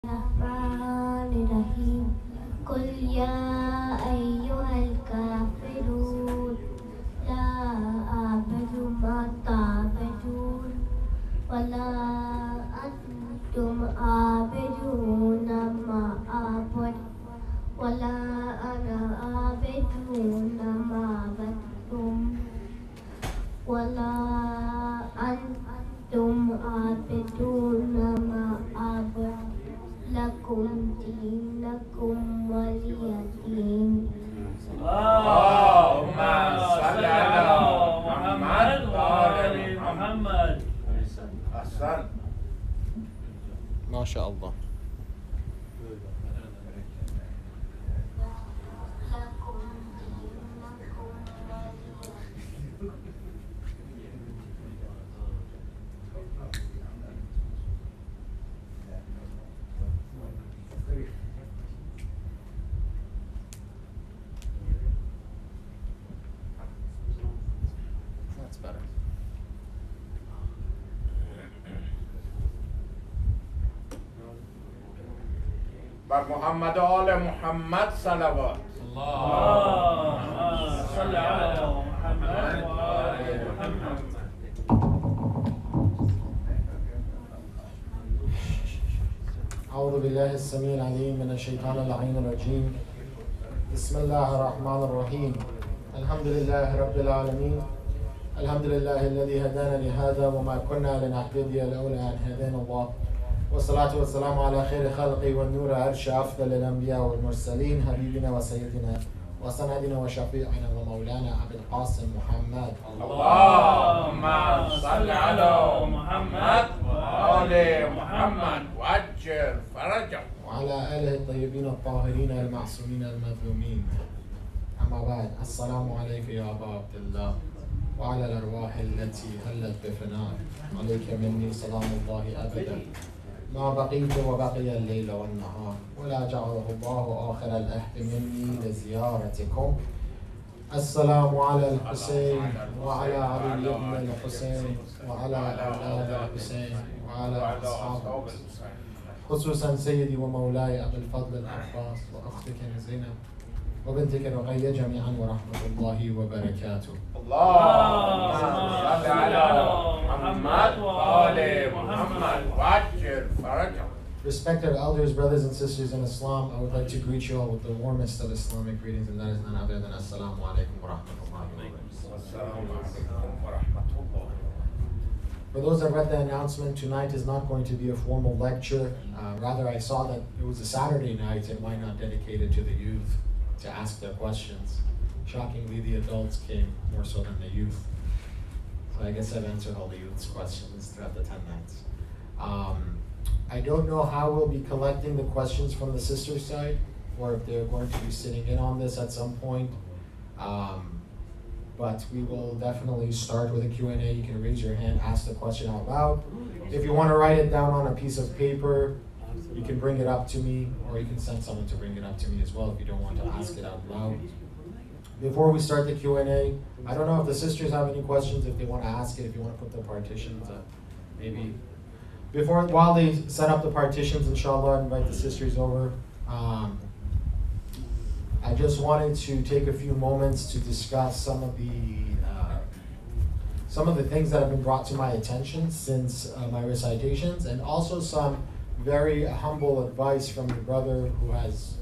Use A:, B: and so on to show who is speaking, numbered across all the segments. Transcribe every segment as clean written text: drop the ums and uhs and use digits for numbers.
A: الرحمن الرحيم قل يا أيها الكافرون لا أعبد ما تعبدون ولا أنتم عابدون ما أعبد ولا أنا عابد ما عبدتم ولا أنتم عابدون ما أعبد لكم دينكم ولي دين.
B: اللهم صل على محمد وآل محمد. أحسن.
C: ما شاء الله. That's better.
B: بر محمد و آل محمد صلوات.
D: اللهم صل على محمد وآل محمد.
C: أعوذ بالله السميع العليم من الشيطان اللعين الرجيم. بسم الله الرحمن الرحيم. الحمد لله رب العالمين. الحمد لله الذي هدانا لهذا وما كنا لنهتدي لولا أن هدانا الله. والصلاة والسلام على خير خلقه والنور عرش أفضل الأنبياء والمرسلين حبيبنا وسيدنا وسندنا وشفيعنا ومولانا أبي القاسم محمد.
B: اللهم صل على محمد وآل محمد وأجر فرجه.
C: وعلى آله الطيبين الطاهرين المعصومين المظلومين. أما بعد، السلام عليك يا أبا عبد الله وعلى الأرواح التي هلت بفناء. عليك مني سلام الله أبدا ما بقيت وبقي الليل والنهار، ولا جعله الله آخر العهد مني لزيارتكم. السلام على الحسين وعلى علي بن الحسين وعلى أولاد الحسين وعلى أصحاب الحسين، خصوصا سيدي ومولاي أبي الفضل العباس وأختك زينب وبنتك رقية جميعا ورحمة الله وبركاته.
B: اللهم صل على محمد وآل محمد وأجر فرجه.
C: Respected elders, brothers and sisters in Islam, I would like to greet you all with the warmest of Islamic greetings, and that is none other than Assalamu alaikum wa rahmatullahi wa barakatuh.
B: والسلام عليكم ورحمة الله.
C: For those that read the announcement, tonight is not going to be a formal lecture. Rather, I saw that it was a Saturday night and why not dedicate it to the youth to ask their questions. Shockingly, the adults came more so than the youth. So I guess I've answered all the youth's questions throughout the 10 nights. I don't know how we'll be collecting the questions from the sister side, or if they're going to be sitting in on this at some point. But we will definitely start with a Q&A. You can raise your hand, ask the question out loud. If you want to write it down on a piece of paper, you can bring it up to me, or you can send someone to bring it up to me as well if you don't want to ask it out loud. Before we start the Q&A, I don't know if the sisters have any questions, if they want to ask it, if you want to put the partitions up, maybe. While they set up the partitions, inshallah, invite the sisters over. I just wanted to take a few moments to discuss some of the things that have been brought to my attention since my recitations, and also some very humble advice from a brother who has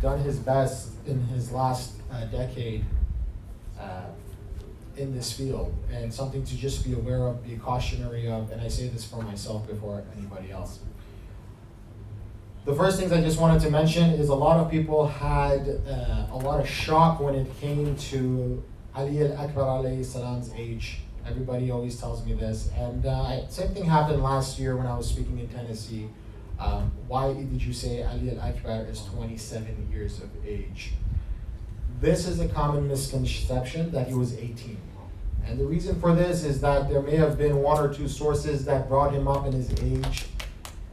C: done his best in his last decade in this field, and something to just be aware of, be cautionary of, and I say this for myself before anybody else. The first things I just wanted to mention is a lot of people had a lot of shock when it came to Ali al-Akbar alayhi salam's age. Everybody always tells me this, and same thing happened last year when I was speaking in Tennessee. Why did you say Ali al-Akbar is 27 years of age? This is a common misconception that he was 18. And the reason for this is that there may have been one or two sources that brought him up in his age.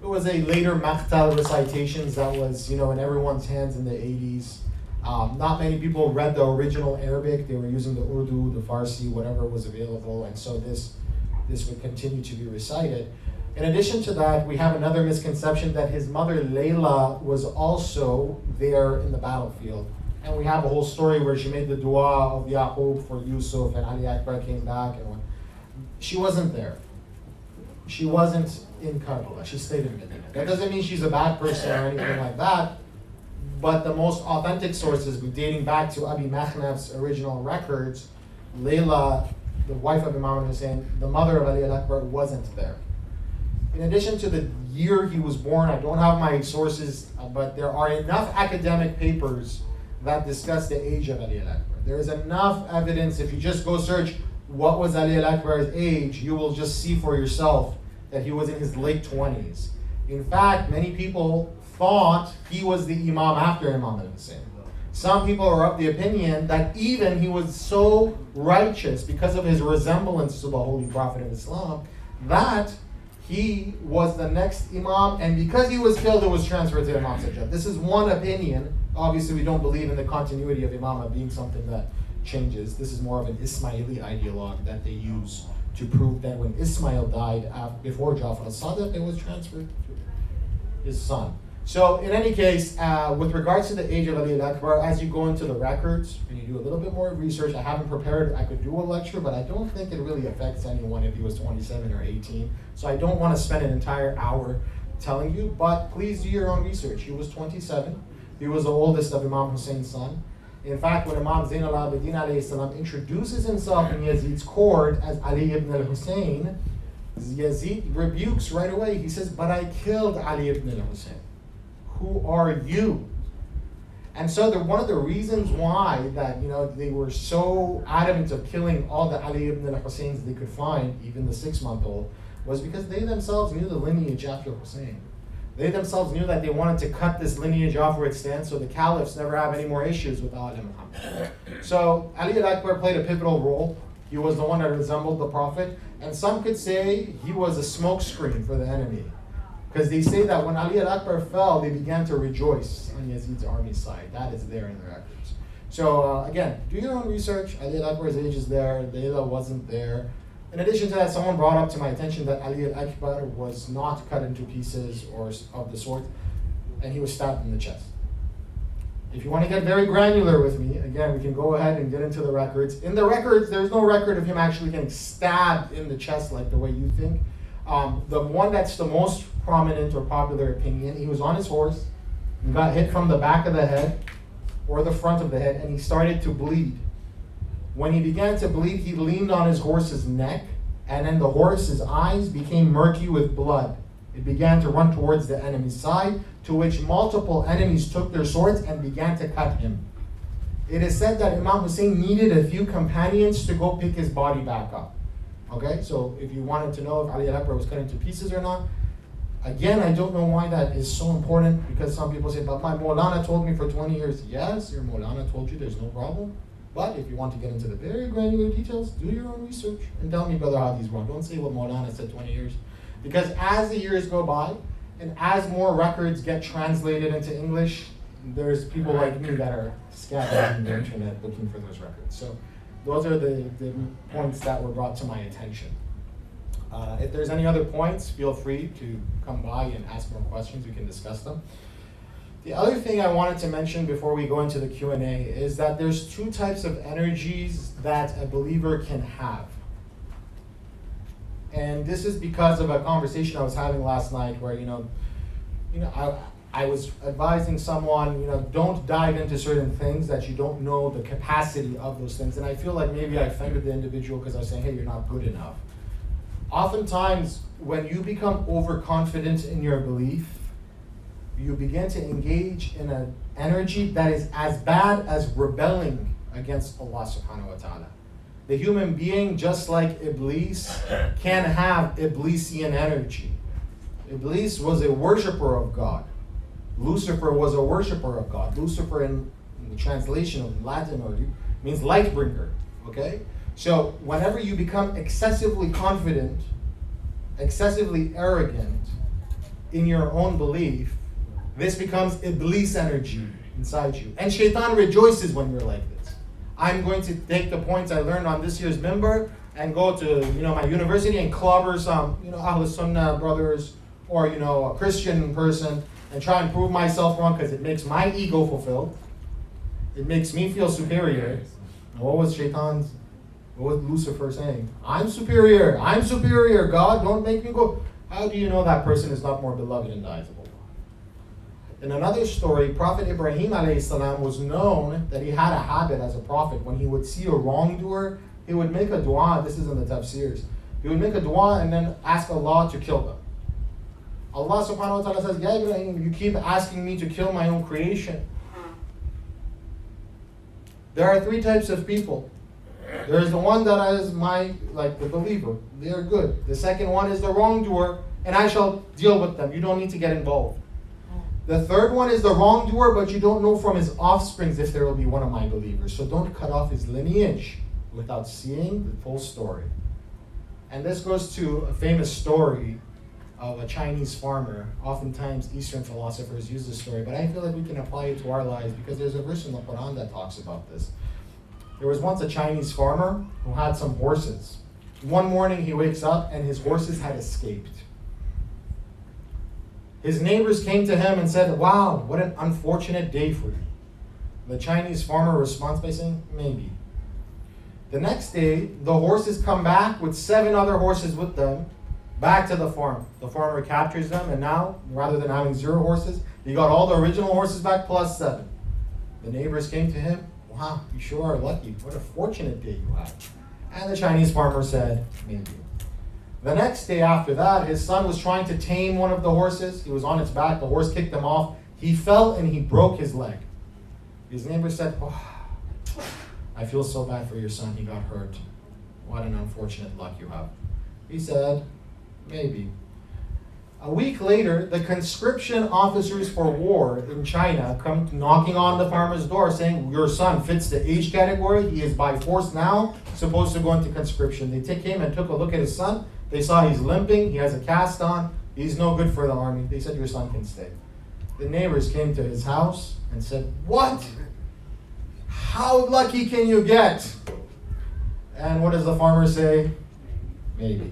C: It was a later Maqtal recitations that was, in everyone's hands in the 80s. Not many people read the original Arabic. They were using the Urdu, the Farsi, whatever was available. And so this would continue to be recited. In addition to that, we have another misconception that his mother Layla was also there in the battlefield. And we have a whole story where she made the dua of Yaqub for Yusuf, and Ali Akbar came back. And she wasn't there. She wasn't in Karbala. She stayed in Medina. That doesn't mean she's a bad person or anything like that. But the most authentic sources, dating back to Abi Makhnaf's original records, Layla, the wife of Imam Hussain, the mother of Ali Akbar, wasn't there. In addition to the year he was born, I don't have my sources, but there are enough academic papers that discuss the age of Ali Akbar. There is enough evidence. If you just go search what was Ali Akbar's age, you will just see for yourself that he was in his late 20s. In fact, many people thought he was the Imam after Imam Hussain. Some people are of the opinion that even he was so righteous because of his resemblance to the Holy Prophet of Islam that he was the next Imam, and because he was killed, it was transferred to Imam Sajjad. This is one opinion. Obviously, we don't believe in the continuity of Imamah being something that changes. This is more of an Ismaili ideologue that they use to prove that when Ismail died before Jafar al-Sadiq, it was transferred to his son. So in any case, with regards to the age of Ali Akbar, as you go into the records and you do a little bit more research, I haven't prepared, I could do a lecture, but I don't think it really affects anyone if he was 27 or 18. So I don't want to spend an entire hour telling you, but please do your own research. He was 27. He was the oldest of Imam Hussein's son. In fact, when Imam Zain al-Abidin alayhi salam introduces himself in Yazid's court as Ali ibn al-Hussein, Yazid rebukes right away. He says, "But I killed Ali ibn al-Hussein. Who are you?" And so one of the reasons why that they were so adamant of killing all the Ali ibn al-Husseins they could find, even the 6-month-old, was because they themselves knew the lineage after Hussein. They themselves knew that they wanted to cut this lineage off where it stands so the caliphs never have any more issues with Ali Muhammad. So Ali al-Akbar played a pivotal role. He was the one that resembled the Prophet. And some could say he was a smokescreen for the enemy. Because they say that when Ali al-Akbar fell, they began to rejoice on Yazid's army side. That is there in the records. So again, do your own research. Ali al-Akbar's age is there. Layla wasn't there. In addition to that, someone brought up to my attention that Ali al-Akbar was not cut into pieces or of the sort, and he was stabbed in the chest. If you want to get very granular with me, again, we can go ahead and get into the records. In the records, there's no record of him actually getting stabbed in the chest like the way you think. The one that's the most prominent or popular opinion, he was on his horse, and got hit from the back of the head or the front of the head, and he started to bleed. When he began to bleed, he leaned on his horse's neck, and then the horse's eyes became murky with blood. It began to run towards the enemy's side, to which multiple enemies took their swords and began to cut him. It is said that Imam Hussein needed a few companions to go pick his body back up. Okay, so if you wanted to know if Ali al-Akbar was cut into pieces or not, again, I don't know why that is so important, because some people say, but my Maulana told me for 20 years. Yes, your Maulana told you, there's no problem. But if you want to get into the very granular details, do your own research and tell me Brother Hadi's wrong. Don't say what Maulana said 20 years. Because as the years go by, and as more records get translated into English, there's people like me that are scattered on the internet looking for those records. So those are the points that were brought to my attention. If there's any other points, feel free to come by and ask more questions. We can discuss them. The other thing I wanted to mention before we go into the Q&A is that there's 2 types of energies that a believer can have. And this is because of a conversation I was having last night where, I was advising someone, don't dive into certain things that you don't know the capacity of those things. And I feel like maybe I offended the individual because I was saying, hey, you're not good enough. Oftentimes, when you become overconfident in your belief, you begin to engage in an energy that is as bad as rebelling against Allah subhanahu wa ta'ala. The human being, just like Iblis, can have Iblisian energy. Iblis was a worshiper of God. Lucifer was a worshiper of God. Lucifer in the translation of Latin means light bringer. Okay? So whenever you become excessively confident, excessively arrogant in your own belief, this becomes Iblis energy inside you. And Shaitan rejoices when you're like this. I'm going to take the points I learned on this year's Mimbar, and go to, my university and clobber some, Ahl Sunnah brothers or, a Christian person and try and prove myself wrong because it makes my ego fulfilled. It makes me feel superior. And what was Lucifer saying? I'm superior, God, don't make me go. How do you know that person is not more beloved in the eyes of Allah? In another story, Prophet Ibrahim alayhi salam was known that he had a habit as a prophet. When he would see a wrongdoer, he would make a dua. This is in the tafsirs. He would make a dua and then ask Allah to kill them. Allah subhanahu wa ta'ala says, Ya Ibrahim, you keep asking me to kill my own creation. There are three types of people. There is the one that is the believer. They are good. The second one is the wrongdoer, and I shall deal with them. You don't need to get involved. The third one is the wrongdoer, but you don't know from his offsprings if there will be one of my believers. So don't cut off his lineage without seeing the full story. And this goes to a famous story of a Chinese farmer. Oftentimes Eastern philosophers use this story, but I feel like we can apply it to our lives because there's a verse in the Quran that talks about this. There was once a Chinese farmer who had some horses. One morning he wakes up and his horses had escaped. His neighbors came to him and said, wow, what an unfortunate day for you. The Chinese farmer responds by saying, maybe. The next day, the horses come back with 7 other horses with them back to the farm. The farmer captures them, and now, rather than having 0 horses, he got all the original horses back plus 7. The neighbors came to him, wow, you sure are lucky. What a fortunate day you had. And the Chinese farmer said, maybe. The next day after that, his son was trying to tame one of the horses. He was on its back. The horse kicked him off. He fell and he broke his leg. His neighbor said, oh, I feel so bad for your son. He got hurt. What an unfortunate luck you have. He said, maybe. A week later, the conscription officers for war in China come knocking on the farmer's door saying, your son fits the age category. He is by force now supposed to go into conscription. They came and took a look at his son. They saw he's limping. He has a cast on. He's no good for the army. They said, your son can stay. The neighbors came to his house and said, what? How lucky can you get? And what does the farmer say? Maybe.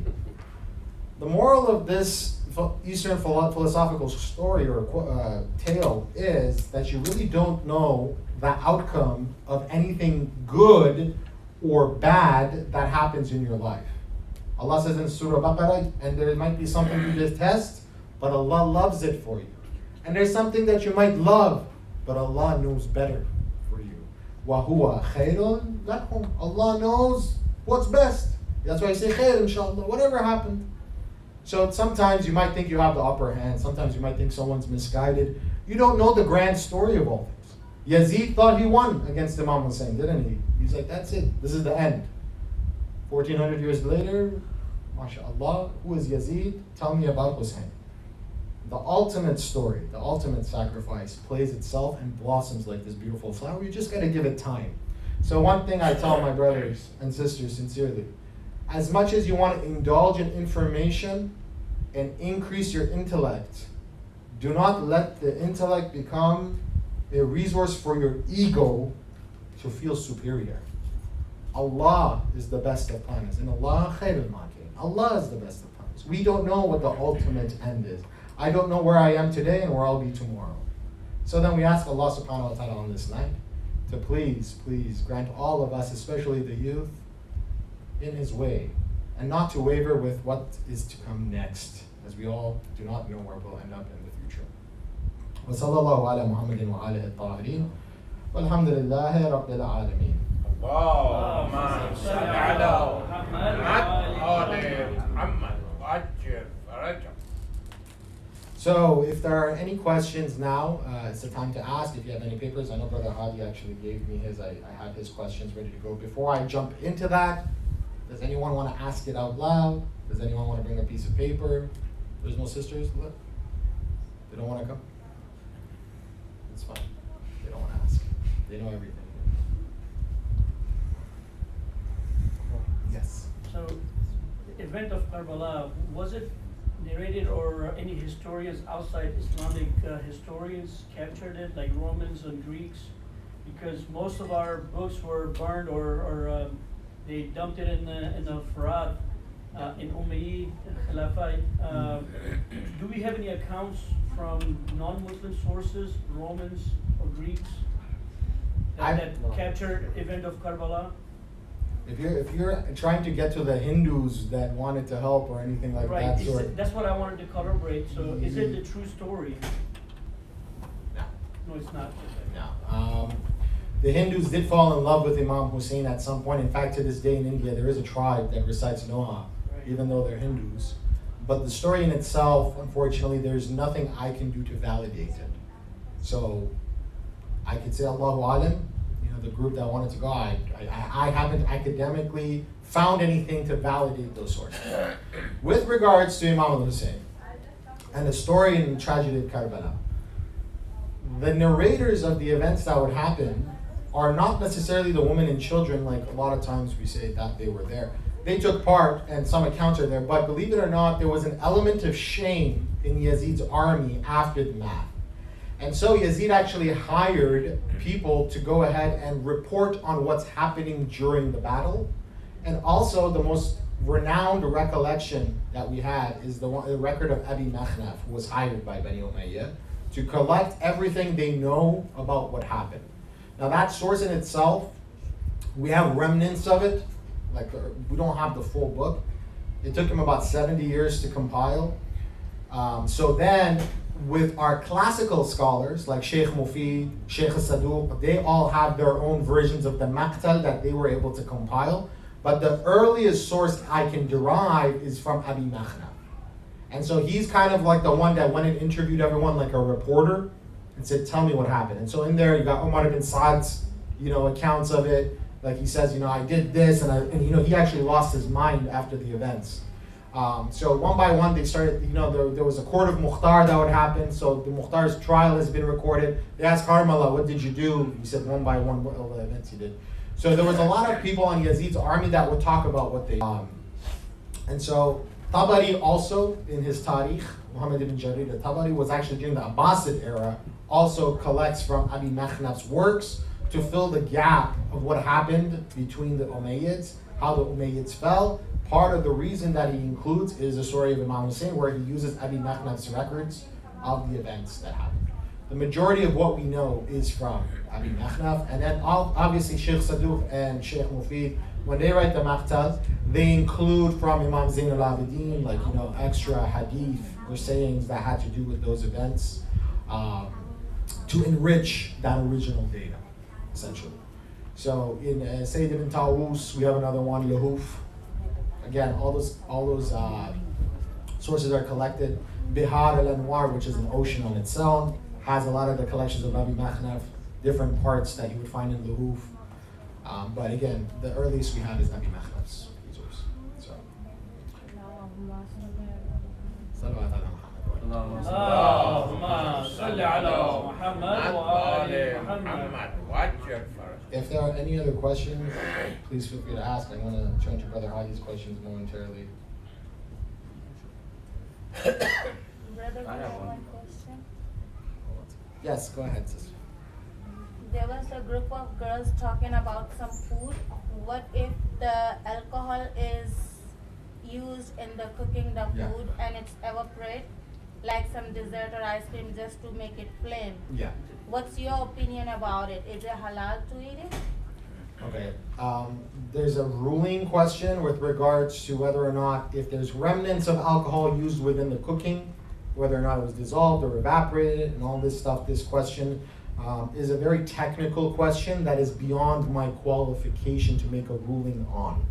C: The moral of this Eastern philosophical story or tale is that you really don't know the outcome of anything good or bad that happens in your life. Allah says in Surah Baqarah, and there might be something you detest, but Allah loves it for you. And there's something that you might love, but Allah knows better for you. وَهُوَ خَيْرٌ لَكُمْ. Allah knows what's best. That's why I say khair, inshallah, whatever happened. So sometimes you might think you have the upper hand. Sometimes you might think someone's misguided. You don't know the grand story of all things. Yazid thought he won against Imam Hussain, didn't he? He's like, that's it. This is the end. 1400 years later, mashallah, who is Yazid? Tell me about Hussain. The ultimate story, the ultimate sacrifice plays itself and blossoms like this beautiful flower. You just got to give it time. So one thing I tell my brothers and sisters sincerely, as much as you want to indulge in information and increase your intellect, do not let the intellect become a resource for your ego to feel superior. Allah is the best of planners. And Allah khairul makirin. Allah is the best of planners. We don't know what the ultimate end is. I don't know where I am today and where I'll be tomorrow. So then we ask Allah subhanahu wa ta'ala on this night to please grant all of us, especially the youth, in His way, and not to waver with what is to come next, as we all do not know where we'll end up in the future. وصلى الله على محمد وآله الطاهرين والحمد لله رب العالمين.
B: اللهم صل على محمد وآل محمد وعجل فرجهم.
C: So if there are any questions now, it's the time to ask. If you have any papers, I know Brother Hadi actually gave me his. I have his questions ready to go. Before I jump into that, does anyone want to ask it out loud? Does anyone want to bring a piece of paper? There's no sisters left? They don't want to come? It's fine. They don't want to ask. They know everything. Yes.
D: So, the event of Karbala, was it narrated or any historians outside Islamic historians captured it, like Romans and Greeks? Because most of our books were burned or they dumped it in the Furat, in Umayyad Khilafah. Do we have any accounts from non-Muslim sources, Romans or Greeks, that captured event of Karbala?
C: If you're trying to get to the Hindus that wanted to help or anything like
D: Right,
C: that sort,
D: that's what I wanted to corroborate. So is it the true story?
C: no.
D: No, it's not.
C: No. The Hindus did fall in love with Imam Hussain at some point. In fact, to this day in India, there is a tribe that recites Noha, even though they're Hindus. But the story in itself, unfortunately, there's nothing I can do to validate it. So I could say Allahu Alam, the group that wanted to go, I haven't academically found anything to validate those sources. With regards to Imam al-Hussain and the story and the tragedy of Karbala, the narrators of the events that would happen are not necessarily the women and children, like a lot of times we say that they were there. They took part, and some accounts are there, but believe it or not, there was an element of shame in Yazid's army after the math. And so Yazid actually hired people to go ahead and report on what's happening during the battle. And also the most renowned recollection that we had is the record of Abi Makhnaf, who was hired by Bani Umayyah to collect everything they know about what happened. Now that source in itself, we have remnants of it, like we don't have the full book. It took him about 70 years to compile. So then, with our classical scholars like Sheikh Mufid, Sheikh Saduq, they all have their own versions of the Maqtal that they were able to compile. But the earliest source I can derive is from Abi Makhnaf. And so he's kind of like the one that went and interviewed everyone like a reporter and said, tell me what happened. And so in there you got Umar ibn Saad's, accounts of it. Like he says, I did this, and he actually lost his mind after the events. So one by one they started, there was a court of Mukhtar that would happen. So the Mukhtar's trial has been recorded. They asked Harmala, what did you do? He said one by one what all the events he did. So there was a lot of people on Yazid's army that would talk about what they did. And so Tabari also, in his Tarikh, Muhammad ibn Jarir al-Tabari was actually during the Abbasid era, also collects from Abi Makhnaf's works to fill the gap of what happened between the Umayyads, how the Umayyads fell. Part of the reason that he includes is the story of Imam Hussain, where he uses Abi Makhnaf's records of the events that happened. The majority of what we know is from Abi Makhnaf, and then obviously Sheikh Saduq and Sheikh Mufid, when they write the Maqtal, they include from Imam Zain al-Abidin, like extra hadith or sayings that had to do with those events, to enrich that original data, essentially. So in Sayyid ibn Tawus, we have another one, Lahuf. Again, all those sources are collected. Bihar al-Anwar, which is an ocean on its own, has a lot of the collections of Abi Makhnaf, different parts that you would find in Lahuf. But again, the earliest we have is Abi Makhnaf's source. So. If there are any other questions, please feel free to ask. I'm going to turn to Brother Hadi's questions momentarily.
E: Brother, I have one question.
C: Yes, go ahead, sister.
E: There was a group of girls talking about some food. What if the alcohol is used in the cooking the food and it's evaporate, like some dessert or ice cream, just to make it plain?
C: Yeah.
E: What's your opinion about it? Is it halal to eat it?
C: Okay. There's a ruling question with regards to whether or not, if there's remnants of alcohol used within the cooking, whether or not it was dissolved or evaporated and all this stuff. This question is a very technical question that is beyond my qualification to make a ruling on.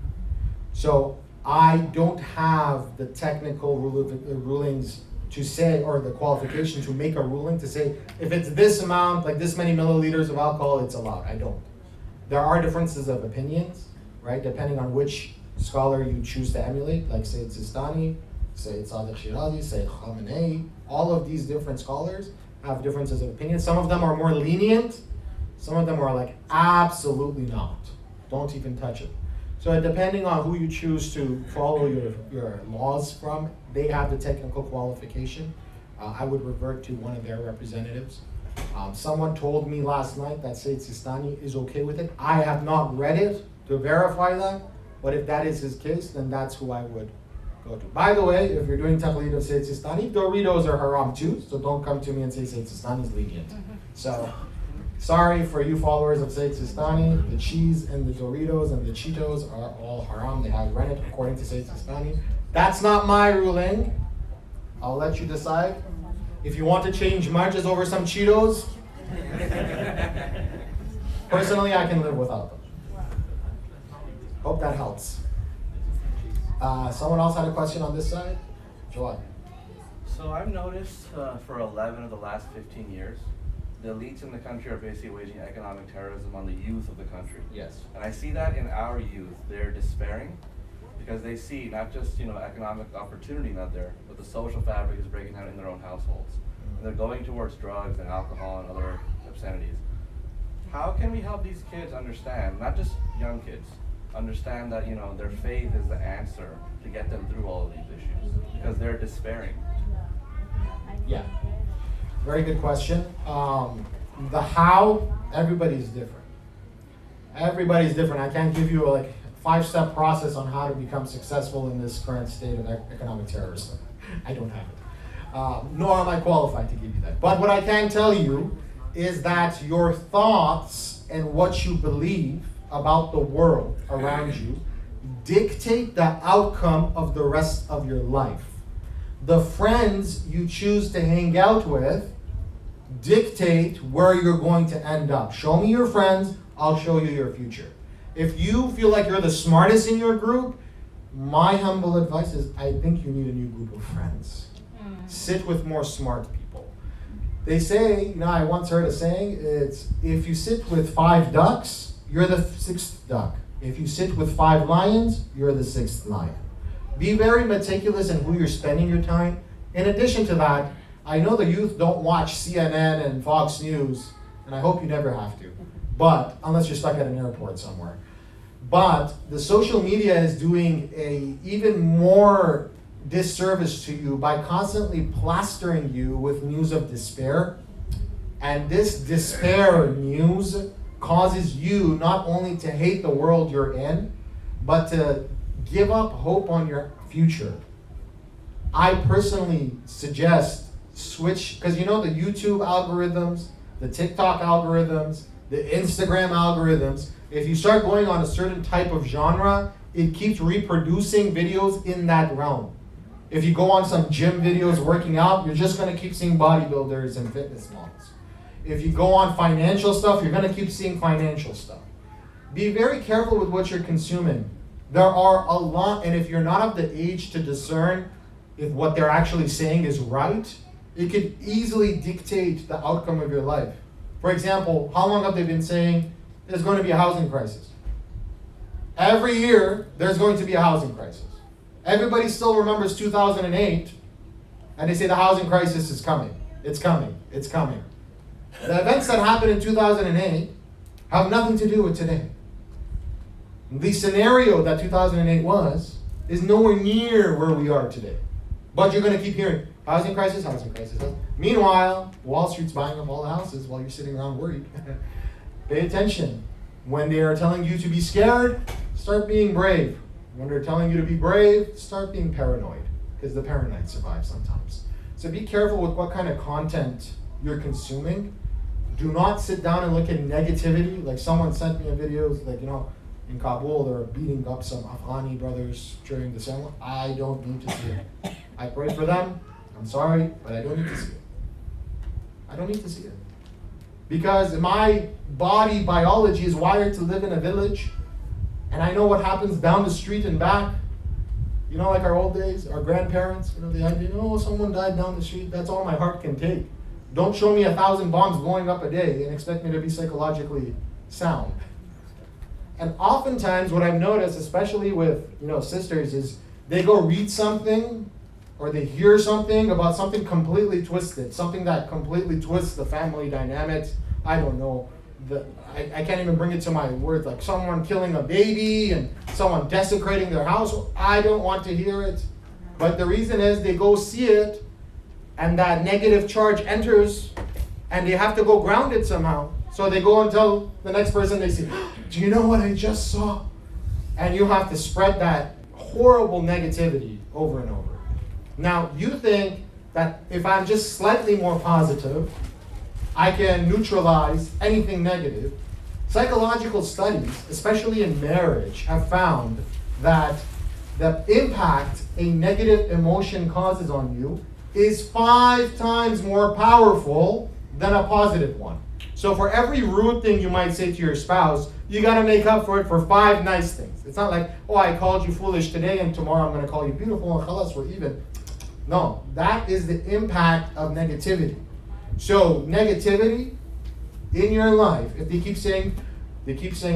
C: So I don't have the technical rulings to say, or the qualification to make a ruling to say, if it's this amount, like this many milliliters of alcohol, it's allowed. I don't. There are differences of opinions, right? Depending on which scholar you choose to emulate, like Sayyid Sistani, Sayyid Sadiq Shirazi, Sayyid Khamenei. All of these different scholars have differences of opinion. Some of them are more lenient. Some of them are like, absolutely not. Don't even touch it. So depending on who you choose to follow your laws from, they have the technical qualification. I would revert to one of their representatives. Someone told me last night that Sayyid Sistani is okay with it. I have not read it to verify that, But if that is his case, then that's who I would go to. By the way, if you're doing taqleed of Sayyid Sistani, Doritos are haram too, so don't come to me and say Sayyid Sistani is lenient. So, sorry for you followers of Sayyid Sistani, the cheese and the Doritos and the Cheetos are all haram. They have rennet according to Sayyid Sistani. That's not my ruling. I'll let you decide. If you want to change marches over some Cheetos, personally I can live without them. Hope that helps. Someone else had a question on this side? Jawad.
F: So I've noticed for 11 of the last 15 years, the elites in the country are basically waging economic terrorism on the youth of the country.
C: Yes.
F: And I see that in our youth. They're despairing because they see not just economic opportunity not there, but the social fabric is breaking down in their own households. And they're going towards drugs and alcohol and other obscenities. How can we help these kids understand, not just young kids, understand that their faith is the answer to get them through all of these issues because they're despairing?
C: Yeah, very good question. The how, everybody's different. Everybody's different. I can't give you a 5-step process on how to become successful in this current state of economic terrorism. I don't have it. Nor am I qualified to give you that. But what I can tell you is that your thoughts and what you believe about the world around you dictate the outcome of the rest of your life. The friends you choose to hang out with dictate where you're going to end up. Show me your friends, I'll show you your future. If you feel like you're the smartest in your group, my humble advice is I think you need a new group of friends. Sit with more smart people. They say, I once heard a saying, it's if you sit with 5 ducks, you're the 6th duck. If you sit with 5 lions, you're the 6th lion. Be very meticulous in who you're spending your time. In addition to that, I know the youth don't watch CNN and Fox News, and I hope you never have to, but unless you're stuck at an airport somewhere. But the social media is doing a even more disservice to you by constantly plastering you with news of despair. And this despair news causes you not only to hate the world you're in, but to give up hope on your future. I personally suggest switch, because the YouTube algorithms, the TikTok algorithms, the Instagram algorithms, if you start going on a certain type of genre, it keeps reproducing videos in that realm. If you go on some gym videos working out, you're just going to keep seeing bodybuilders and fitness models. If you go on financial stuff, you're going to keep seeing financial stuff. Be very careful with what you're consuming. There are a lot, and if you're not of the age to discern if what they're actually saying is right, it could easily dictate the outcome of your life. For example, how long have they been saying there's going to be a housing crisis? Every year, there's going to be a housing crisis. Everybody still remembers 2008, and they say the housing crisis is coming. It's coming. It's coming. The events that happened in 2008 have nothing to do with today. The scenario that 2008 was is nowhere near where we are today. But you're going to keep hearing, housing crisis, housing crisis. Meanwhile, Wall Street's buying up all the houses while you're sitting around worried. Pay attention. When they are telling you to be scared, start being brave. When they're telling you to be brave, start being paranoid, because the paranoid survive sometimes. So be careful with what kind of content you're consuming. Do not sit down and look at negativity. Like someone sent me a video, in Kabul, they're beating up some Afghani brothers during the ceremony. I don't need to see it. I pray for them. I'm sorry, but I don't need to see it. I don't need to see it. Because my body biology is wired to live in a village, and I know what happens down the street and back. Like our old days, our grandparents, the idea, someone died down the street, that's all my heart can take. Don't show me 1,000 bombs blowing up a day and expect me to be psychologically sound. And oftentimes what I've noticed, especially with sisters, is they go read something or they hear something about something completely twisted, something that completely twists the family dynamics. I don't know. I can't even bring it to my words, like someone killing a baby and someone desecrating their house. I don't want to hear it. But the reason is they go see it and that negative charge enters and they have to go ground it somehow. So they go and tell the next person they see, do you know what I just saw? and you have to spread that horrible negativity over and over. Now, you think that if I'm just slightly more positive, I can neutralize anything negative. Psychological studies, especially in marriage, have found that the impact a negative emotion causes on you is 5 times more powerful than a positive one. So for every rude thing you might say to your spouse, you got to make up for it for 5 nice things. It's not like, oh, I called you foolish today and tomorrow I'm going to call you beautiful and khalas, we're even. No, that is the impact of negativity. So negativity in your life, if they keep saying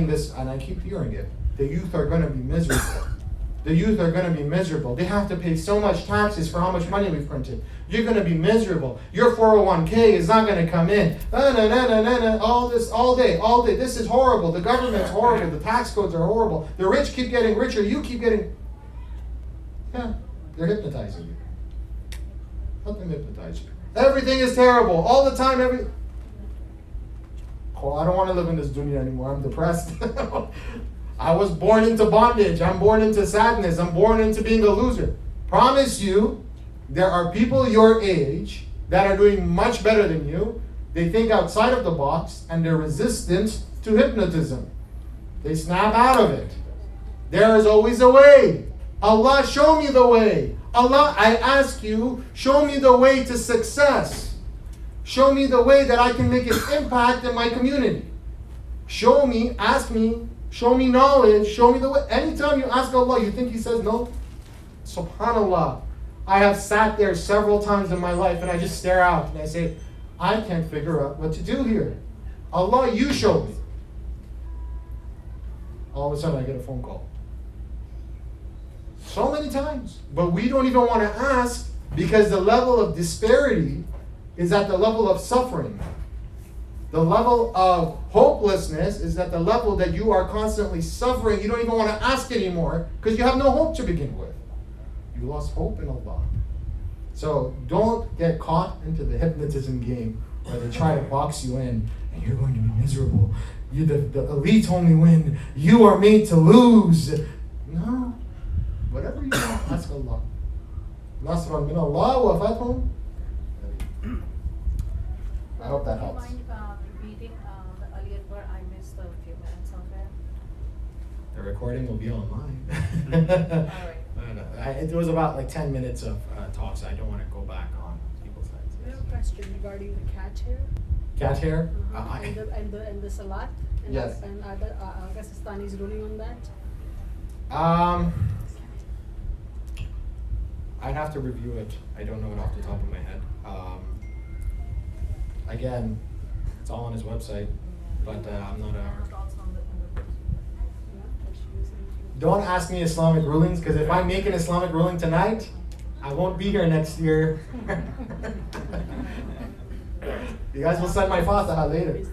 C: this, and I keep hearing it, the youth are going to be miserable. The youth are going to be miserable. They have to pay so much taxes for how much money we've printed. You're going to be miserable. Your 401k is not going to come in. All this, all day. This is horrible. The government's horrible. The tax codes are horrible. The rich keep getting richer. You keep getting... Yeah, they're hypnotizing you. Let them hypnotize you. Everything is terrible. All the time, Oh, I don't want to live in this dunya anymore. I'm depressed. I was born into bondage. I'm born into sadness. I'm born into being a loser. Promise you, there are people your age that are doing much better than you. They think outside of the box and they're resistant to hypnotism. They snap out of it. There is always a way. Allah, show me the way. Allah, I ask you, show me the way to success. Show me the way that I can make an impact in my community. Show me, ask me, show me knowledge, show me the way. Anytime you ask Allah, you think He says no? SubhanAllah. I have sat there several times in my life and I just stare out and I say, I can't figure out what to do here. Allah, you show me. All of a sudden I get a phone call. So many times. But we don't even want to ask because the level of disparity is at the level of suffering. The level of hopelessness is at the level that you are constantly suffering. You don't even want to ask anymore because you have no hope to begin with. You lost hope in Allah. So don't get caught into the hypnotism game where they try to box you in and you're going to be miserable. The elites only win. You are made to lose. No. Whatever you want, ask Allah. Nasran min Allah wa fathun. I hope that helps.
G: Do you mind repeating the earlier word? I missed a few minutes of it.
C: The recording will be online.
G: All right.
C: It was about like 10 minutes of talk, so I don't want to go back on people's heads.
H: I have a question regarding the cat hair.
C: Cat hair?
H: And the salat. And
C: Yes.
H: And other Pakistani's ruling on that.
C: I'd have to review it. I don't know it off the top of my head. Again, it's all on his website, but I'm not a...
G: Thoughts on the
C: Don't ask me Islamic rulings, because if I make an Islamic ruling tonight, I won't be here next year. You guys will send my fataha later.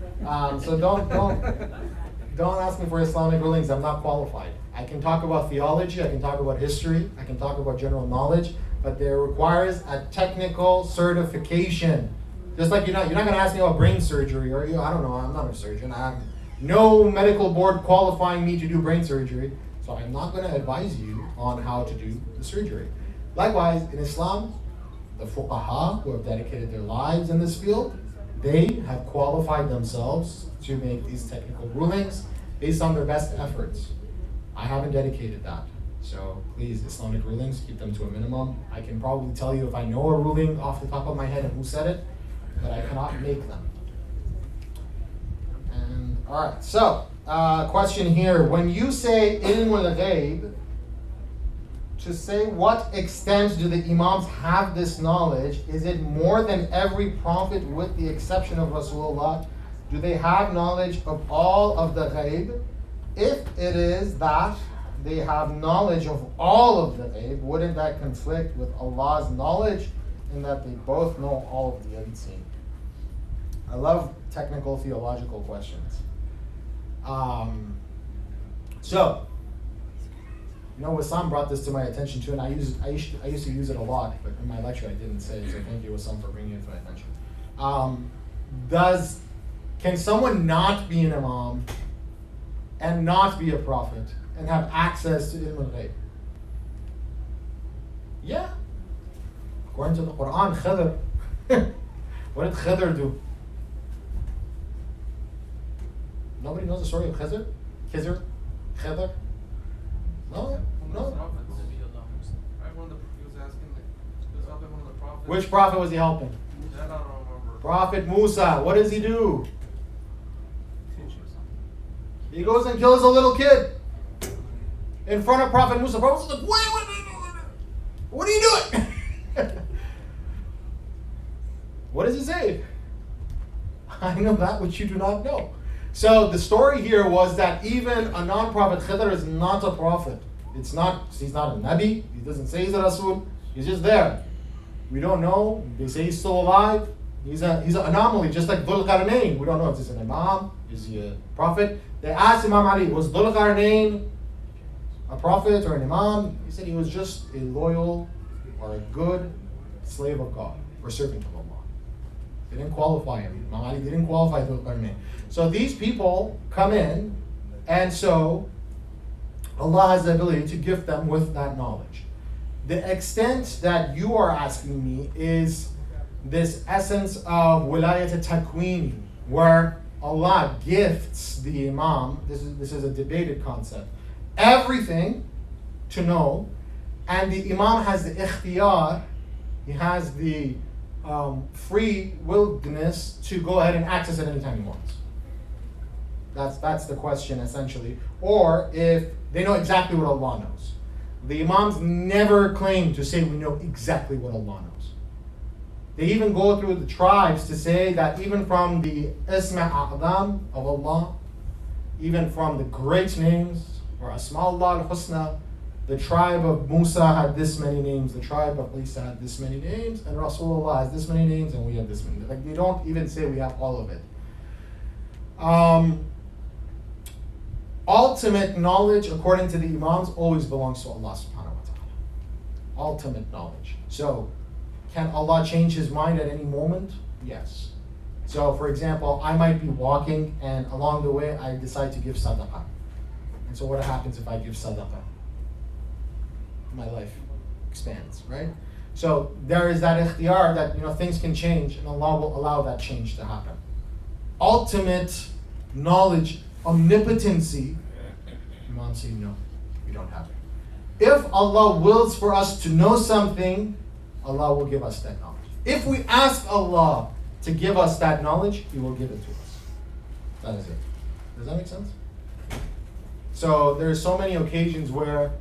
C: So don't ask me for Islamic rulings. I'm not qualified. I can talk about theology, I can talk about history, I can talk about general knowledge, but there requires a technical certification. Just like you're not going to ask me about brain surgery, or I don't know, I'm not a surgeon. I'm no medical board qualifying me to do brain surgery, so I'm not going to advise you on how to do the surgery. Likewise, in Islam, the fuqaha who have dedicated their lives in this field, they have qualified themselves to make these technical rulings based on their best efforts. I haven't dedicated that. So please, Islamic rulings, keep them to a minimum. I can probably tell you if I know a ruling off the top of my head and who said it, but I cannot make them. And all right, so question here. When you say ilm al-ghaib, to say what extent do the imams have this knowledge, is it more than every prophet with the exception of Rasulullah? Do they have knowledge of all of the ghaib? If it is that they have knowledge of all of the ghaib, wouldn't that conflict with Allah's knowledge in that they both know all of the unseen? I love technical theological questions. So, Wissam brought this to my attention too, and I used to use it a lot, but in my lecture I didn't say it, so thank you, Wissam, for bringing it to my attention. Can someone not be an imam and not be a prophet and have access to ilm al-ghayb? Yeah. According to the Quran, Khidr. What did Khidr do? Nobody knows the story of Khidr? Khidr? No? No? Which prophet was he helping? Prophet Musa. What does he do? He goes and kills a little kid in front of Prophet Musa. Prophet Musa's like, what are you doing? What does he say? I know that which you do not know. So the story here was that even a non-prophet, Khidr is not a prophet. He's not a Nabi. He doesn't say he's a Rasul. He's just there. We don't know. They say he's still alive. He's an anomaly, just like Dhul Qarnayn. We don't know if he's an imam, is he a prophet. They asked Imam Ali, was Dhul Qarnayn a prophet or an imam? He said he was just a loyal or a good slave of God or servant of Allah. They didn't qualify him. Imam Ali didn't qualify Dhul Qarnayn. So these people come in, and so Allah has the ability to gift them with that knowledge. The extent that you are asking me is this essence of wilayat takwini, where Allah gifts the imam. This is a debated concept. Everything to know, and the imam has the ikhtiyar. He has the free willingness to go ahead and access it anytime he wants. That's the question essentially. Or if they know exactly what Allah knows. The imams never claim to say we know exactly what Allah knows. They even go through the tribes to say that even from the Isma A'dam of Allah, even from the great names, or Asma Allah al-Husna, the tribe of Musa had this many names, the tribe of Isa had this many names, and Rasulullah has this many names, and we have this many. Like, they don't even say we have all of it. Ultimate knowledge, according to the Imams, always belongs to Allah subhanahu wa ta'ala. Ultimate knowledge. So, can Allah change His mind at any moment? Yes. So, for example, I might be walking, and along the way, I decide to give sadaqah. And so what happens if I give sadaqah? My life expands, right? So there is that ikhtiyar that things can change, and Allah will allow that change to happen. Ultimate knowledge, omnipotency, Imam say no, we don't have it. If Allah wills for us to know something, Allah will give us that knowledge. If we ask Allah to give us that knowledge, He will give it to us. That is it. Does that make sense? So there's so many occasions where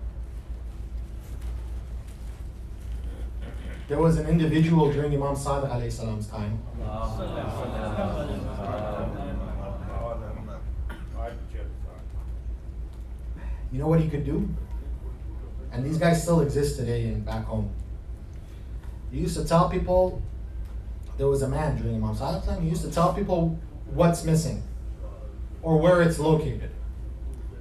C: there was an individual during Imam Sadiq alayhi salam's time. You know what he could do? And these guys still exist today and back home. He used to tell people, there was a man during Imam Sadiq's time, he used to tell people what's missing, or where it's located,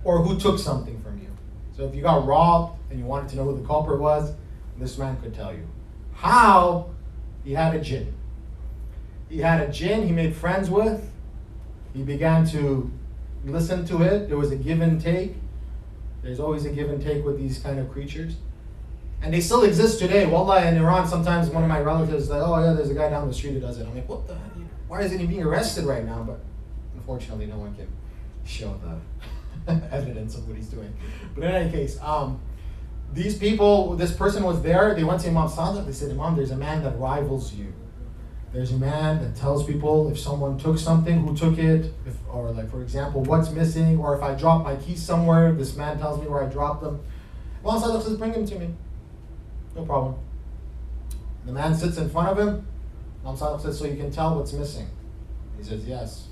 C: or who took something from you. So if you got robbed and you wanted to know who the culprit was, this man could tell you. How? He had a jinn. He had a jinn he made friends with. He began to listen to it. There was a give and take. There's always a give and take with these kind of creatures. And they still exist today. Wallah, in Iran, sometimes one of my relatives is like, oh yeah, there's a guy down the street who does it. I'm like, what the hell? Why isn't he being arrested right now? But unfortunately, no one can show the evidence of what he's doing. But in any case, these people, this person was there. They went to Imam Sadiq. They said, Imam, there's a man that rivals you. There's a man that tells people if someone took something, who took it, or like, for example, what's missing, or if I drop my keys somewhere, this man tells me where I dropped them. Imam Sadiq says, bring him to me. No problem. The man sits in front of him. Imam Sadiq says, so you can tell what's missing? He says, yes.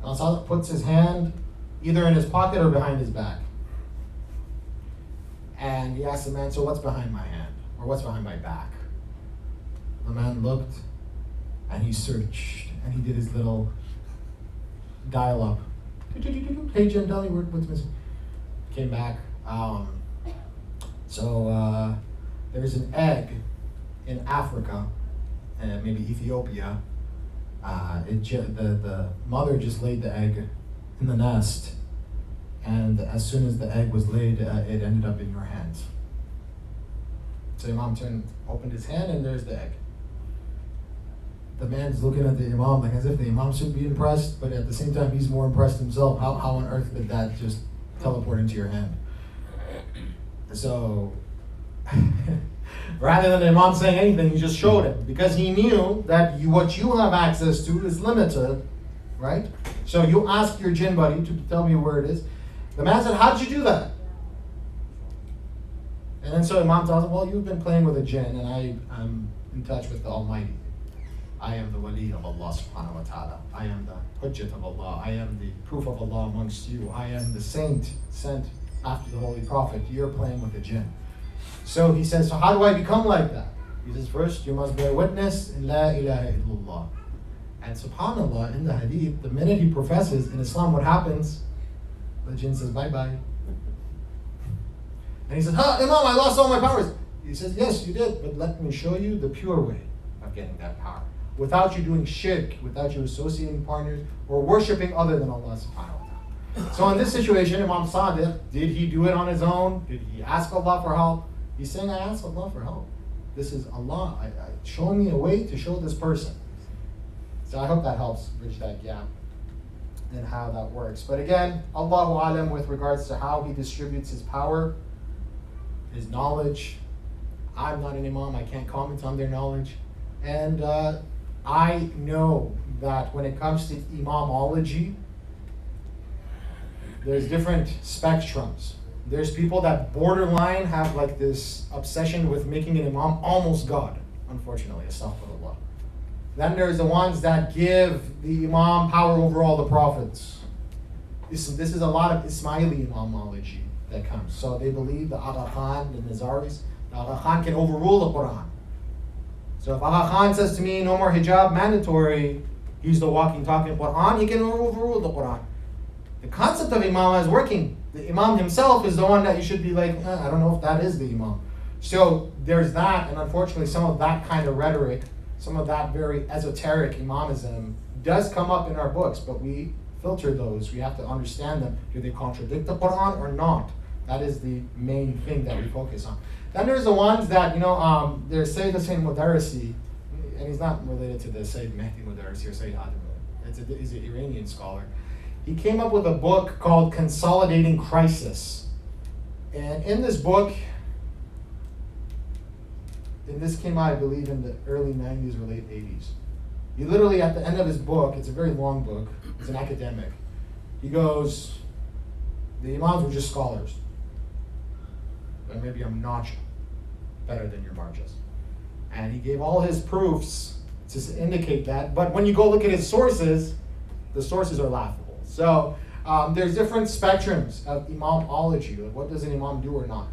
C: Imam Sadiq puts his hand either in his pocket or behind his back. And he asked the man, so what's behind my hand? Or what's behind my back? The man looked, and he searched, and he did his little dial-up. Hey, Jim, tell me what's missing. Came back. So there's an egg in Africa, maybe Ethiopia. The mother just laid the egg in the nest, And as soon as the egg was laid, it ended up in your hands. So Imam opened his hand, and there's the egg. The man's looking at the Imam like as if the Imam should be impressed, but at the same time he's more impressed himself. How on earth did that just teleport into your hand? So rather than the Imam saying anything, he just showed it, because he knew that what you have access to is limited, right? So you ask your jinn buddy to tell me where it is. The man said, how'd you do that? And then so Imam tells him, well, you've been playing with a jinn, and I'm in touch with the Almighty. I am the wali of Allah subhanahu wa ta'ala. I am the hujjat of Allah. I am the proof of Allah amongst you. I am the saint sent after the Holy Prophet. You're playing with the jinn. So he says, so how do I become like that? He says, first you must bear witness in La ilaha illallah. And subhanallah, in the hadith, the minute he professes in Islam, what happens? The jinn says, bye-bye. And he says, Imam, I lost all my powers. He says, yes, you did, but let me show you the pure way of getting that power. Without you doing shirk, without you associating partners, or worshipping other than Allah subhanahu wa ta'ala. So in this situation, Imam Sadiq, did he do it on his own? Did he ask Allah for help? He's saying, I asked Allah for help. This is Allah showing me a way to show this person. So I hope that helps bridge that gap and how that works. But again, Allahu Alam with regards to how he distributes his power, his knowledge. I'm not an Imam, I can't comment on their knowledge. And I know that when it comes to Imamology, there's different spectrums. There's people that borderline have like this obsession with making an Imam almost God, unfortunately, astaghfirullah. Then there's the ones that give the Imam power over all the prophets. This is a lot of Ismaili Imamology that comes. So they believe the Aga Khan, the Nizaris, the Aga Khan can overrule the Quran. So if Aga Khan says to me, no more hijab mandatory, he's the walking, talking Quran, he can overrule the Quran. The concept of Imam is working. The Imam himself is the one that you should be like, I don't know if that is the Imam. So there's that, and unfortunately some of that kind of rhetoric, some of that very esoteric Imamism does come up in our books, but we filter those. We have to understand them. Do they contradict the Quran or not? That is the main thing that we focus on. Then there's the ones that, there's Sayyid Hussain Mudarrisi, and he's not related to the Sayyid Mehdi Mudarrisi or Sayyid Adam. He's an Iranian scholar. He came up with a book called Consolidating Crisis. And in this book, and this came out, I believe, in the early 90s or late 80s. He literally, at the end of his book, it's a very long book, it's an academic, he goes, the Imams were just scholars. But maybe I'm not better than your marjas. And he gave all his proofs to indicate that, but when you go look at his sources, the sources are laughable. So there's different spectrums of Imamology, like what does an Imam do or not.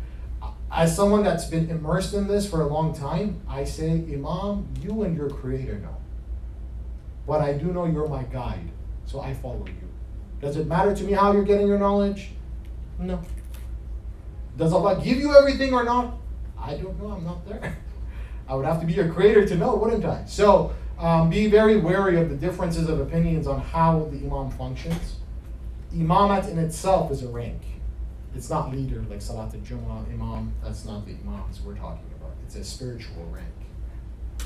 C: As someone that's been immersed in this for a long time, I say, Imam, you and your creator know. But I do know you're my guide, so I follow you. Does it matter to me how you're getting your knowledge? No. Does Allah give you everything or not? I don't know, I'm not there. I would have to be your creator to know, wouldn't I? So be very wary of the differences of opinions on how the Imam functions. Imamat in itself is a rank. It's not leader like Salat al-Jumu'ah, Imam. That's not the Imams we're talking about. It's a spiritual rank.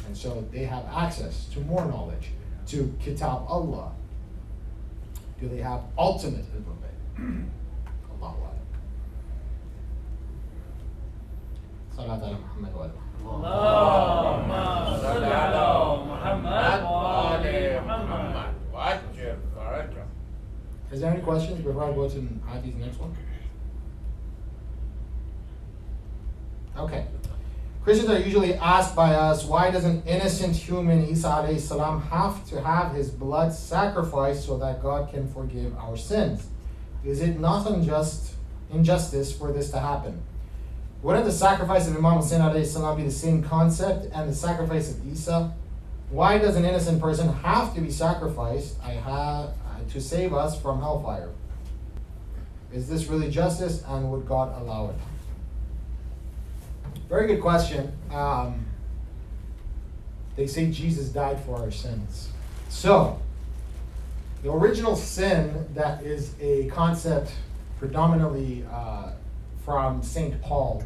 C: And so they have access to more knowledge, to Kitab Allah. Do they have ultimate ilm? Allahu Akbar. Salat ala Muhammad wa ala
D: Allahumma salli ala Muhammad wa ali Muhammad.
C: Is there any questions before I go to Hadi's next one? Okay. Christians are usually asked by us, why does an innocent human, Isa alayhi salam, have to have his blood sacrificed so that God can forgive our sins? Is it not injustice for this to happen? Wouldn't the sacrifice of Imam Hussain alayhi salam be the same concept and the sacrifice of Isa? Why does an innocent person have to be sacrificed to save us from hellfire? Is this really justice, and would God allow it? Very good question. They say Jesus died for our sins. So, the original sin that is a concept predominantly from St. Paul,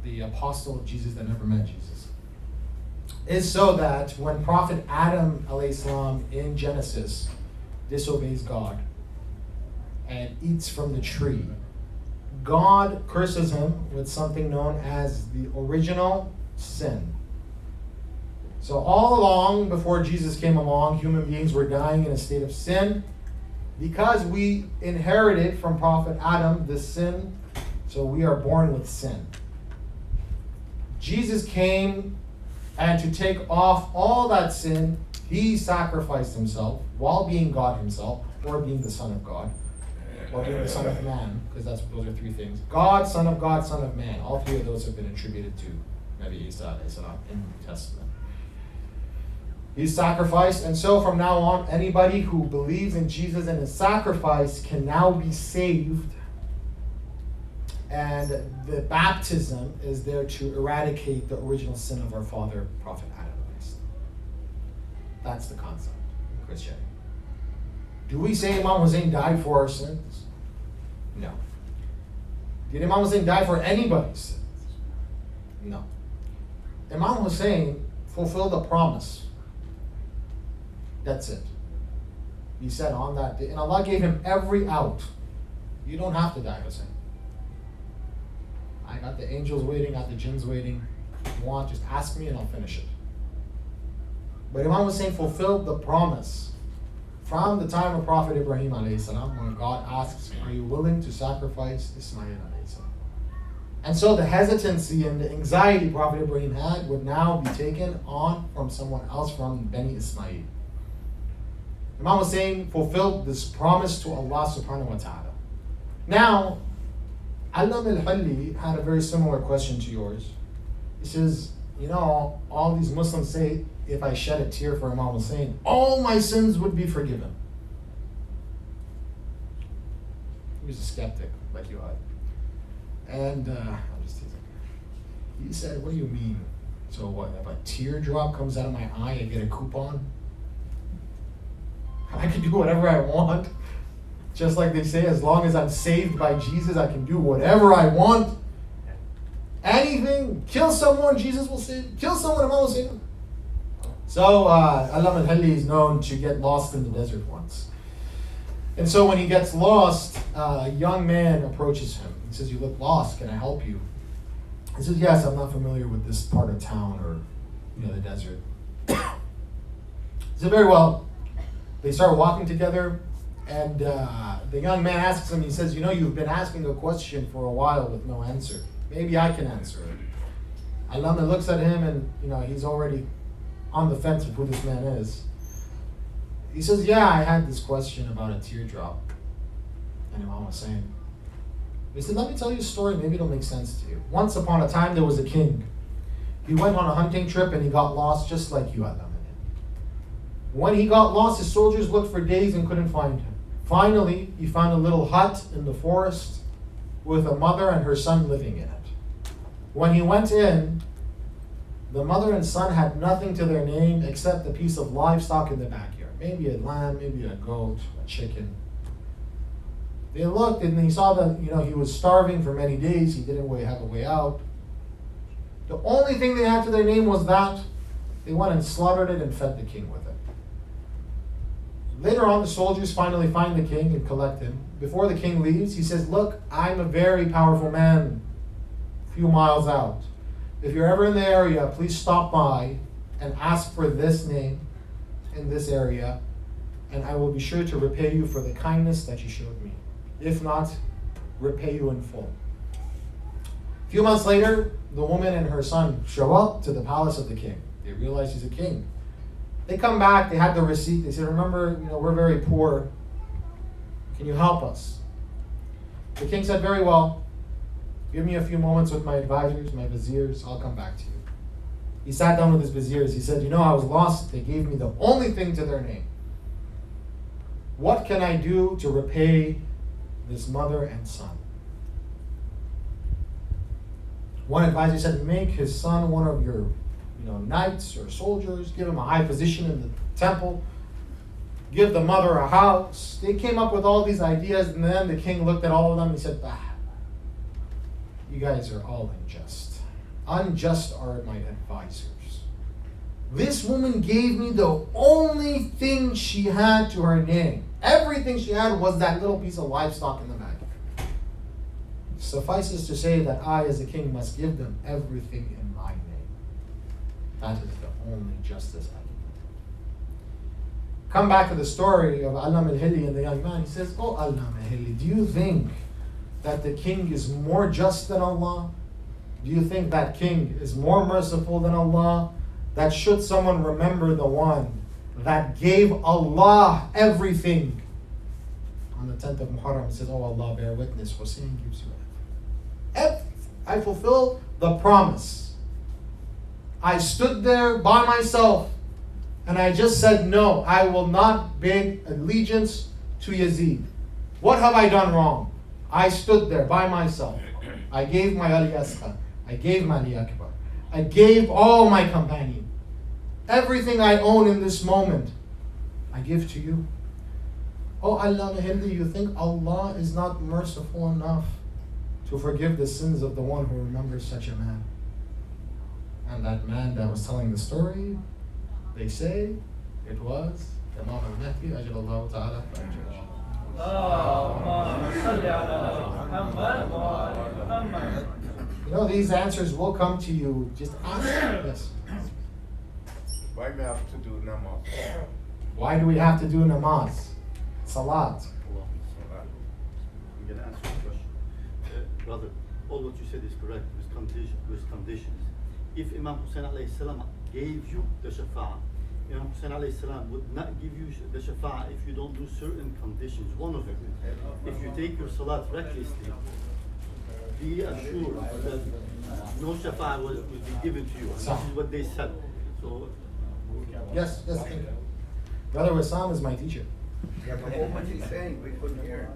C: the apostle of Jesus that never met Jesus, is so that when Prophet Adam alayhi salam in Genesis disobeys God and eats from the tree, God curses him with something known as the original sin. So all along, before Jesus came along, human beings were dying in a state of sin. Because we inherited from Prophet Adam the sin, so we are born with sin. Jesus came, and to take off all that sin, he sacrificed himself while being God himself, or being the Son of God, or being the Son of Man, because those are three things. God, Son of God, Son of Man. All three of those have been attributed to Nabi Isa in the New Testament. He's sacrificed, and so from now on, anybody who believes in Jesus and his sacrifice can now be saved. And the baptism is there to eradicate the original sin of our father, Prophet Adam. That's the concept in Christianity. Do we say Imam Hussain died for our sins? No. Did Imam Hussain die for anybody's sins? No. Imam Hussain fulfilled a promise. That's it. He said on that day, and Allah gave him every out. You don't have to die, Hussain. I got the angels waiting, got the jinns waiting. If you want, just ask me and I'll finish it. But Imam Hussain fulfilled the promise from the time of Prophet Ibrahim alayhi salam, when God asks, are you willing to sacrifice Ismail alayhi salam? And so the hesitancy and the anxiety Prophet Ibrahim had would now be taken on from someone else, from Bani Ismail. Imam Hussain fulfilled this promise to Allah subhanahu wa ta'ala. Now, Allam al-Halli had a very similar question to yours. He says, you know, all these Muslims say, if I shed a tear for Imam Hussain, all my sins would be forgiven. He was a skeptic, like you are. And I'm just teasing. He said, what do you mean? So what, if a teardrop comes out of my eye, I get a coupon? I can do whatever I want. Just like they say, as long as I'm saved by Jesus, I can do whatever I want. Anything. Kill someone, Jesus will save. Kill someone, Imam will save. So, Allam al-Halli is known to get lost in the desert once. And so when he gets lost, a young man approaches him. He says, you look lost, can I help you? He says, yes, I'm not familiar with this part of town or, the desert. He said, very well. They start walking together, and the young man asks him, he says, you've been asking a question for a while with no answer. Maybe I can answer it. Allama looks at him, and he's already on the fence of who this man is. He says, yeah, I had this question about a teardrop. And Imam was saying, he said, let me tell you a story, maybe it'll make sense to you. Once upon a time, there was a king. He went on a hunting trip and he got lost just like you, Allama. When he got lost, his soldiers looked for days and couldn't find him. Finally, he found a little hut in the forest with a mother and her son living in it. When he went in, the mother and son had nothing to their name except a piece of livestock in the backyard. Maybe a lamb, maybe a goat, a chicken. They looked and he saw that he was starving for many days. He didn't have a way out. The only thing they had to their name was that. They went and slaughtered it and fed the king with it. Later on, the soldiers finally find the king and collect him. Before the king leaves, he says, look, I'm a very powerful man a few miles out. If you're ever in the area, please stop by and ask for this name in this area, and I will be sure to repay you for the kindness that you showed me. If not, repay you in full. A few months later, the woman and her son show up to the palace of the king. They realize he's a king. They come back, they had the receipt, they said, remember, we're very poor. Can you help us? The king said, very well. Give me a few moments with my advisors, my viziers, I'll come back to you. He sat down with his viziers. He said, I was lost. They gave me the only thing to their name. What can I do to repay this mother and son? One advisor said, make his son one of your knights or soldiers, give him a high position in the temple, give the mother a house. They came up with all these ideas, and then the king looked at all of them and he said, bah, you guys are all unjust. Unjust are my advisors. This woman gave me the only thing she had to her name. Everything she had was that little piece of livestock in the bag. Suffices to say that I, as a king, must give them everything in my name. That is the only justice I can do. Come back to the story of Allam al-Hilli and the young man. He says, oh Allam al-Hilli, do you think that the king is more just than Allah? Do you think that king is more merciful than Allah? That should someone remember the one that gave Allah everything. On the 10th of Muharram, it says, oh Allah, bear witness, Hussain gives you everything. I fulfilled the promise. I stood there by myself and I just said, no, I will not beg allegiance to Yazid. What have I done wrong? I stood there by myself. I gave my Ali Asqa. I gave my Ali Akbar. I gave all my companions. Everything I own in this moment, I give to you. Oh Allah, do you think Allah is not merciful enough to forgive the sins of the one who remembers such a man? And that man that was telling the story, they say it was Imam al-Mahdi, Ajalallahu Ta'ala. You know, these answers will come to you. Just ask. Yes.
B: Why we have to do namaz?
C: Why do we have to do namaz? Salat.
I: I'm going to answer the question. Brother, all what you said is correct with conditions. If Imam Hussain alayhi salam gave you the shafa'ah, Imam Hussain alayhi salam would not give you the shafa'ah if you don't do certain conditions. One of them, if you take your salat recklessly, be assured that no shafa'ah will be given to you. And this is what they said. So,
C: Yes, thank you. Brother Wassam is my teacher.
J: Yeah, but what was he saying? We couldn't hear.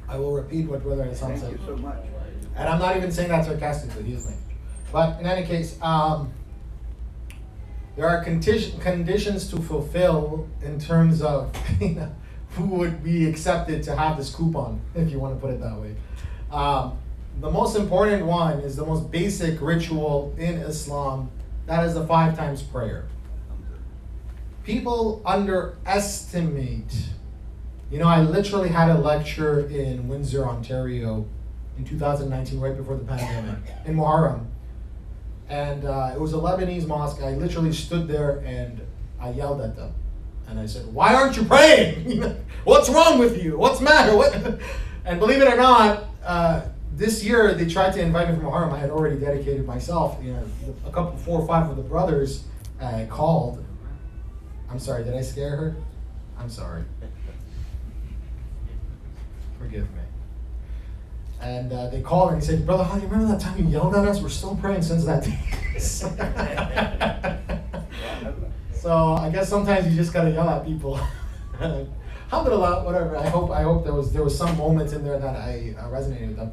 C: I will repeat what Brother Wassam said.
J: Thank you so much.
C: And I'm not even saying that sarcastically, he is my teacher. But in any case, there are conditions to fulfill in terms of who would be accepted to have this coupon, if you want to put it that way. The most important one is the most basic ritual in Islam. That is the 5 times prayer. People underestimate. You know, I literally had a lecture in Windsor, Ontario in 2019, right before the pandemic, in Muharrum. And it was a Lebanese mosque. I literally stood there and I yelled at them. And I said, why aren't you praying? What's wrong with you? What's the matter? What? And believe it or not, this year they tried to invite me from Muharram. I had already dedicated myself. You know, a couple, 4 or 5 of the brothers called. I'm sorry, did I scare her? I'm sorry. Forgive me. And they called and he said, brother, how do you remember that time you yelled at us? We're still praying since that day. So I guess sometimes you just gotta yell at people. Alhamdulillah, whatever. I hope there was some moments in there that I resonated with them.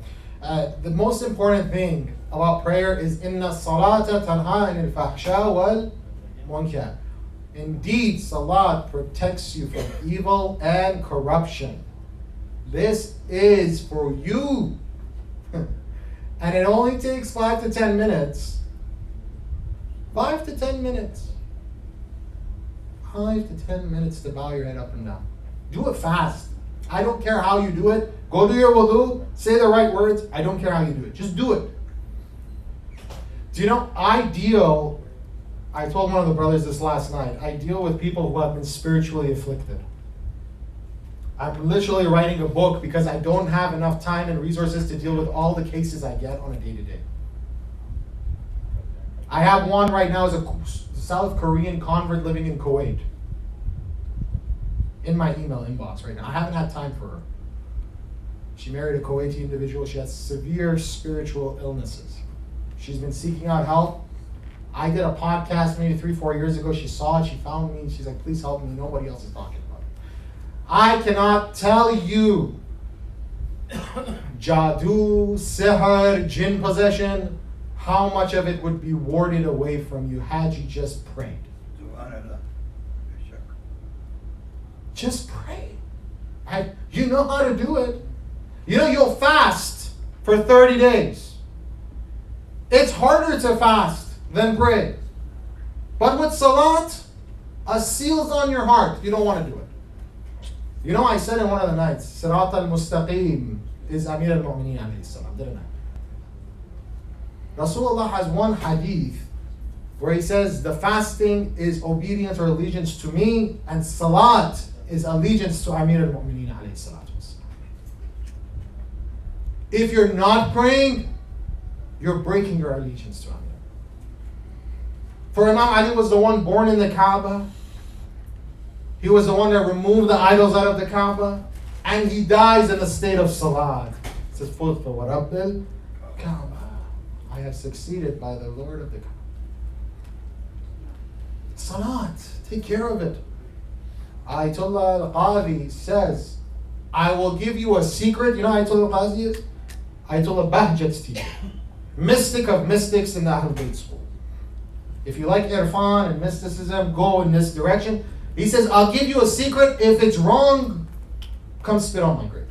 C: The most important thing about prayer is inna salata tanha anil fahsha wal munkar. Indeed, salat protects you from evil and corruption. This is for you. And it only takes 5 to 10 minutes. 5 to 10 minutes. 5 to 10 minutes to bow your head up and down. Do it fast. I don't care how you do it. Go do your wudu, say the right words. I don't care how you do it. Just do it. Do you know, I told one of the brothers this last night, I deal with people who have been spiritually afflicted. I'm literally writing a book because I don't have enough time and resources to deal with all the cases I get on a day-to-day. I have one right now as a South Korean convert living in Kuwait. In my email inbox right now. I haven't had time for her. She married a Kuwaiti individual. She has severe spiritual illnesses. She's been seeking out help. I did a podcast maybe 3-4 years ago. She saw it. She found me. She's like, please help me. Nobody else is talking about it. I cannot tell you jadoo, sihr, jinn possession, how much of it would be warded away from you had you just prayed. Just pray. You know how to do it. You know, you'll fast for 30 days. It's harder to fast than pray. But with salat, a seal's on your heart. You don't want to do it. You know, I said in one of the nights, Sirat al-Mustaqim is Amir al-Mu'mineen alayhi salam, didn't I? Rasulullah has one hadith where he says the fasting is obedience or allegiance to me, and salat is allegiance to Amir al-Mu'mineen alayhi salatu wassalam. If you're not praying, you're breaking your allegiance to Amir. For Imam Ali was the one born in the Kaaba. He was the one that removed the idols out of the Kaaba, and he dies in the state of salat. It says, "Fulfa wa Rabbil Kaaba." I have succeeded by the Lord of the Kaaba. Salat, take care of it. Ayatollah al-Qadi says, I will give you a secret. You know Ayatollah al-Qadi is? Ayatollah Bahjat's teacher. Mystic of mystics in the Ahlul Bayt school. If you like irfan and mysticism, go in this direction. He says, I'll give you a secret. If it's wrong, come spit on my grave.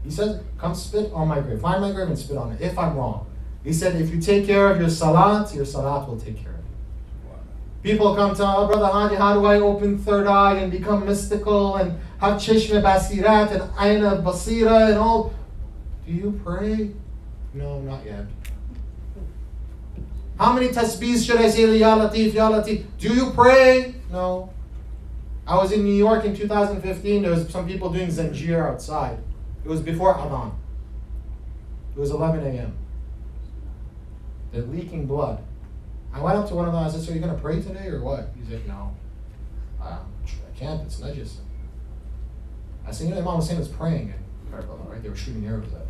C: He says, come spit on my grave. Find my grave and spit on it, if I'm wrong. He said, if you take care of your salat will take care of it. People come to, oh, Brother Hadi, how do I open third eye and become mystical and have chishme basirat and aina basira and all? Do you pray? No, not yet. How many tasbeehs should I say? Ya Latif, Ya Latif. Do you pray? No. I was in New York in 2015. There was some people doing zanjir outside. It was before Adhan. It was 11 a.m. They're leaking blood. I went up to one of them. I said, so are you going to pray today or what? He's like, no. I can't. It's najis. I said, you know, Imam Hussain was praying in Karbala, right? They were shooting arrows at him.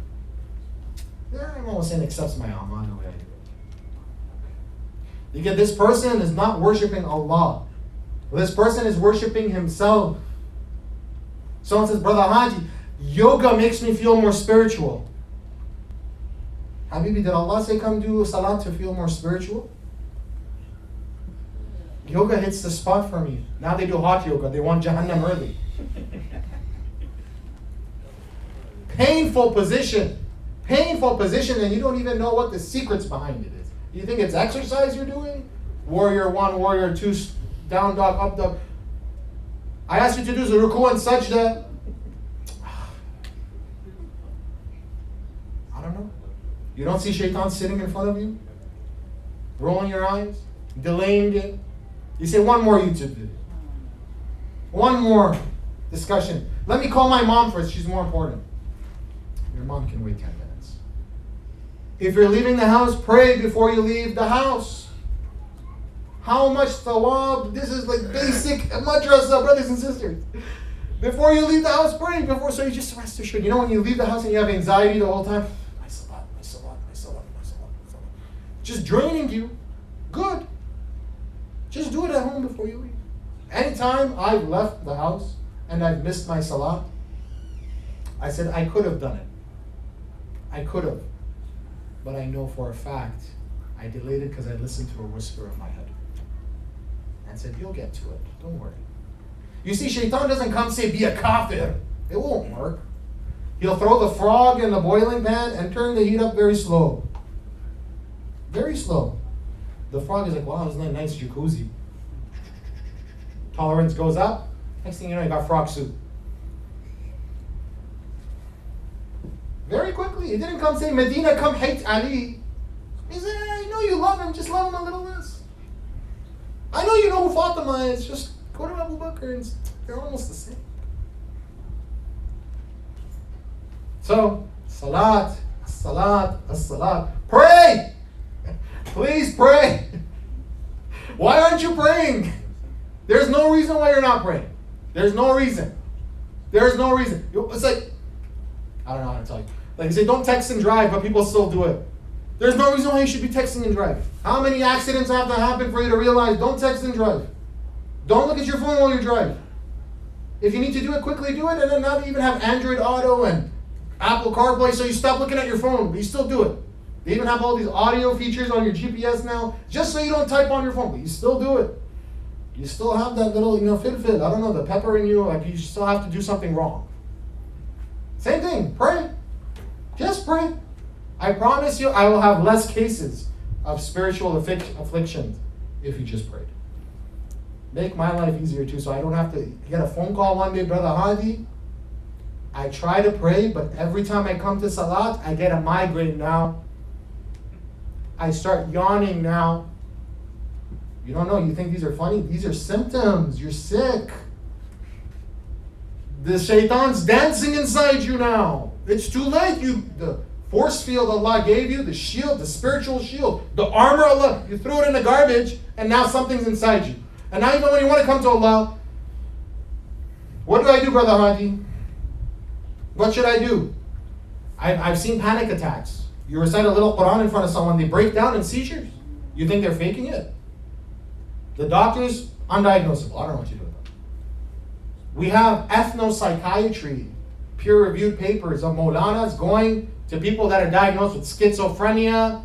C: Yeah, Imam Hussain accepts my amal the way I do it. You get, this person is not worshiping Allah. This person is worshiping himself. Someone says, Brother Haji, yoga makes me feel more spiritual. Habibi, did Allah say come do salat to feel more spiritual? Yoga hits the spot for me. Now they do hot yoga. They want Jahannam early. Painful position, and you don't even know what the secrets behind it is. You think it's exercise you're doing? Warrior 1, warrior 2, down dog, up dog. I asked you to do ruku and sajda. I don't know. You don't see shaitan sitting in front of you? Rolling your eyes? Delaying it? You say one more YouTube video. One more discussion. Let me call my mom first. She's more important. Your mom can wait 10 minutes. If you're leaving the house, pray before you leave the house. How much thawab? This is like basic madrasa, brothers and sisters. Before you leave the house, pray. So you just rest assured. You know when you leave the house and you have anxiety the whole time? My salat. Just draining you. Good. Just do it at home before you leave. Anytime I've left the house and I've missed my salat, I said I could have done it. I could have. But I know for a fact I delayed it because I listened to a whisper in my head. And said, you'll get to it. Don't worry. You see, shaitan doesn't come say, be a kafir. It won't work. He'll throw the frog in the boiling pan and turn the heat up very slow. Very slow. The frog is like, wow, isn't that a nice jacuzzi? Tolerance goes up. Next thing you know, you got frog soup. Very quickly. He didn't come say, Medina, come hate Ali. He said, I know you love him, just love him a little less. I know you know who Fatima is, just go to Abu Bakr and they're almost the same. So, salat. Pray! Please pray. Why aren't you praying? There's no reason why you're not praying. There's no reason. It's like, I don't know how to tell you. Like you say, don't text and drive, but people still do it. There's no reason why you should be texting and driving. How many accidents have to happen for you to realize don't text and drive? Don't look at your phone while you drive. If you need to do it, quickly do it, and then now they even have Android Auto and Apple CarPlay, so you stop looking at your phone, but you still do it. They even have all these audio features on your GPS now, just so you don't type on your phone, but you still do it. You still have that little, filfil, I don't know, the pepper in you, like you still have to do something wrong. Same thing, pray. Just pray. I promise you, I will have less cases of spiritual afflictions if you just prayed. Make my life easier too, so I don't have to get a phone call one day, Brother Hadi. I try to pray, but every time I come to Salat, I get a migraine now. I start yawning now. You don't know, you think these are funny? These are symptoms. You're sick. The shaitan's dancing inside you now. It's too late. The force field Allah gave you, the shield, the spiritual shield, the armor Allah, you threw it in the garbage, and now something's inside you. And now even when you want to come to Allah, what do I do, Brother Hadi? What should I do? I've seen panic attacks. You recite a little Quran in front of someone, they break down in seizures. You think they're faking it? The doctors, undiagnosable. I don't know what you do with them. We have ethnopsychiatry, peer-reviewed papers of Maulanas going to people that are diagnosed with schizophrenia,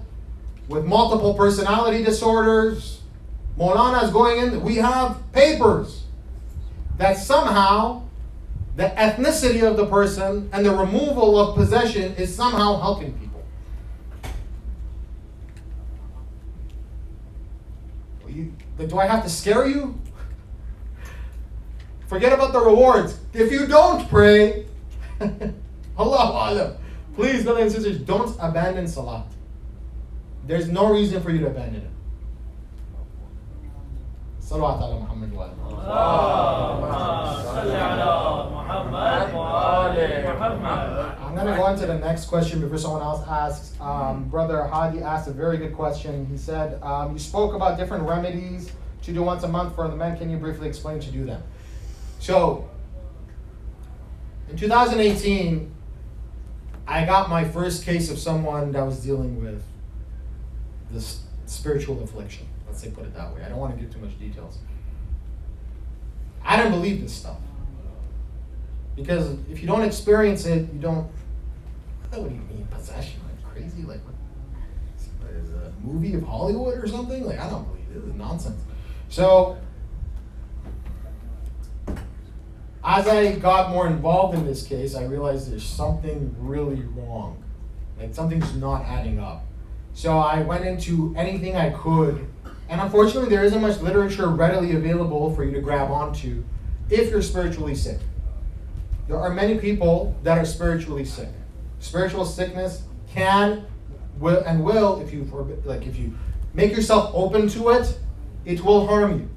C: with multiple personality disorders. Maulanas going in. We have papers that somehow the ethnicity of the person and the removal of possession is somehow helping people. Do I have to scare you? Forget about the rewards. If you don't pray, Allahu Alam, please, brothers and sisters, don't abandon Salat. There's no reason for you to abandon it. Salawat ala Muhammad wa I'm going to go on to the next question before someone else asks. Brother Hadi asked a very good question. He said, you spoke about different remedies to do once a month for the men. Can you briefly explain to do them? So, in 2018, I got my first case of someone that was dealing with this spiritual affliction. Let's say, put it that way. I don't want to give too much details. I didn't believe this stuff. Because if you don't experience it, you don't... What do you mean, possession? Like crazy? Like, what is a movie of Hollywood or something? Like, I don't believe it. This is nonsense. So, as I got more involved in this case, I realized there's something really wrong. Like, something's not adding up. So I went into anything I could, and unfortunately there isn't much literature readily available for you to grab onto if you're spiritually sick. There are many people that are spiritually sick. Spiritual sickness can, will, if you make yourself open to it, it will harm you.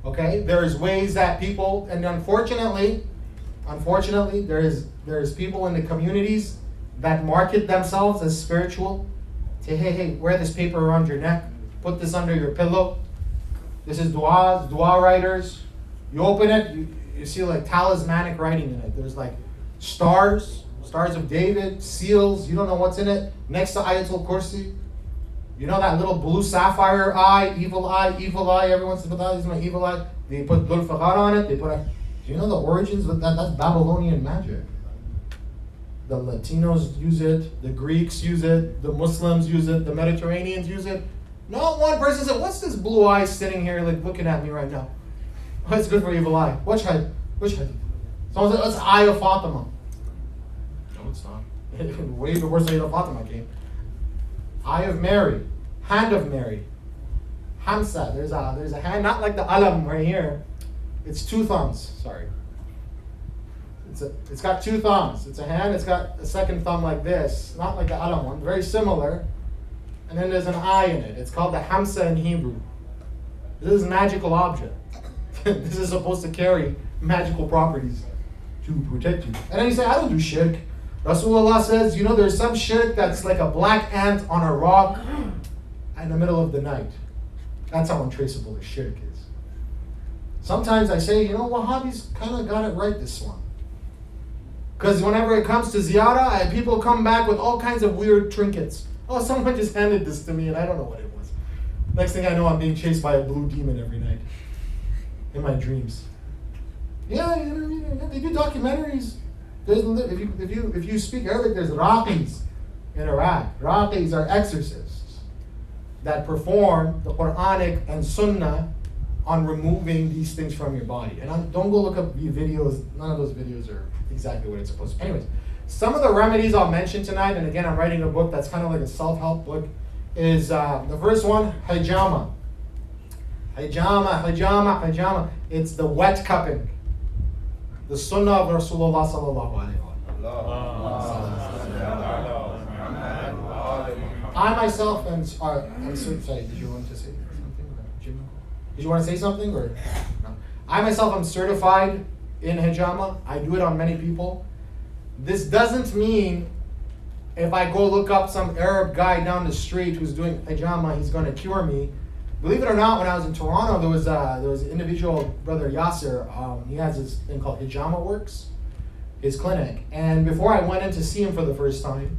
C: Okay? There's ways that people, and unfortunately, there's people in the communities that market themselves as spiritual. Say, hey, wear this paper around your neck. Put this under your pillow. This is dua writers. You open it, you see like talismanic writing in it. There's like stars of David, seals. You don't know what's in it. Next to Ayatul Kursi. You know that little blue sapphire eye, evil eye. Everyone says, this is my evil eye. They put Dhul Fiqar on it. Do you know the origins of that? That's Babylonian magic. The Latinos use it, the Greeks use it, the Muslims use it, the Mediterraneans use it. Not one person said, what's this blue eye sitting here like looking at me right now? Oh, it's good for evil eye. Which hadith? Someone said, it's Eye of Fatima. No, it's not. Way before Sayyidina Fatima came. Eye of Mary, hand of Mary. Hamsa, there's a hand, not like the alam right here. It's two thumbs, sorry. It's got two thumbs. It's a hand, it's got a second thumb like this, not like the alam one, very similar. And then there's an eye in it. It's called the Hamsa in Hebrew. This is a magical object. This is supposed to carry magical properties to protect you. And then you say, I don't do shirk. Rasulullah says, there's some shirk that's like a black ant on a rock in the middle of the night. That's how untraceable the shirk is. Sometimes I say, Wahhabis kind of got it right this one. Because whenever it comes to ziyarah, people come back with all kinds of weird trinkets. Oh, someone just handed this to me and I don't know what it was. Next thing I know, I'm being chased by a blue demon every night. In my dreams. Yeah, they do documentaries. If you speak Arabic, there's raqis in Iraq. Raqis are exorcists that perform the Quranic and Sunnah on removing these things from your body. And don't go look up videos. None of those videos are exactly what it's supposed to. Anyways, some of the remedies I'll mention tonight, and again, I'm writing a book that's kind of like a self-help book, is the first one, hijama. Hijama. It's the wet cupping. The sunnah of Rasulullah sallallahu alaihi wasallam. I myself am sorry, did you want to say something? Did you want to say something or no? I myself am certified in hijama. I do it on many people. This doesn't mean if I go look up some Arab guy down the street who's doing hijama, he's going to cure me. Believe it or not, when I was in Toronto, there was an individual, Brother Yasser. He has this thing called Hijama Works, his clinic. And before I went in to see him for the first time,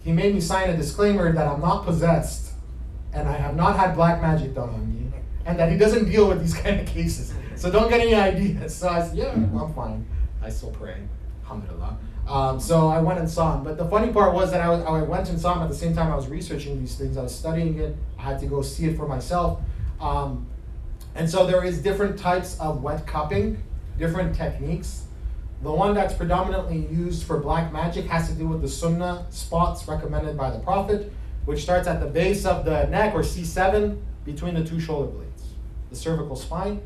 C: he made me sign a disclaimer that I'm not possessed and I have not had black magic done on me, and that he doesn't deal with these kind of cases. So don't get any ideas. So I said, yeah, I'm fine. I still pray, alhamdulillah. So I went and saw him. But the funny part was that I went and saw him at the same time I was researching these things. I was studying it. I had to go see it for myself. And so there is different types of wet cupping, different techniques. The one that's predominantly used for black magic has to do with the sunnah spots recommended by the Prophet, which starts at the base of the neck, or C7, between the two shoulder blades, the cervical spine.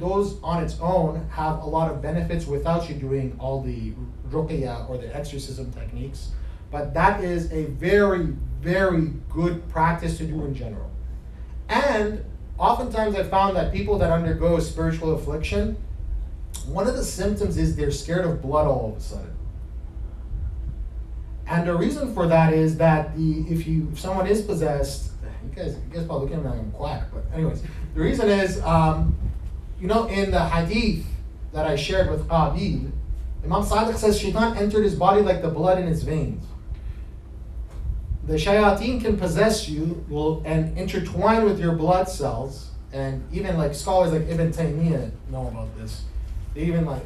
C: Those on its own have a lot of benefits without you doing all the ruqyah or the exorcism techniques. But that is a very, very good practice to do in general. And oftentimes I found that people that undergo spiritual affliction, one of the symptoms is they're scared of blood all of a sudden. And the reason for that is that if someone is possessed, you guys probably looking at me like I'm a quack, but anyways, the reason is, in the hadith that I shared with Abid, Imam Sadiq says shaitan entered his body like the blood in his veins. The shayateen can possess you and intertwine with your blood cells, and even like scholars like Ibn Taymiyyah know about this. They even I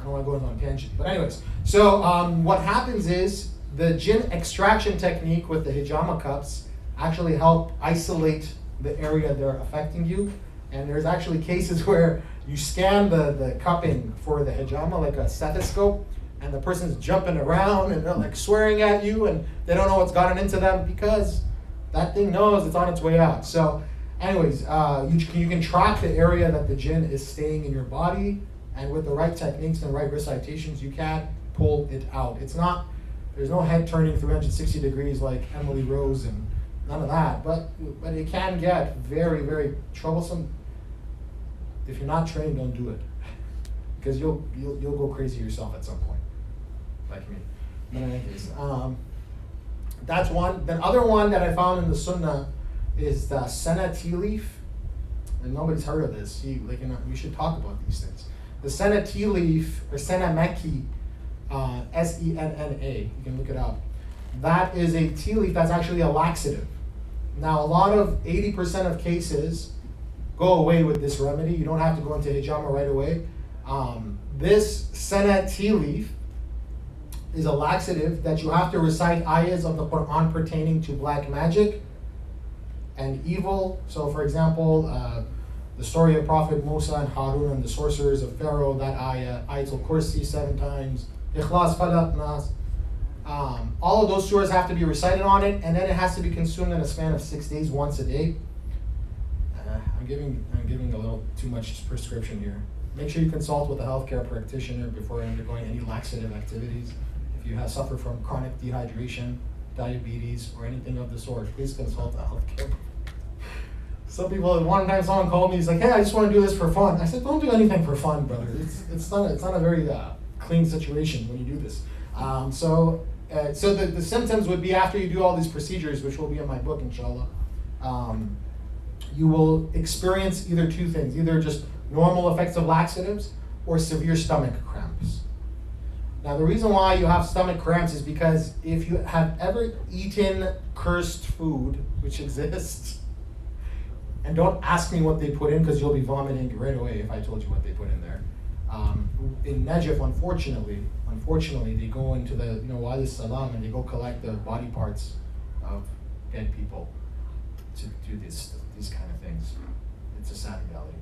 C: don't want to go on a tangent, but anyways. So what happens is the jinn extraction technique with the hijama cups actually help isolate the area they're affecting you. And there's actually cases where you scan the cupping for the hijama like a stethoscope, and the person's jumping around and they're like swearing at you, and they don't know what's gotten into them because that thing knows it's on its way out. So anyways, you can track the area that the jinn is staying in your body, and with the right techniques and right recitations, you can pull it out. There's no head turning 360 degrees like Emily Rose and none of that, but it can get very, very troublesome. If you're not trained, don't do it, because you'll go crazy yourself at some point, like me. But in any case, that's one. The other one that I found in the Sunnah is the Senna tea leaf, and nobody's heard of this. We should talk about these things. The Senna tea leaf, or Senna Mekki, Senna. You can look it up. That is a tea leaf that's actually a laxative. Now, a lot of 80% of cases go away with this remedy. You don't have to go into hijama right away. This Senna tea leaf is a laxative that you have to recite ayahs of the Quran pertaining to black magic and evil. So, for example, the story of Prophet Musa and Harun and the sorcerers of Pharaoh, that ayah, Ayatul Kursi 7 times, Ikhlas, Falaq, Nas. All of those surahs have to be recited on it, and then it has to be consumed in a span of 6 days, once a day. I'm giving a little too much prescription here. Make sure you consult with a healthcare practitioner before undergoing any laxative activities. If you suffer from chronic dehydration, diabetes, or anything of the sort, please consult a healthcare. Some people, one time someone called me, he's like, hey, I just want to do this for fun. I said, don't do anything for fun, brother. It's not a very clean situation when you do this. So the symptoms would be after you do all these procedures, which will be in my book, inshallah. You will experience either two things, either just normal effects of laxatives or severe stomach cramps. Now, the reason why you have stomach cramps is because if you have ever eaten cursed food, which exists, and don't ask me what they put in because you'll be vomiting right away if I told you what they put in there. In Najaf, unfortunately, they go into the Wadi Salam and they go collect the body parts of dead people. to do these kind of things. It's a sad reality.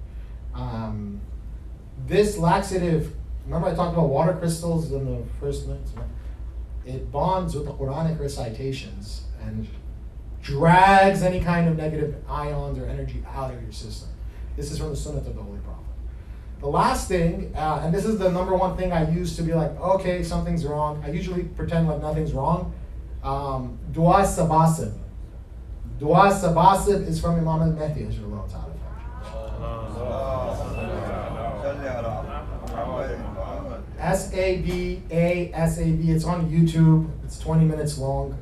C: This laxative, remember I talked about water crystals in the first minutes? It bonds with the Quranic recitations and drags any kind of negative ions or energy out of your system. This is from the Sunnah of the Holy Prophet. The last thing, and this is the number one thing I use to be like, okay, something's wrong. I usually pretend like nothing's wrong. Dua sabasib. Dua sabasib is from Imam al-Mahdi, S-A-B-A-S-A-B. It's on YouTube. It's 20 minutes long.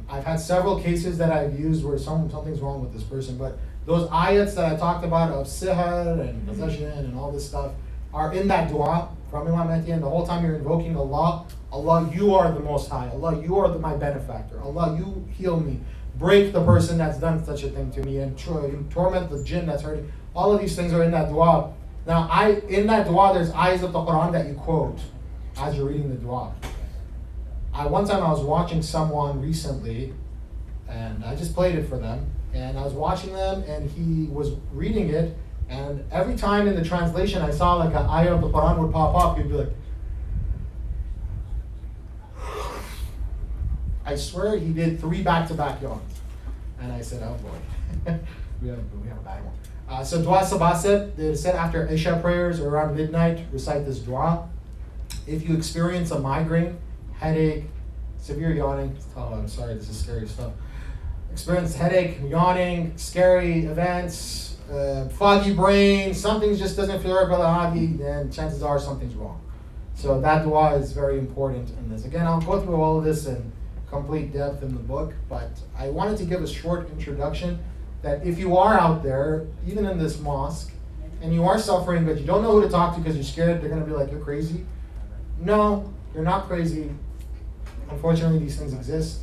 C: I've had several cases that I've used where something's wrong with this person, but those ayats that I talked about of sihr and possession and all this stuff are in that dua from Imam Mahdi, and the whole time you're invoking Allah, Allah, you are the Most High. Allah, you are my benefactor. Allah, you heal me. Break the person that's done such a thing to me, and torment the jinn that's hurting. All of these things are in that dua. Now, in that dua, there's ayahs of the Quran that you quote as you're reading the dua. One time I was watching someone recently, and I just played it for them, and I was watching them, and he was reading it, and every time in the translation I saw like an ayah of the Quran would pop up, he'd be like, I swear he did 3 back-to-back yawns. And I said, oh boy, we have a bad one. So dua sabasib, they said after Isha prayers or around midnight, recite this dua. If you experience a migraine, headache, severe yawning, oh, I'm sorry, this is scary stuff. Experience headache, yawning, scary events, foggy brain, something just doesn't feel right, Brother Hadi, then chances are something's wrong. So that dua is very important in this. Again, I'll go through all of this in complete depth in the book, but I wanted to give a short introduction that if you are out there, even in this mosque, and you are suffering, but you don't know who to talk to because you're scared, they're going to be like, you're crazy. No, you're not crazy. Unfortunately, these things exist.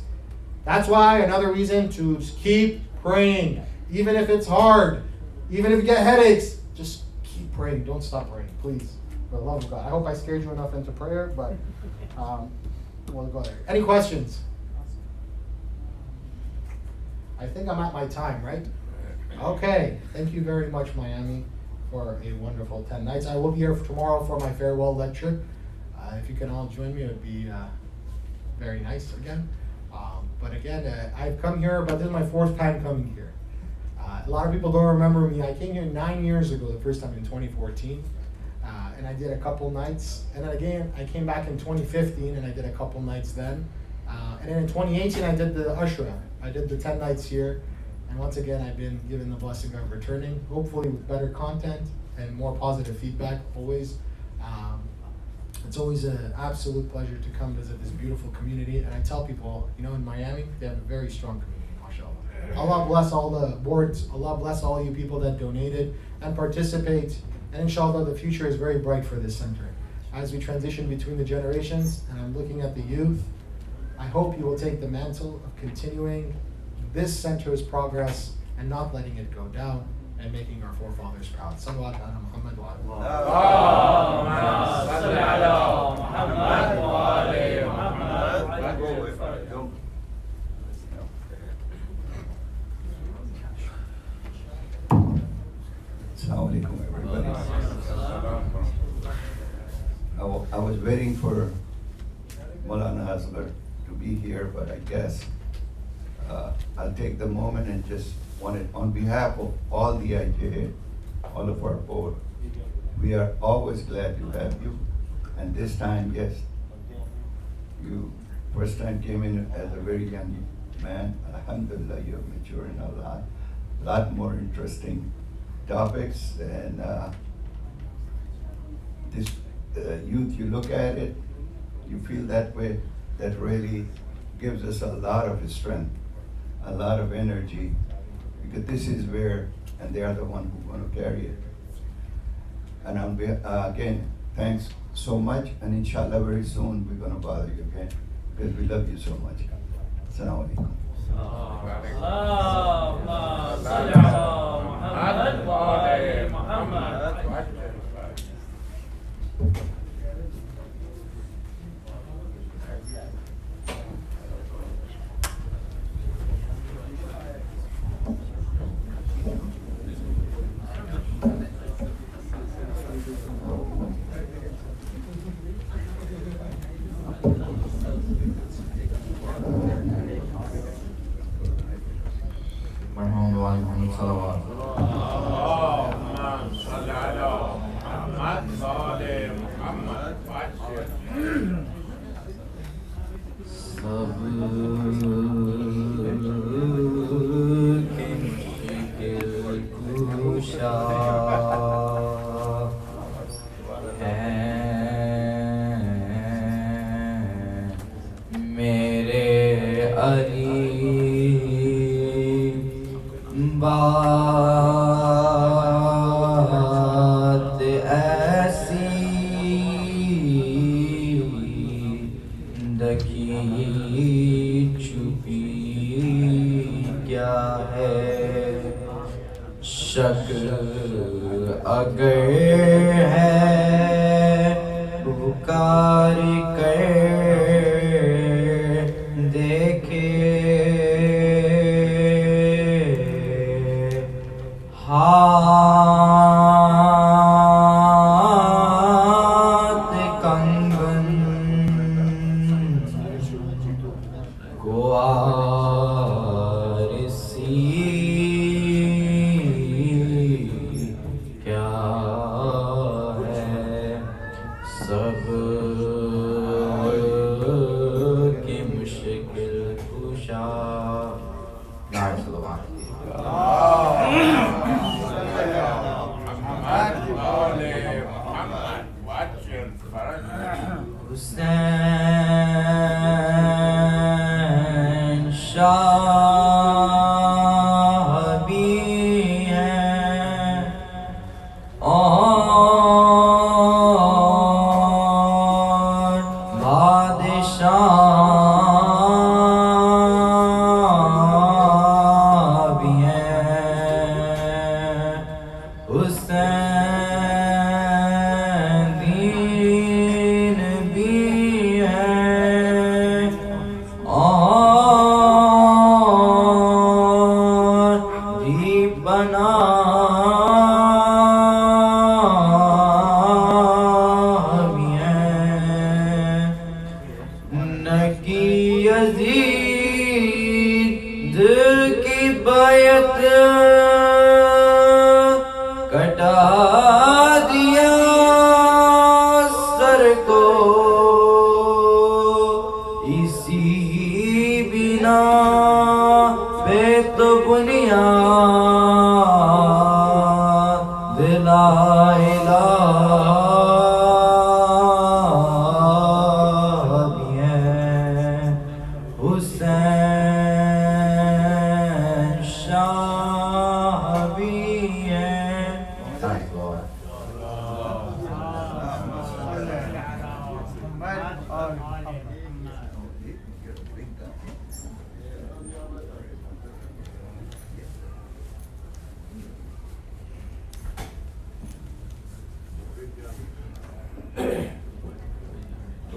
C: That's why another reason to keep praying. Even if it's hard, even if you get headaches, just keep praying. Don't stop praying, please. For the love of God. I hope I scared you enough into prayer, but we'll go there. Any questions? I think I'm at my time, right? Okay. Thank you very much, Miami, for a wonderful 10 nights. I will be here tomorrow for my farewell lecture. If you can all join me, it would be very nice again. But again, I've come here, but this is my 4th time coming here. A lot of people don't remember me. I came here 9 years ago, the first time in 2014. And I did a couple nights. And then again, I came back in 2015 and I did a couple nights then. And then in 2018, I did the Ashra. I did the 10 nights here. And once again, I've been given the blessing of returning, hopefully with better content and more positive feedback always. It's always an absolute pleasure to come visit this beautiful community. And I tell people, in Miami, they have a very strong community, mashallah. Allah bless all the boards. Allah bless all you people that donated and participate. And inshallah, the future is very bright for this center. As we transition between the generations, and I'm looking at the youth, I hope you will take the mantle of continuing this center's progress and not letting it go down and making our forefathers proud. Salawat ala Muhammad wa
J: Assalamu alaikum, everybody. I was waiting for Maulana Hasler to be here, but I guess I'll take the moment and just wanted, on behalf of all the IJA, all of our board, we are always glad to have you. And this time, yes, you first time came in as a very young man. Alhamdulillah, you have matured in a lot more interesting topics, and this youth, you look at it, you feel that way. That really gives us a lot of strength, a lot of energy, because this is where, and they are the one who want to carry it. And again, thanks so much, and inshallah very soon we're going to bother you again, because we love you so much. Assalamu alaikum.
K: مرحوم وعلى محمد صلوات.
B: اللهم صل على محمد وآل محمد وعجل.
K: سب کے مشکل کشا میرے علی بات ایسی دکی چھپی کیا ہے شک اگر ہے پکار کر دیکھے ہاتھ کنگن کو آرسی کیا ہے سب کی مشکل کشا. نعرہ صلوات. حسین شاہ بھی ہیں اور بادشاہ بھی ہیں. حسین دین بھی ہیں اور بھی بنا بھی ہیں. نکی یزید کی بیعت کٹا دیا سر کو اسی بنا پہ تو بنیاد لا الہ بھی ہیں. حسین شاہ بھی ہیں.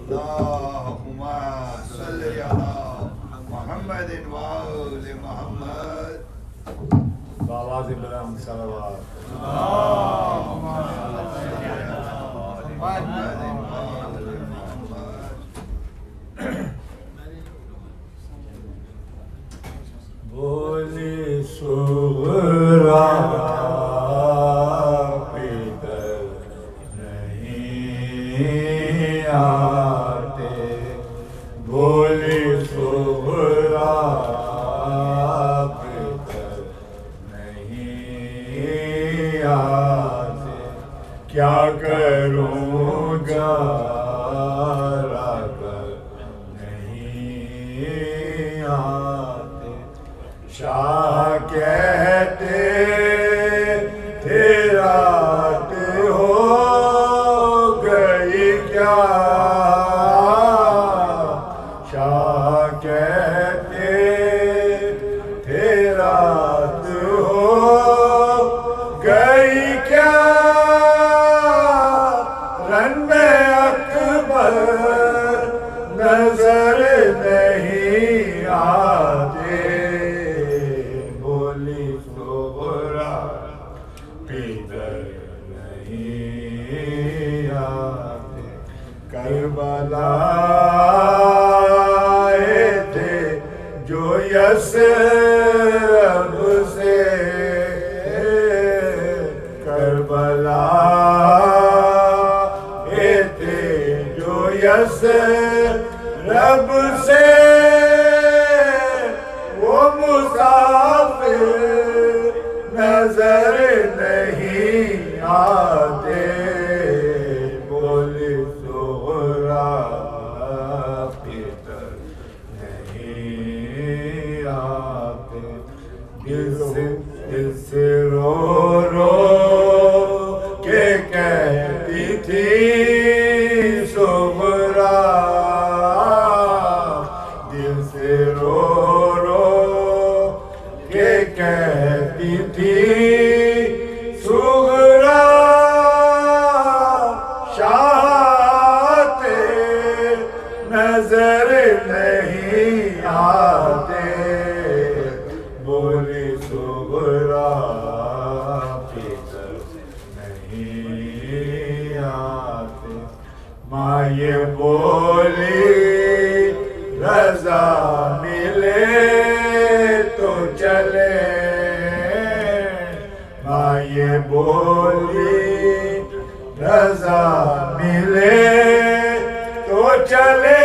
J: اللهم صل على محمد وآل محمد.
C: آواز بلند صلوات.
J: اللهم صل على محمد وآل محمد.
C: بولی صغرا پیدر نہیں آتے. بولی صغرا پیدر نہیں آتے. کیا کروں گا کر نہیں آتے. شاہ کہتے تھے رات ہو گئی کیا. شاہ کہتے تھے رات ہو گئی کیا. رن میں
L: کربلائے تھے جو یثرب سے کربلائے تھے جو یثرب سے وہ مسافر نظر نہیں آتے بولی زہرا پیتر نہیں آتے دل سے رو رو کے کہتی تھی زہرا دل سے رو رو کے کہتی تھی زہرا شاہتے نظر نہیں آتے بولی زہرا پیتر نہیں آتے ماں یہ بولی رضا ملے تو چلے ماں یہ بولی رضا ملے تو چلے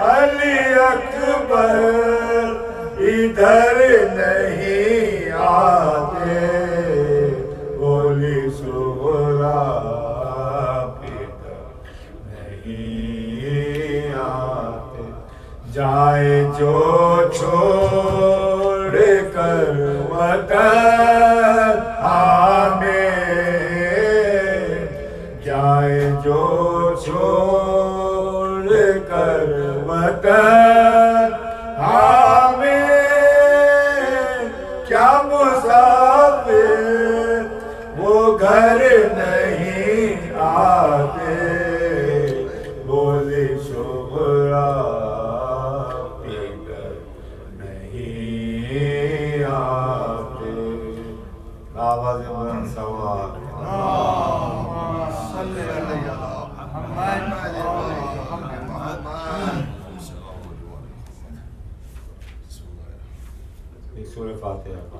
L: علی اکبر ادھر نہیں آتے بولی زہرا پیتر نہیں آتے جائے جو چھوڑ کر وطن ہمیں جائے جو چھوڑ کر وطن ہمیں کیا مسافر وہ گھر نہیں آتے بولی زہرا پیتر نہیں آتے آواز بلند سوال سورہ فاتحہ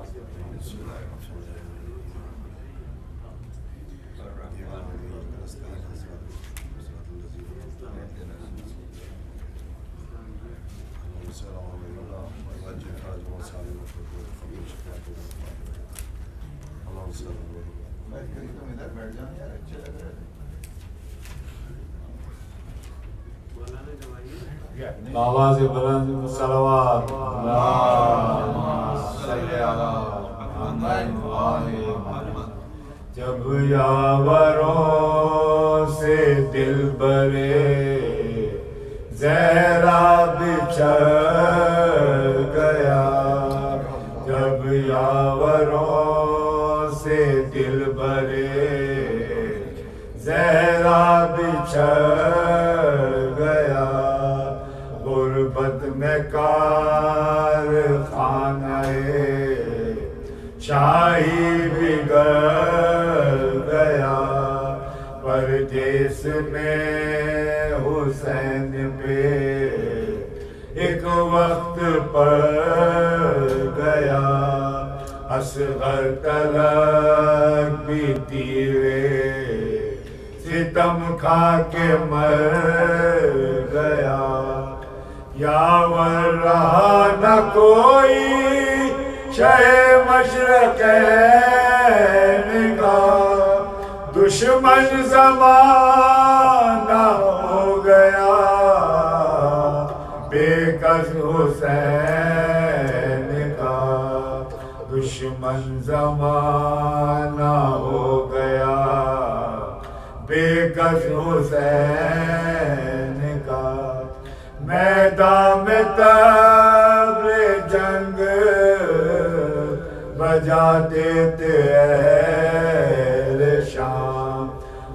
L: آواز بلند صلوات اللہم صلی علی محمد وآل محمد جب یاوروں سے دل برے زہرا بچھڑ گیا جب یاوروں سے دل برے زہرا بچھڑ گیا غربت میں کارخانہ شاہی بگڑ گیا پردیس میں حسین پہ ایک وقت پڑ گیا اصغر تلک بھی تیرے ستم کھا کے مر گیا یاور رہا نہ کوئی شہ مشرقین کا دشمن زمانہ ہو گیا بے کس حسین کا دشمن زمانہ ہو گیا بے کس حسین کا میدان میں تبر جنگ بجاتے تھے اہل شام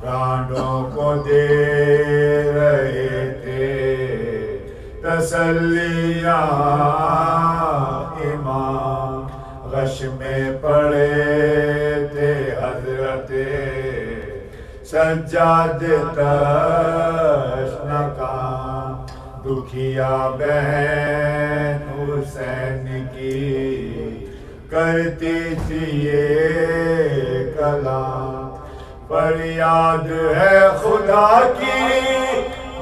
L: رانڈوں کو دے رہے تھے تسلیاں امام غش میں پڑے تھے حضرت سجاد تشنکاں دکھیا بہن حسین کی کرتی تھی یہ کلام فریاد ہے خدا کی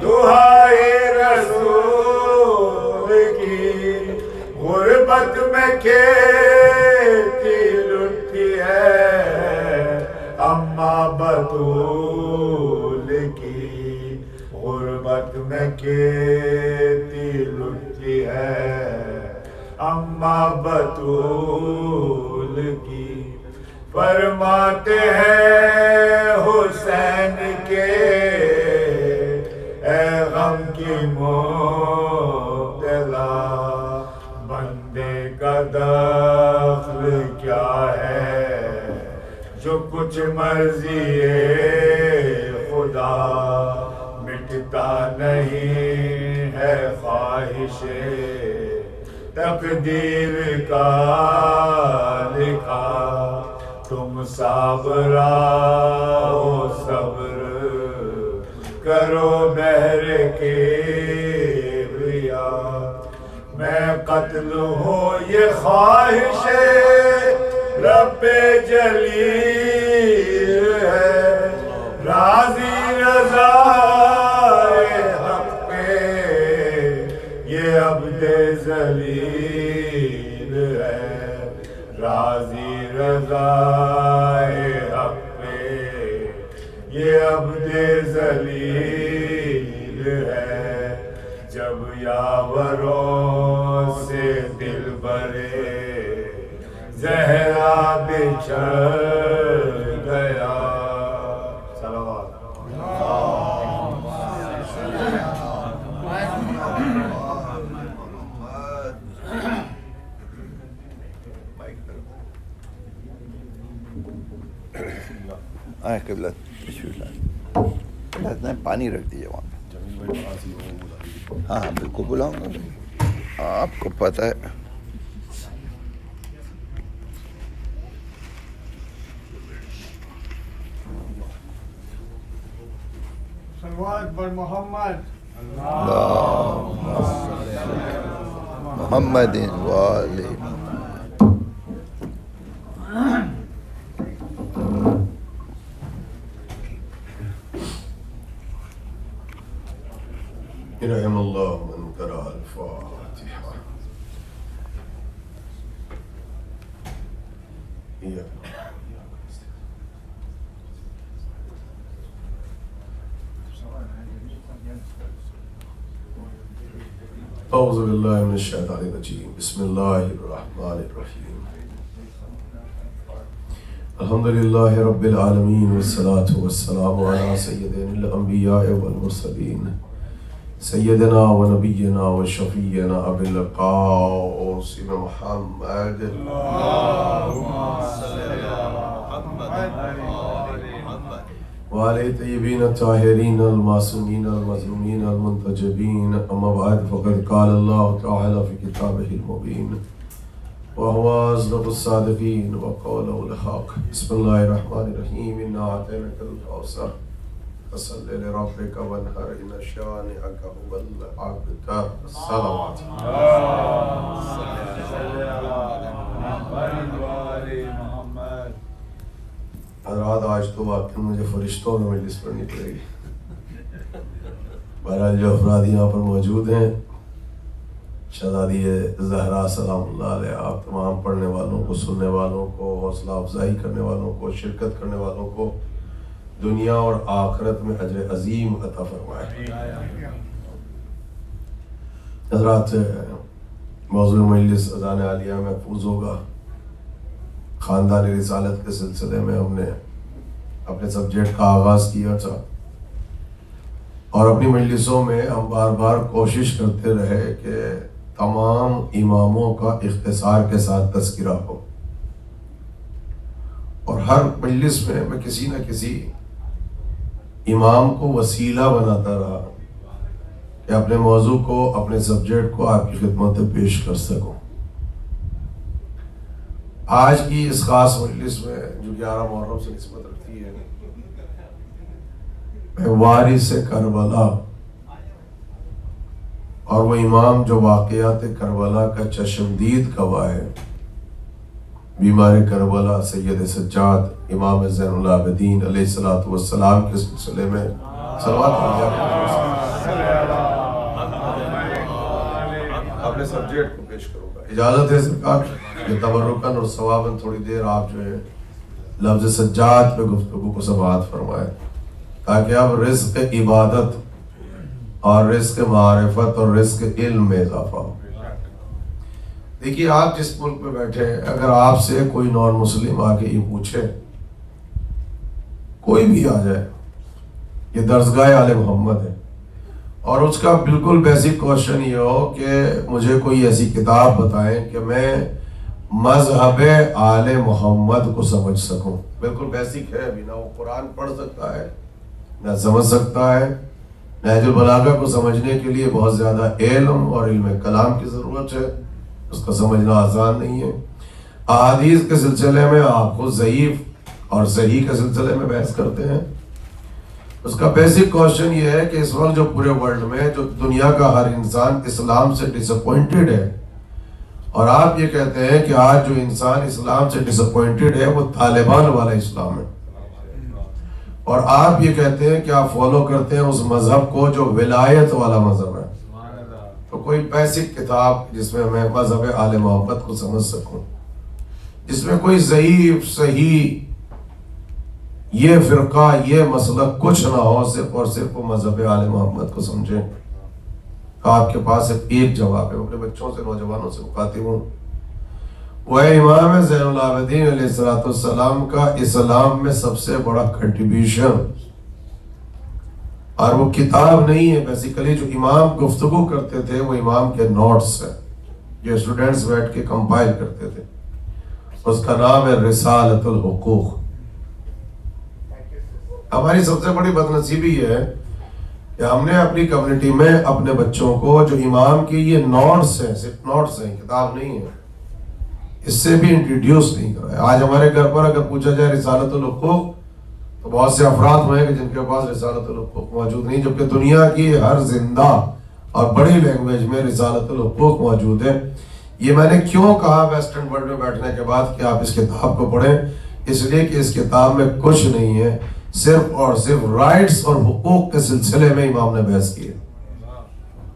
L: دعائے رسول کی غربت میں کھیتی لٹتی ہے اماں بطول کی غربت میں کھیتی لٹتی ہے اماں بطول کی فرماتے ہیں حسین کے اے غم کی مبتلا بندے کا دخل کیا ہے جو کچھ مرضی خدا مٹتا نہیں ہے خواہش تقدیر کا لکھا تم صابرا ہو صبر کرو بہر کے ریا میں قتل ہوں یہ خواہش رب جلیل ہے راضی رضا حق پہ یہ عبد ذلیل ہے راضی رضا حق پہ یہ عبد ذلیل ہے جب یاوروں سے دل برے زہرا بچھڑ گیا صلوات
J: قبلت پانی رکھ دیجیے وہاں پہ ہاں بالکل بلاؤں گا آپ کو پتہ ہے
L: صلوات پر محمد
J: محمد وآلہ
L: رحم اللہ من قرأ الفاتحہ اعوذ باللہ من الشیطان الرجیم بسم اللہ الرحمن الرحیم الحمدللہ رب العالمین والصلاة والسلام علی سیدنا الانبیاء والمرسلین سیدنا و نبینا و شفیعنا ابی القاس محمد وآلہ طیبین الطاہرین المعصومین المظلومین المنتجبین اما بعد فقد قال اللہ تعالی فی کتابہ المبین وهو أصدق الصادقین وقوله الحق بسم اللہ الرحمن الرحیم انا اعطیناک الکوثر فصل لربك وانحر ان شانئك هو الابتر الصلوات حضرات آج تو واقعی مجھے فرشتوں میں مجلس پڑھنی پڑے گی بہرحال جو افراد یہاں پر موجود ہیں شہزادی زہرا سلام اللہ علیہ آپ تمام پڑھنے والوں کو سننے والوں کو حوصلہ افزائی کرنے والوں کو شرکت کرنے والوں کو دنیا اور آخرت میں اجر عظیم عطا فرمائے حضرات موضوع مجلس اذان عالیہ محفوظ ہوگا خاندان رسالت کے سلسلے میں ہم نے اپنے سبجیکٹ کا آغاز کیا تھا اور اپنی مجلسوں میں ہم بار بار کوشش کرتے رہے کہ تمام اماموں کا اختصار کے ساتھ تذکرہ ہو اور ہر مجلس میں میں کسی نہ کسی امام کو وسیلہ بناتا رہا کہ اپنے موضوع کو اپنے سبجیکٹ کو آپ کی خدمت میں پیش کر سکوں آج کی اس خاص مجلس میں جو 11 محرم سے نسبت رکھتی ہے میں وارث کربلا اور وہ امام جو واقعات کربلا کا چشمدید گواہ ہے، بیمار کربلا سید سجاد امام زین العابدین علیہ الصلوۃ والسلام کے سلسلے میں صلوات اپنے سبجیکٹ کو پیش کروں گا. اجازت ہے سرکار کہ تبرکاً اور ثواباً تھوڑی دیر آپ جو ہے لفظ سجاد پہ گفتگو کو سماعت فرمائے، تاکہ اب رزق عبادت اور رزق معرفت اور رزق علم میں اضافہ ہو. دیکھیے آپ جس ملک میں بیٹھے ہیں، اگر آپ سے کوئی نان مسلم آ کے یہ پوچھے، کوئی بھی آ جائے یہ درسگاہ آل محمد ہے، اور اس کا بالکل بیسک کوشچن یہ ہو کہ مجھے کوئی ایسی کتاب بتائیں کہ میں مذہب آل محمد کو سمجھ سکوں، بالکل بیسک ہے ابھی، نہ وہ قرآن پڑھ سکتا ہے نہ سمجھ سکتا ہے. نہج البلاغہ کو سمجھنے کے لیے بہت زیادہ علم اور علم کلام کی ضرورت ہے، اس کو سمجھنا آسان نہیں ہے. احادیث کے سلسلے میں آپ کو ضعیف اور صحیح کے سلسلے میں بحث کرتے ہیں. اس کا بیسک کوشچن یہ ہے کہ اس وقت جو پورے ورلڈ میں جو دنیا کا ہر انسان اسلام سے ڈس اپوائنٹڈ ہے، اور آپ یہ کہتے ہیں کہ آج جو انسان اسلام سے ڈس اپوائنٹڈ ہے وہ طالبان والا اسلام ہے، اور آپ یہ کہتے ہیں کہ آپ فالو کرتے ہیں اس مذہب کو جو ولایت والا مذہب ہے. تو کوئی بیسک کتاب جس میں میں مذہب آل محمد کو سمجھ سکوں، جس میں کوئی ضعیف صحیح یہ فرقہ یہ مسلک کچھ نہ ہو، صرف اور صرف وہ مذہب آل محمد کو سمجھیں. آپ کے پاس صرف ایک جواب ہے، اپنے بچوں سے نوجوانوں سے مخاطب ہوں. وہ امام زین العابدین علیہ الصلوۃ والسلام کا اسلام میں سب سے بڑا کنٹریبیوشن، اور وہ کتاب نہیں ہے، بیسیکلی جو امام گفتگو کرتے تھے وہ امام کے نوٹس ہیں جو اسٹوڈنٹس بیٹھ کے کمپائل کرتے تھے. اس کا نام ہے رسالۃ الحقوق. ہماری سب سے بڑی بدنصیبی یہ ہے کہ ہم نے اپنی کمیونٹی میں اپنے بچوں کو جو امام کی یہ نوٹس ہیں، صرف نوٹس ہیں، کتاب نہیں ہے، اس سے بھی انٹروڈیوس نہیں کرا ہے. آج ہمارے گھر پر اگر پوچھا جائے رسالۃ الحقوق تو بہت سے افراد ہوئے کہ جن کے پاس رسالۃ الحقوق موجود نہیں، جبکہ دنیا کی ہر زندہ اور بڑی لینگویج میں رسالۃ الحقوق موجود ہے. یہ میں نے کیوں کہا ویسٹرن ورلڈ میں بیٹھنے کے بعد کہ آپ اس کتاب کو پڑھیں، اس لیے کہ اس کتاب میں کچھ نہیں ہے، صرف اور صرف رائٹس اور حقوق کے سلسلے میں امام نے بحث کی ہے.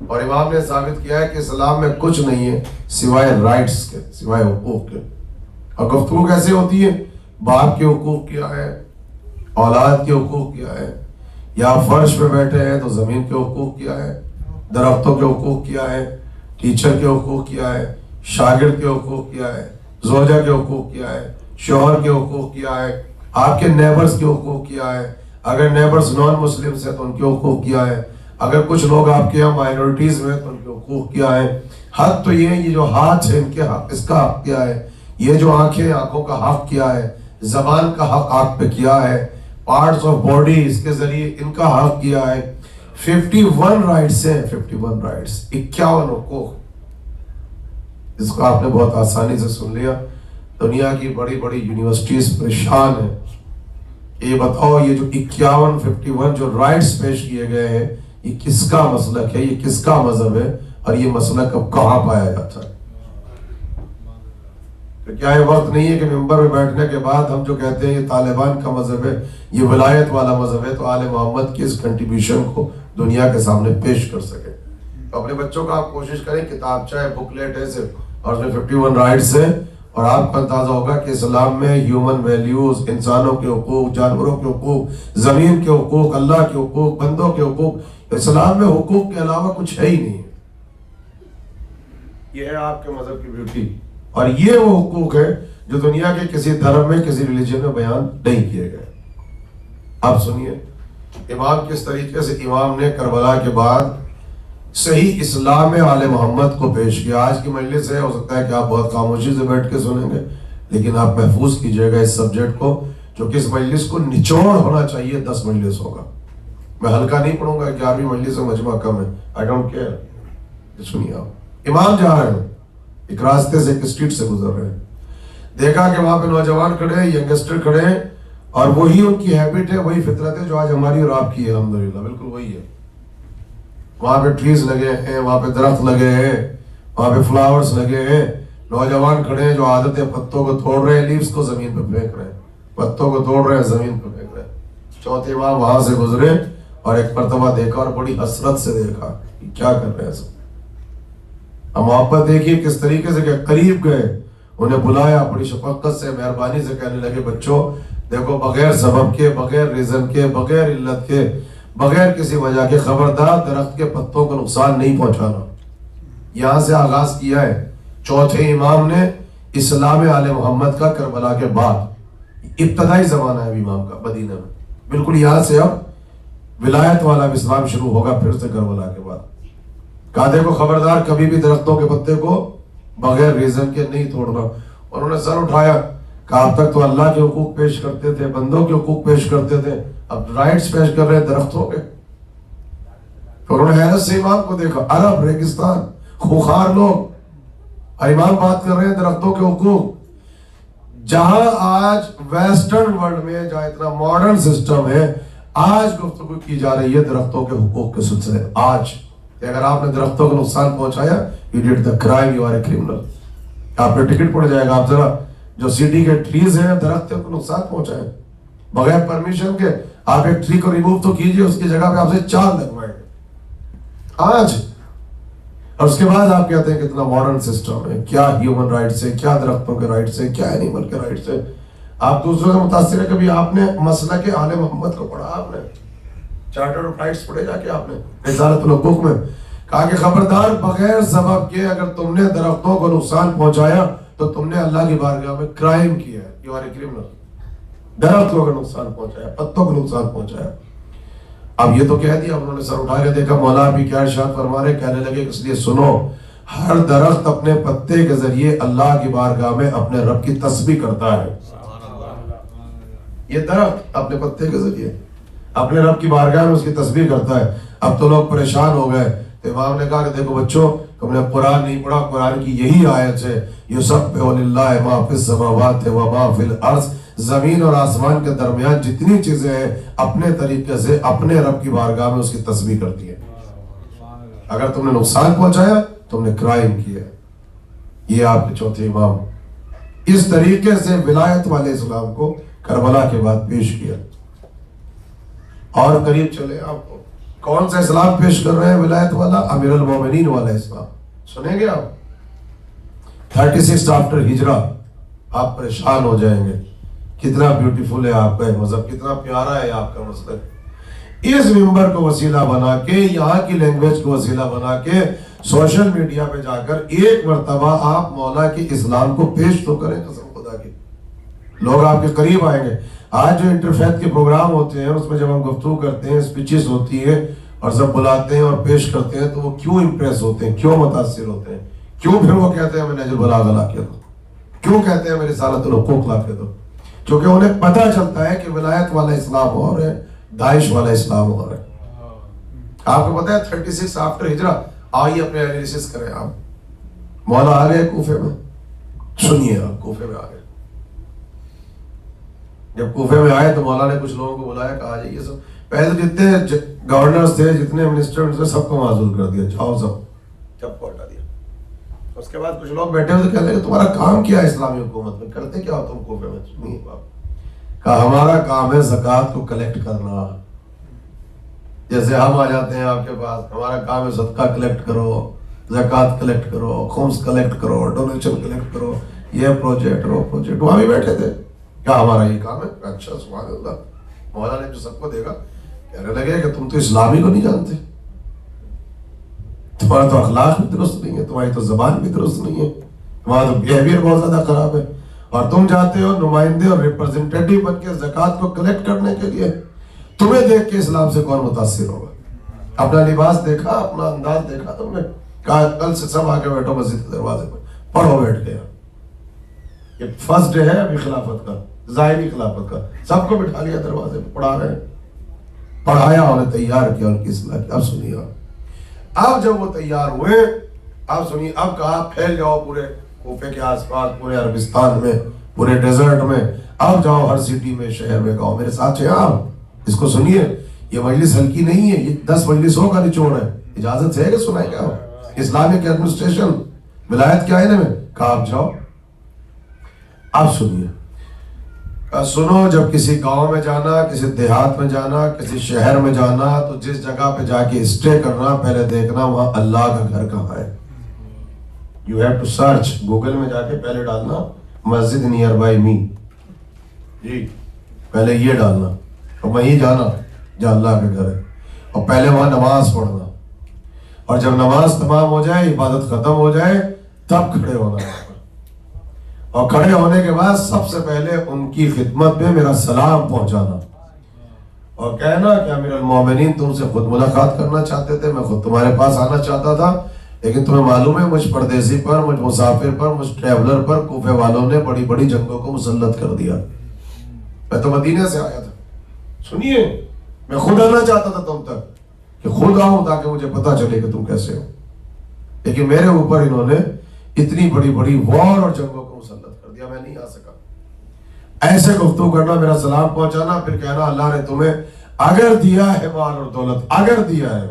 L: اور امام نے ثابت کیا ہے کہ اسلام میں کچھ نہیں ہے سوائے رائٹس کے، سوائے حقوق کے. اور گفتگو کیسے ہوتی ہے؟ باپ کے حقوق کیا ہے، اولاد کے حقوق کیا ہے، یا فرش پہ بیٹھے ہیں تو زمین کے حقوق کیا ہے، درختوں کے حقوق کیا ہے، ٹیچر کے حقوق کیا ہے، شاگرد کے حقوق کیا ہے، زوجہ کے حقوق کیا ہے، شوہر کے حقوق کیا ہے، آپ کے نیبرز کے حقوق کیا ہے، اگر نیبرز نان مسلمز ہیں تو ان کے حقوق کیا ہے، اگر کچھ لوگ آپ کے یہاں مائنورٹیز میں تو ان کے حقوق کیا ہے. حق تو یہ جو ہاتھ ہے ان کے حق، اس کا حق کیا ہے، یہ جو آنکھیں آنکھوں کا حق کیا ہے، زبان کا حق آپ پہ کیا ہے، پارٹس آف باڈی اس کے ذریعے ان کا حق کیا ہے. 51 رائٹس ہیں، 51 رائٹس، 51 حقوق. اس کو آپ نے بہت آسانی سے سن لیا. دنیا کی بڑی بڑی یونیورسٹیز پریشان ہیں. یہ بتاؤ یہ جو 51 جو رائٹس پیش کیے گئے ہیں یہ کس کا مسلک ہے، یہ کس کا مذہب ہے، اور یہ مسلک اب کہاں پایا جاتا ہے؟ تو کیا یہ وقت نہیں ہے کہ ممبر میں بیٹھنے کے بعد ہم جو کہتے ہیں یہ طالبان کا مذہب ہے، یہ ولایت والا مذہب ہے، تو آل محمد کی اس کنٹریبیوشن کو دنیا کے سامنے پیش کر سکے؟ تو اپنے بچوں کا آپ کوشش کریں، کتاب چاہے بکلیٹ ہے صرف، اور اس میں 51 رائٹس ہیں، اور آپ کو اندازہ ہوگا کہ اسلام میں ہیومن ویلیوز، انسانوں کے حقوق، جانوروں کے حقوق، زمین کے حقوق، اللہ کے حقوق، بندوں کے حقوق، اسلام میں حقوق کے علاوہ کچھ ہے ہی نہیں. یہ ہے آپ کے مذہب کی بیوٹی، اور یہ وہ حقوق ہے جو دنیا کے کسی دھرم میں کسی ریلیجن میں بیان نہیں کیے گئے. آپ سنیے امام کس طریقے سے امام نے کربلا کے بعد صحیح اسلام آل محمد کو پیش کیا. آج کی مجلس ہے، ہو سکتا ہے کہ آپ بہت خاموشی سے بیٹھ کے سنیں گے، لیکن آپ محفوظ کیجئے گا اس سبجیکٹ کو، جو کہ اس مجلس کو نچوڑ ہونا چاہیے 10 مجلس ہوگا. میں ہلکا نہیں پڑھوں گا، 11ویں مجلس میں مجمع کم ہے، I don't care. سنیے آپ، امام جا رہے ہیں ایک راستے سے، ایک اسٹریٹ سے گزر رہے ہیں، دیکھا کہ وہاں پہ نوجوان کھڑے ہیں، ینگسٹر کھڑے ہیں، اور وہی ان کی ہیبٹ ہے, وہی فطرت ہے جو آج ہماری اور آپ کی ہے الحمدللہ, بالکل وہی ہے. وہاں پہ ٹریز لگے ہیں, وہاں پہ درخت لگے ہیں, وہاں پہ فلاورز لگے ہیں, نوجوان کھڑے ہیں جو عادت ہے پتوں کو توڑ رہے ہیں, لیوز کو زمین پہ پھینک رہے ہیں, پتوں کو توڑ رہے ہیں زمین پہ پھینک رہے ہیں. چوتھے امام وہاں سے گزرے اور ایک مرتبہ دیکھا اور بڑی حسرت سے دیکھا کہ کیا کر رہے ہیں سب. اب محبت دیکھیے کس طریقے سے کہ قریب گئے, انہیں بلایا, بڑی شفقت سے مہربانی سے کہنے لگے بچوں دیکھو بغیر سبب کے, بغیر ریزن کے, بغیر علت کے, بغیر کسی وجہ کے خبردار درخت کے پتوں کو نقصان نہیں پہنچانا. یہاں سے آغاز کیا ہے چوتھے امام نے اسلام آل محمد کا کربلا کے بعد. ابتدائی زمانہ ہے امام کا مدینہ میں, بالکل یہاں سے اب ولایت والا اسلام شروع ہوگا پھر سے کربلا کے بعد. کہا دیکھو خبردار کبھی بھی درختوں کے پتے کو بغیر ریزن کے نہیں توڑنا. انہوں نے سر اٹھایا, کہا اب تک تو اللہ کے حقوق پیش کرتے تھے, بندوں کے حقوق پیش کرتے تھے, اب رائٹس پیش کر رہے ہیں درختوں کے. تو انہوں نے حیرت سے امام کو دیکھا, عرب ریگستان خوخار لوگ, اور امام بات کر رہے ہیں درختوں کے حقوق. جہاں آج ویسٹرن ورلڈ میں جہاں اتنا ماڈرن سسٹم ہے, آج گفتگو کی جا رہی ہے درختوں کے حقوق کے سلسلے. آج کہ اگر آپ نے درختوں کو نقصان پہنچایا, you did the crime, you are a criminal. آپ نے ٹکٹ پڑ جائے گا. آپ ذرا جو سٹی کے ٹریز ہیں درختوں کو نقصان پہنچائیں بغیر پرمیشن کے, آپ ایک ٹری کو ریموو تو کیجئے, اس کی جگہ پہ آپ سے 4 لگوائیں گے آج. اور اس کے بعد آپ کہتے ہیں کتنا ماڈرن سسٹم ہے, کیا ہیومن رائٹس ہے, کیا درختوں کے رائٹس ہے, کیا اینیمل کے رائٹس ہے. آپ دوسروں سے متاثر ہے. کبھی آپ نے مسلک آل محمد کو پڑھا, آپ نے چارٹر آف رائٹس پڑھے جا کے آپ نے رسالۃ الحقوق میں, کہا کہ خبردار بغیر سبب کے اگر تم نے درختوں کو نقصان پہنچایا تو تم نے اللہ کی بارگاہ میں کرائم کیا ہے, یو آر اے کریمنل. درختوں کو نقصان پہنچایا, پتوں کو نقصان پہنچایا. اب یہ تو کہہ دیا, انہوں نے سر اٹھا کے دیکھا مولا بھی کیا ارشاد فرما رہے, کہنے لگے اس لیے سنو, ہر درخت اپنے پتے کے ذریعے اللہ کی بارگاہ میں اپنے رب کی تسبیح کرتا ہے. یہ درخت اپنے پتے کے ذریعے اپنے رب کی بارگاہ میں اس کی تسبیح کرتا ہے. اب تو لوگ پریشان ہو گئے. امام نے کہا کہ دیکھو بچوں, تم نے قرآن نہیں پڑھا, قرآن کی یہی آیت ہے, یسبح للہ ما فی السماوات و ما فی الارض, زمین اور آسمان کے درمیان جتنی چیزیں ہیں اپنے طریقے سے اپنے رب کی بارگاہ میں اس کی تسبیح کرتی ہیں. اگر تم نے نقصان پہنچایا تم نے کرائم کیا. یہ آپ کے چوتھے امام اس طریقے سے ولایت والے اسلام کو کربلا کے بعد پیش کیا. اور قریب چلے, آپ کو کون سا اسلام پیش کر رہے ہیں ولایت والا؟ امیر المومنین والا اسلام. سنیں گے آپ 36 آفٹر ہجرہ, آپ پریشان ہو جائیں گے. کتنا بیوٹیفل ہے آپ کا مذہب, کتنا پیارا ہے آپ کا مسلک. اس ممبر کو وسیلہ بنا کے, یہاں کی لینگویج کو وسیلہ بنا کے سوشل میڈیا پہ جا کر ایک مرتبہ آپ مولا کے اسلام کو پیش تو کریں. قسم خدا کی لوگ آپ کے قریب آئیں گے. آج جو انٹرفیتھ کے پروگرام ہوتے ہیں اس میں جب ہم گفتگو کرتے ہیں, اسپیچز ہوتی ہیں اور سب بلاتے ہیں اور پیش کرتے ہیں, تو وہ کیوں امپریس ہوتے ہیں, کیوں متاثر ہوتے ہیں, کیوں پھر وہ کہتے ہیں میں نہج البلاغہ لا کے دو, کیوں کہتے ہیں میں رسالۃ الحقوق لا کے دو؟ کیونکہ انہیں پتہ چلتا ہے کہ ولایت والا اسلام اور ہے, داعش والا اسلام اور ہے. آپ کو پتہ ہے 36 آفٹر ہجرہ, آئیے اپنے انالیسس کریں. آپ مولا آ گئے کوفے میں, سنیے آپ کوفے میں آ گئے. جب کوفے میں آئے تو مولا نے کچھ لوگوں کو بلایا, کہا جائیے سب, پہلے جتنے گورنرز تھے, جتنے منسٹرز تھے, سب کو معزول کر دیا, جاؤ سب, سب کو ہٹا دیا. اس کے بعد کچھ لوگ بیٹھے ہوئے کہتے ہیں کہ تمہارا کام کیا ہے اسلامی حکومت میں, کرتے کیا ہو تم کوفے میں؟ نہیں باپ, کہا ہمارا کام ہے زکوٰۃ کو کلیکٹ کرنا. جیسے ہم آ جاتے ہیں آپ کے پاس, ہمارا کام ہے صدقہ کلیکٹ کرو, زکوٰۃ کلیکٹ کرو, خمس کلیکٹ کرو, ڈونیشن کلیکٹ کرو, یہ پروجیکٹ وہ پروجیکٹ. وہاں بھی بیٹھے تھے, کیا ہمارا یہ کام ہے؟ اچھا سبحان اللہ. مولا نے جو سب کو دیکھا کہنے لگے کہ تم تو اسلامی کو نہیں جانتے, تمہارا تو اخلاق بھی درست نہیں ہے, تمہاری تو زبان بھی درست نہیں ہے, تمہارا تو بیہیویئر بہت زیادہ خراب ہے, اور تم جاتے ہو نمائندے اور ریپرزنٹیٹیو بن کے زکوٰۃ کو کلیکٹ کرنے کے لیے. تمہیں دیکھ کے اسلام سے کون متاثر ہوگا؟ اپنا لباس دیکھا, اپنا انداز دیکھا تم نے, کہا کل سے سب آ کے بیٹھو مسجد کے دروازے پر, پڑھو بیٹھ کے. یہ فرسٹ ڈے ہے ابھی خلافت کا, ظاہری خلافت کا, سب کو بٹھا لیا دروازے پہ, پڑھا رہے ہیں, پڑھایا, انہیں تیار کیا ان کی اصلاح کی. اب سنیے آپ, اب جب وہ تیار ہوئے, اب سنیے, اب کہا پھیل جاؤ پورے کوفے کے آس پاس, پورے عربستان میں, پورے ڈیزرٹ میں, آپ جاؤ ہر سٹی میں، شہر میں، گاؤں، میرے ساتھ ہیں آپ، اس کو سنیے، یہ مجلس ہلکی نہیں ہے، یہ 10 مجلسوں کا نچوڑ ہے، اجازت ہے کہ سنائے کیا ہو؟ اسلامک ایڈمنسٹریشن ولایت کیا ہے میں کہا آپ جاؤ. آپ سنیے، سنو، جب کسی گاؤں میں جانا، کسی دیہات میں جانا، کسی شہر میں جانا، تو جس جگہ پہ جا کے اسٹے کرنا، پہلے دیکھنا وہاں اللہ کا گھر کہاں ہے. You have to search, Google میں جا کے پہلے ڈالنا مسجد نیئر بائی می، جی پہلے یہ ڈالنا اور وہیں جانا جہاں اللہ کا گھر ہے، اور پہلے وہاں نماز پڑھنا، اور جب نماز تمام ہو جائے، عبادت ختم ہو جائے، تب کھڑے ہونا ہے، اور کھڑے ہونے کے بعد سب سے پہلے ان کی خدمت میں میرا سلام پہنچانا اور کہنا کہ امیر المومنین تم سے خود ملاقات کرنا چاہتے تھے، میں خود تمہارے پاس آنا چاہتا تھا، لیکن تمہیں معلوم ہے مجھ پردیسی پر، مجھ مسافر پر، مجھ ٹریولر پر کوفے والوں نے بڑی بڑی جنگوں کو مسلط کر دیا. میں تو مدینے سے آیا تھا، سنیے، میں خود آنا چاہتا تھا تم تک کہ خود آؤں تاکہ مجھے پتا چلے کہ تم کیسے ہو، لیکن میرے اوپر انہوں نے اتنی بڑی بڑی وار اور جنگوں کو مسلط کر دیا، میں نہیں آ سکا. ایسے گفتگو کرنا، میرا سلام پہنچانا، پھر کہنا اللہ نے تمہیں اگر دیا ہے مال اور دولت، اگر دیا ہے،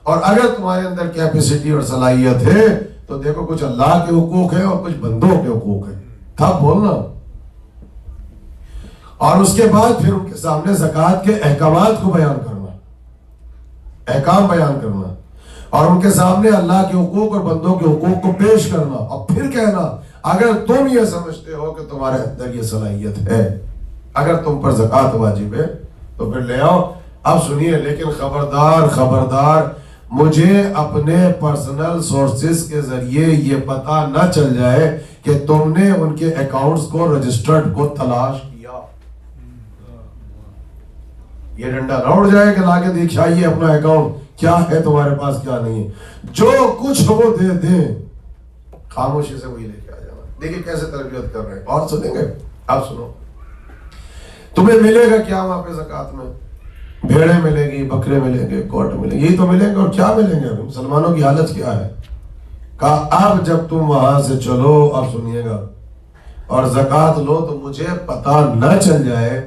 L: اور اگر تمہارے اندر کیپیسٹی اور صلاحیت ہے، تو دیکھو کچھ اللہ کے حقوق ہیں اور کچھ بندوں کے حقوق ہیں، تھا بولنا. اور اس کے بعد پھر ان کے سامنے زکوٰۃ کے احکامات کو بیان کرنا، احکام بیان کرنا، اور ان کے سامنے اللہ کے حقوق اور بندوں کے حقوق کو پیش کرنا، اور پھر کہنا اگر تم یہ سمجھتے ہو کہ تمہارے اندر یہ صلاحیت ہے، اگر تم پر زکوٰۃ واجب ہے تو پھر لے آؤ. اب سنیے، لیکن خبردار خبردار، مجھے اپنے پرسنل سورسز کے ذریعے یہ پتہ نہ چل جائے کہ تم نے ان کے اکاؤنٹس کو رجسٹرڈ کو تلاش کیا. یہ ڈنڈا نہ اڑ جائے کہ لا کے دکھائیے اپنا اکاؤنٹ کیا ہے تمہارے پاس، کیا نہیں ہے، جو کچھ وہ دے دیں خاموشی سے وہی لے کے آ جانا. دیکھیں کیسے تربیت کر رہے ہیں. اور سنیں گے، آپ سنو، تمہیں ملے گا کیا وہاں پہ زکوٰۃ میں؟ بھیڑیں ملے گی، بکرے ملیں گے، کوٹ ملیں گے، یہی تو ملیں گے، اور کیا ملیں گے؟ مسلمانوں کی حالت کیا ہے؟ کہا اب جب تم وہاں سے چلو، اب سنیے گا، اور زکوٰۃ لو، تو مجھے پتا نہ چل جائے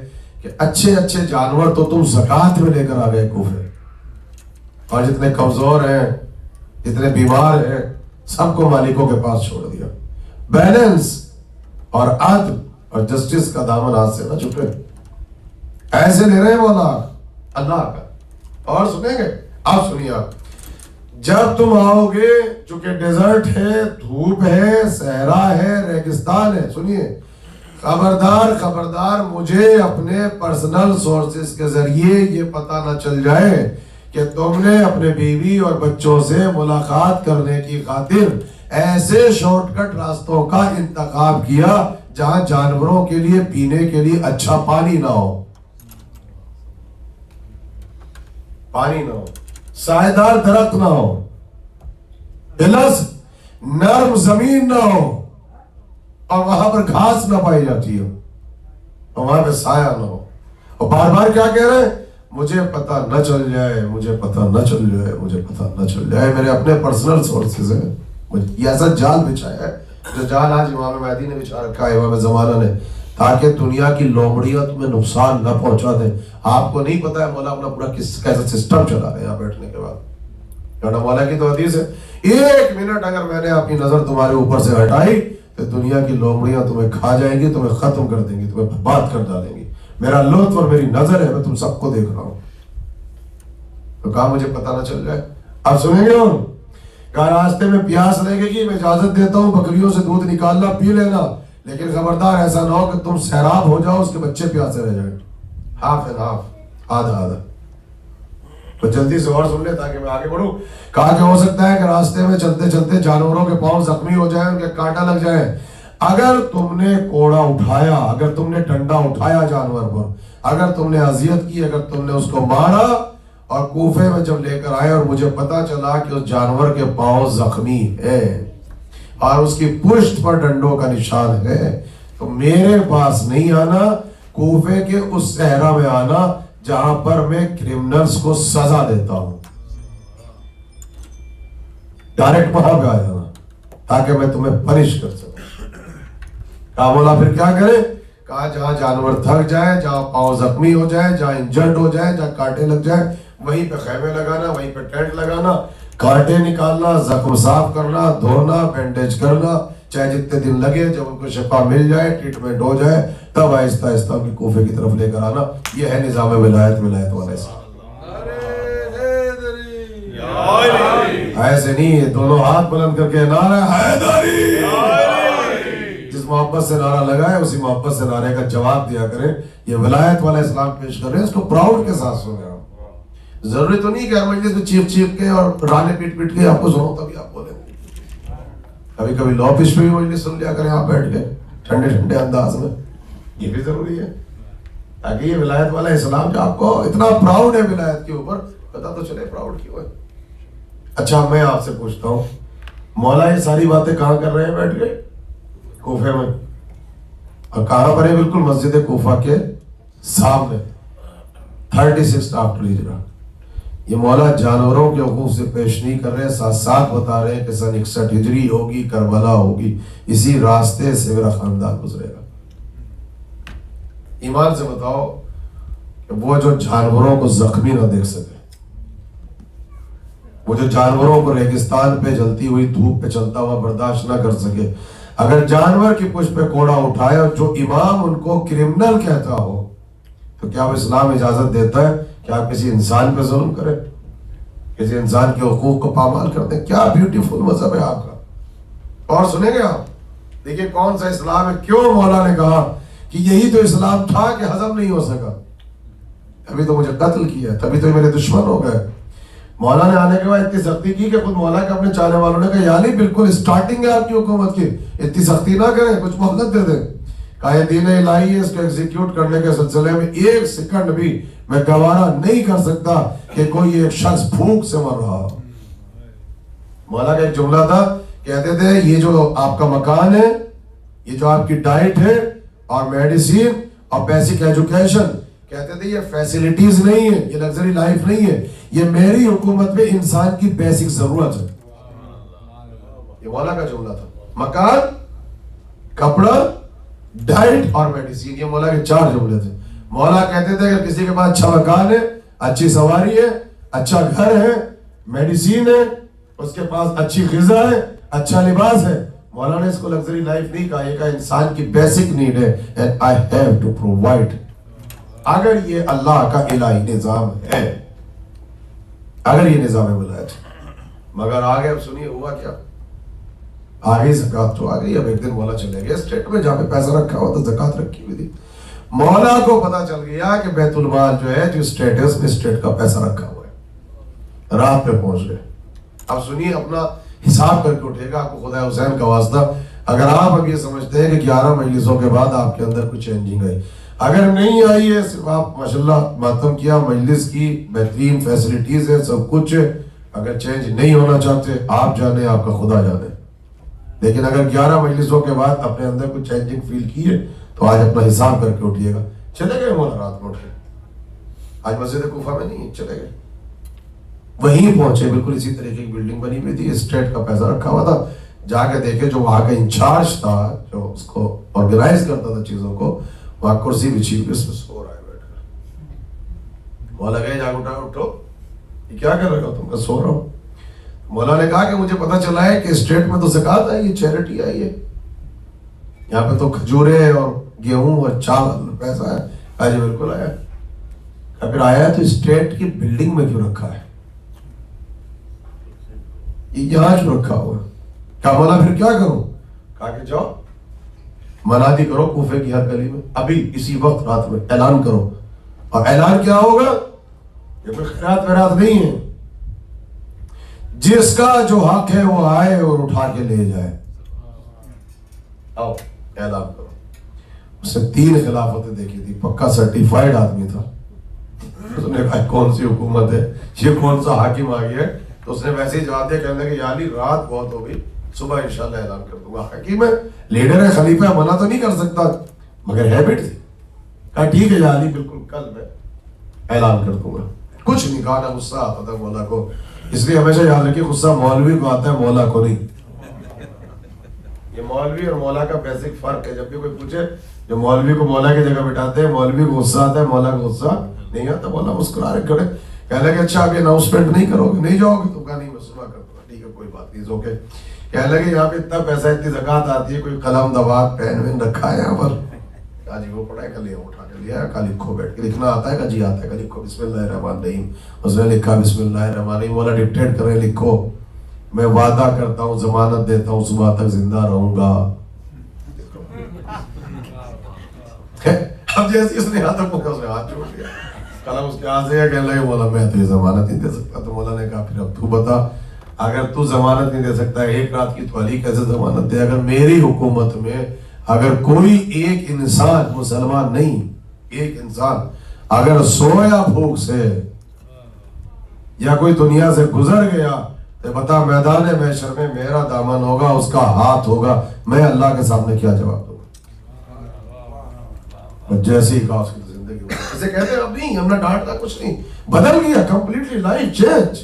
L: کہ اچھے اچھے جانور تو تم زکوٰۃ میں لے کر آ گئے کوفے، اور جتنے کمزور ہیں، جتنے بیمار ہیں، سب کو مالکوں کے پاس چھوڑ دیا. بیلنس اور عدل اور جسٹس کا دامن ہاتھ سے نہ چھوٹے. ایسے لے رہے ہیں مولا اللہ کا. اور سنیں گے، آپ سنیے، آپ جب تم آؤ گے، چونکہ ڈیزرٹ ہے، دھوپ ہے، صحرا ہے، ریگستان ہے، سنیے، خبردار خبردار، مجھے اپنے پرسنل سورسز کے ذریعے یہ پتہ نہ چل جائے کہ تم نے اپنے بیوی اور بچوں سے ملاقات کرنے کی خاطر ایسے شارٹ کٹ راستوں کا انتخاب کیا جہاں جانوروں کے لیے پینے کے لیے اچھا پانی نہ ہو، پانی نہ ہو، سائیدار درخت نہ ہو، ہلس نرم زمین نہ ہو، اور وہاں پر گھاس نہ پائی جاتی ہو، اور وہاں پہ سایہ نہ ہو. اور بار بار کیا کہہ رہے ہیں؟ مجھے پتہ نہ چل جائے، مجھے پتہ نہ چل جائے، مجھے پتہ نہ چل جائے. میرے اپنے پرسنل سورسز ہیں. یہ ایسا جال بچھایا ہے جو جال آج امام مہدی نے بچھا رکھا ہے، امام زمانہ نے، تاکہ دنیا کی لومڑیاں تمہیں نقصان نہ پہنچا دیں. آپ کو نہیں پتا ہے مولا اپنا پورا کیسا سسٹم چلا رہے ہیں یہاں بیٹھنے کے بعد. کیونکہ مولا کی تو حدیث ہے، 1 منٹ اگر میں نے اپنی نظر تمہارے اوپر سے ہٹائی تو دنیا کی لومڑیاں تمہیں کھا جائیں گی، تمہیں ختم کر دیں گی، تمہیں برباد کر ڈالیں گی. میرا لطف اور میری نظر ہے، میں تم سب کو دیکھ رہا ہوں. تو کہا مجھے پتہ نہ چل جائے. اب سنیں گے، اور کہا راستے میں پیاس لگے گی، میں اجازت دیتا ہوں بکریوں سے دودھ نکالنا، پی لینا، لیکن خبردار ایسا نہ ہو کہ تم سیراب ہو جاؤ، اس کے بچے پیاسے رہ جائیں. ہاف اینڈ ہاف، آدھا آدھا. تو جلدی سے اور سن لے تاکہ میں آگے بڑھوں. کہا کہ ہو سکتا ہے کہ راستے میں چلتے چلتے جانوروں کے پاؤں زخمی ہو جائیں، ان کے کانٹا لگ جائے. اگر تم نے کوڑا اٹھایا، اگر تم نے ڈنڈا اٹھایا جانور پر، اگر تم نے اذیت کی، اگر تم نے اس کو مارا، اور کوفے میں جب لے کر آئے اور مجھے پتا چلا کہ اس جانور کے پاؤں زخمی ہیں اور اس کی پشت پر ڈنڈوں کا نشان ہے، تو میرے پاس نہیں آنا، کوفے کے اس صحرا میں آنا جہاں پر میں کرمنلز کو سزا دیتا ہوں. ڈائریکٹ وہاں پہ آ جانا تاکہ میں تمہیں پنش کر سکوں. کہا مولا پھر کیا کرے؟ کہا جہاں جانور تھک جائے, جہاں پاؤں زخمی ہو جائے, جہاں انجرڈ ہو جائے, جہاں کانٹے لگ جائے, وہیں پہ خیمے لگانا, وہیں پہ ٹینٹ لگانا, کانٹے نکالنا, زخم صاف کرنا, دھونا, بینڈیج کرنا, چاہے جتنے دن لگے, جب ان کو شفا مل جائے, ٹریٹمنٹ ہو جائے, تب آہستہ آہستہ ان کی کوفے کی طرف لے کر آنا. یہ ہے نظام ولایت والے سے. ایسے نہیں, یہ دونوں ہاتھ بلند کر کے نعرہ حیدری, جس محبت سے نعرہ لگائے اسی محبت سے نعرے کا جواب دیا کریں. یہ ولایت والا اسلام پیش کر رہے ہیں, اس کو پراؤڈ کے ساتھ سنیں. ضروری تو نہیں کہ ہر مجلس میں چیخ کے اور رانے پیٹ کے آپ کو سنو تبھی آپ بولیں. کبھی کبھی لو پچ پہ بھی مجلس سن لیا کریں آپ بیٹھ کے ٹھنڈے انداز میں, یہ بھی ضروری ہے تاکہ یہ ولایت والا اسلام جو آپ کو اتنا پراؤڈ ہے ولایت کے اوپر, پتا تو چلے پراؤڈ کیوں ہے. اچھا میں آپ سے پوچھتا ہوں, مولا یہ ساری باتیں کہاں کر رہے ہیں بیٹھ کے؟ کوفے میں. اور کہاں پر ہے؟ بالکل مسجد کوفہ کے سامنے, 36 آفٹر ہجرہ. یہ مولا جانوروں کے حقوق سے پیش نہیں کر رہے, ساتھ ساتھ بتا رہے ہیں کہ سن 61 ہجری ہوگی, کربلا ہوگی, اسی راستے سے میرا خاندان گزرے گا. ایمان سے بتاؤ کہ وہ جو جانوروں کو زخمی نہ دیکھ سکے, وہ جو جانوروں کو ریگستان پہ جلتی ہوئی دھوپ پہ چلتا ہوا برداشت نہ کر سکے, اگر جانور کی پشت پہ کوڑا اٹھائے اور جو امام ان کو کرمنل کہتا ہو, تو کیا وہ اسلام اجازت دیتا ہے کہ آپ کسی انسان پہ ظلم کریں, کسی انسان کے حقوق کو پامال کر دیں؟ کیا بیوٹیفل مذہب ہے آپ کا. اور سنیں گے آپ, دیکھیں کون سا اسلام ہے. کیوں مولا نے کہا کہ یہی تو اسلام تھا کہ ہضم نہیں ہو سکا, ابھی تو مجھے قتل کیا, تبھی تو میرے دشمن ہو گئے. مولا نے آنے کے بعد اتنی سختی کی کہ خود مولا کے اپنے چاہنے والوں نے کہا یعنی بالکل اسٹارٹنگ ہے آپ کی حکومت کی, اتنی سختی نہ کریں, کچھ مہلت دے دیں. کہا یہ دین الہی ہے, اس کو ایگزیکیوٹ کرنے کے سلسلے میں ایک سیکنڈ بھی میں گوارا نہیں کر سکتا کہ کوئی ایک شخص بھوک سے مر رہا. مولا کا ایک جملہ تھا, کہتے تھے یہ جو آپ کا مکان ہے, یہ جو آپ کی ڈائٹ ہے اور میڈیسین اور بیسک ایجوکیشن, کہتے تھے یہ فیسلٹیز نہیں ہے, یہ لگزری لائف نہیں ہے, یہ میری حکومت میں انسان کی بیسک ضرورت ہے. یہ مولا کا جملہ تھا. مکان, کپڑا, ڈائٹ اور میڈیسین, یہ مولا کے 4 جملے تھے. مولا کہتے تھے کہ کسی کے پاس اچھا مکان ہے, اچھی سواری ہے, اچھا گھر ہے, میڈیسین ہے, اس کے پاس اچھی غذا ہے, اچھا لباس ہے, مولا نے اس کو لگزری لائف نہیں کہا, یہ کہا انسان کی بیسک نیڈ ہے, and I have to provide. اگر یہ اللہ کا الہی نظام ہے, اگر یہ نظام ولایت ہے. مگر آگے اب سنیے ہوا کیا, آگے زکوٰۃ تو آ گئی. اب ایک دن مولا چلے گئے اسٹیٹ میں جہاں پہ پیسہ رکھا ہوا تھا, زکوٰۃ رکھی ہوئی تھی. مولا کو پتا چل گیا کہ بیت المال جو ہے, جو اسٹیٹ ہے, اس میں اسٹیٹ کا پیسہ رکھا ہوا ہے. رات پہ پہنچ گئے. اب سنیے, اپنا حساب کر کے اٹھے گا. آپ کو خدا حسین کا واسطہ, اگر آپ اب یہ سمجھتے ہیں کہ 11 مجلسوں کے بعد آپ کے اندر کچھ چینجنگ آئی, اگر نہیں آئی ہے, صرف آپ ماشاءاللہ ماتم کیا, مجلس کی بہترین فیسلٹیز ہے, سب کچھ ہے, اگر چینج نہیں ہونا چاہتے آپ جانے, آپ کا خدا جانے. لیکن اگر 11 مجلسوں کے بعد اپنے اندر کچھ چینجنگ فیل کیے تو آج اپنا حساب کر کے اٹھیے گا. چلے گئے مولا رات میں اٹھ کے, آج مسجد کوفہ میں نہیں, چلے گئے وہیں پہنچے. بالکل اسی طریقے کی بلڈنگ بنی ہوئی تھی, اسٹیٹ کا پیسہ رکھا ہوا تھا. جا کے دیکھے جو وہاں کا انچارج تھا, جو اس کو آرگنائز کرتا تھا چیزوں کو, وہاں کرسی بچھی ہوئی, اس میں سو رہا ہے بیٹھ کر. مولا گئے, جا اٹھو, یہ کیا کر رہے ہو تم؟ کا سو رہا ہوں. مولا نے کہا کہ مجھے پتا چلا ہے کہ اسٹیٹ میں تو زکوٰۃ آئی ہے, چیریٹی آئی ہے, یہاں پہ تو کھجورے اور گیہوں اور چاول پیسہ ہے. آج بالکل آیا. اگر آیا ہے تو اسٹیٹ کی بلڈنگ میں کیوں رکھا ہے, یہاں کیوں رکھا ہوا ہے؟ کہا مولا پھر کیا کروں؟ کہا کہ جاؤ منادی کرو کوفے کی ہر گلی میں, ابھی اسی وقت رات میں اعلان کرو. اور اعلان کیا ہوگا؟ یہ کوئی خیرات ویرات نہیں ہے, جس کا جو حق ہے وہ آئے اور اٹھا کے لے جائے. آؤ اعلان کرو. اس نے 3 خلافتیں دیکھی تھی, پکا سرٹیفائیڈ آدمی تھا. اس نے کہا کون سی حکومت ہے, یہ کون سا حاکم آ گیا ہے؟ تو اس نے ویسے ہی جواب دیا, کہنے لگے یعنی رات بہت ہو گئی, صبح انشاءاللہ اعلان کر دوں گا. حکیم ہے, لیڈر ہے, خلیفہ ہے, منع تو نہیں کر سکتا, مگر ہیبٹ تھی. کہا ٹھیک ہے یعنی بالکل کل میں اعلان کر دوں گا. کچھ نہیں کہا, نہ غصہ آتا تھا مولا کو. اس لیے ہمیشہ یاد رکھیے, غصہ مولوی کو آتا ہے, مولا کو نہیں. یہ مولوی اور مولا کا بیسک فرق ہے. جب بھی کوئی پوچھے جو مولوی کو مولا کی جگہ بٹھاتے ہیں, مولوی کو غصہ آتا ہے, مولا کو غصہ نہیں آتا. مولا مسکرا رہے کھڑے, کہنے لگے اچھا ابھی اناؤنسمنٹ نہیں کرو گے, نہیں جاؤ گے؟ تو کہا نہیں میں سنا کرتا ہوں, ٹھیک ہے کوئی بات نہیں, اوکے. کہنے لگے یہاں پہ اتنا پیسہ اتنی زکوٰۃ آتی ہے, کوئی قلم دباغ پین وین رکھا ہے یہاں پر؟ کہا جی وہ پڑھا ہے, کہا لیا اٹھا کے لیا, کہا لکھو بیٹھ کے, لکھنا آتا ہے؟ کہا جی آتا ہے. کہا لکھو بسم اللہ الرحمن الرحیم. اس نے لکھا بسم اللہ الرحمن الرحیم. مولا ڈکٹیٹ کرے لکھو, میں وعدہ کرتا ہوں ضمانت دیتا ہوں صبح تک زندہ رہوں گا. اب جیسے اس نے ہاتھ پکڑا, اس نے ہاتھ چھوڑ دیا, قلم اس کے ہاتھ سے, کہنے لگے مولا میں تو یہ ضمانت نہیں دے سکتا. تو مولا نے کہا پھر اب تو بتا, اگر تو ضمانت نہیں دے سکتا, ایک رات کی تو علی کیسے ضمانت دے؟ اگر میری حکومت میں اگر کوئی ایک انسان مسلمان نہیں, ایک انسان اگر سویا بھوک سے یا کوئی دنیا سے گزر گیا تو بتا میدان محشر میں میرا دامن ہوگا, اس کا ہاتھ ہوگا, میں اللہ کے سامنے کیا جواب دوں گا؟ جیسے ہی کہا اس کی زندگی ایسے کہتے ہیں اب نہیں, ہم نے ڈانٹا کچھ نہیں, بدل گیا completely, life change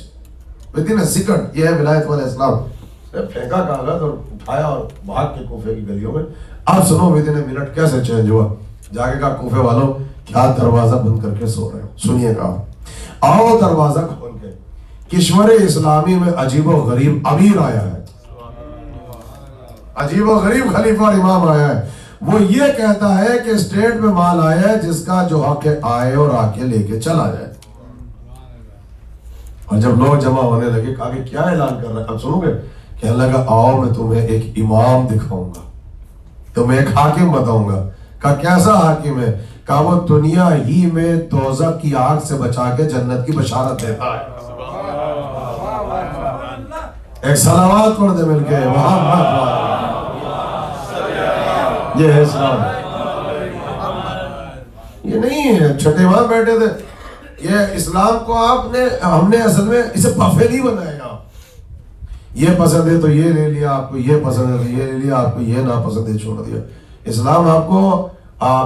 L: within a second. یہ ہے ولایت والا اسلام. پھینکا کاغذ اور اٹھایا اور بھاگ کے کوفے کی گلیوں میں. آپ سنو ودن اے منٹ کیسے چینج ہوا. جا کے کہا کوفے والوں کیا دروازہ بند کر کے سو رہے ہو؟ سنیے کہا آؤ دروازہ کھول کے, کشور اسلامی میں عجیب و غریب امیر آیا ہے, عجیب و غریب خلیفہ اور امام آیا ہے. وہ یہ کہتا ہے کہ اسٹیٹ میں مال آیا ہے جس کا جو حق آئے اور آ کے لے کے چلا جائے. اور جب لوگ جمع ہونے لگے کہا کہ کیا اعلان کر رہے ہیں, اب سنو گے؟ کہنے لگا آؤ میں تمہیں ایک امام دکھاؤں گا, تمہیں ایک حاکم بتاؤں گا. کہا کیسا حاکم ہے؟ کہا وہ دنیا ہی میں دوزخ کی آگ سے بچا کے جنت کی بشارت دیتا ہے. ایک صلوات پڑھ دے مل کے, یہ ہے اسلام. یہ نہیں ہے چھٹے وہاں بیٹھے تھے. یہ اسلام کو ہم نے اصل میں اسے بفے نہیں بنایا. یہ پسند ہے تو یہ لے لیا, آپ کو یہ پسند ہے تو یہ لے لیا, آپ کو یہ ناپسند ہے چھوڑ دیا. اسلام آپ کو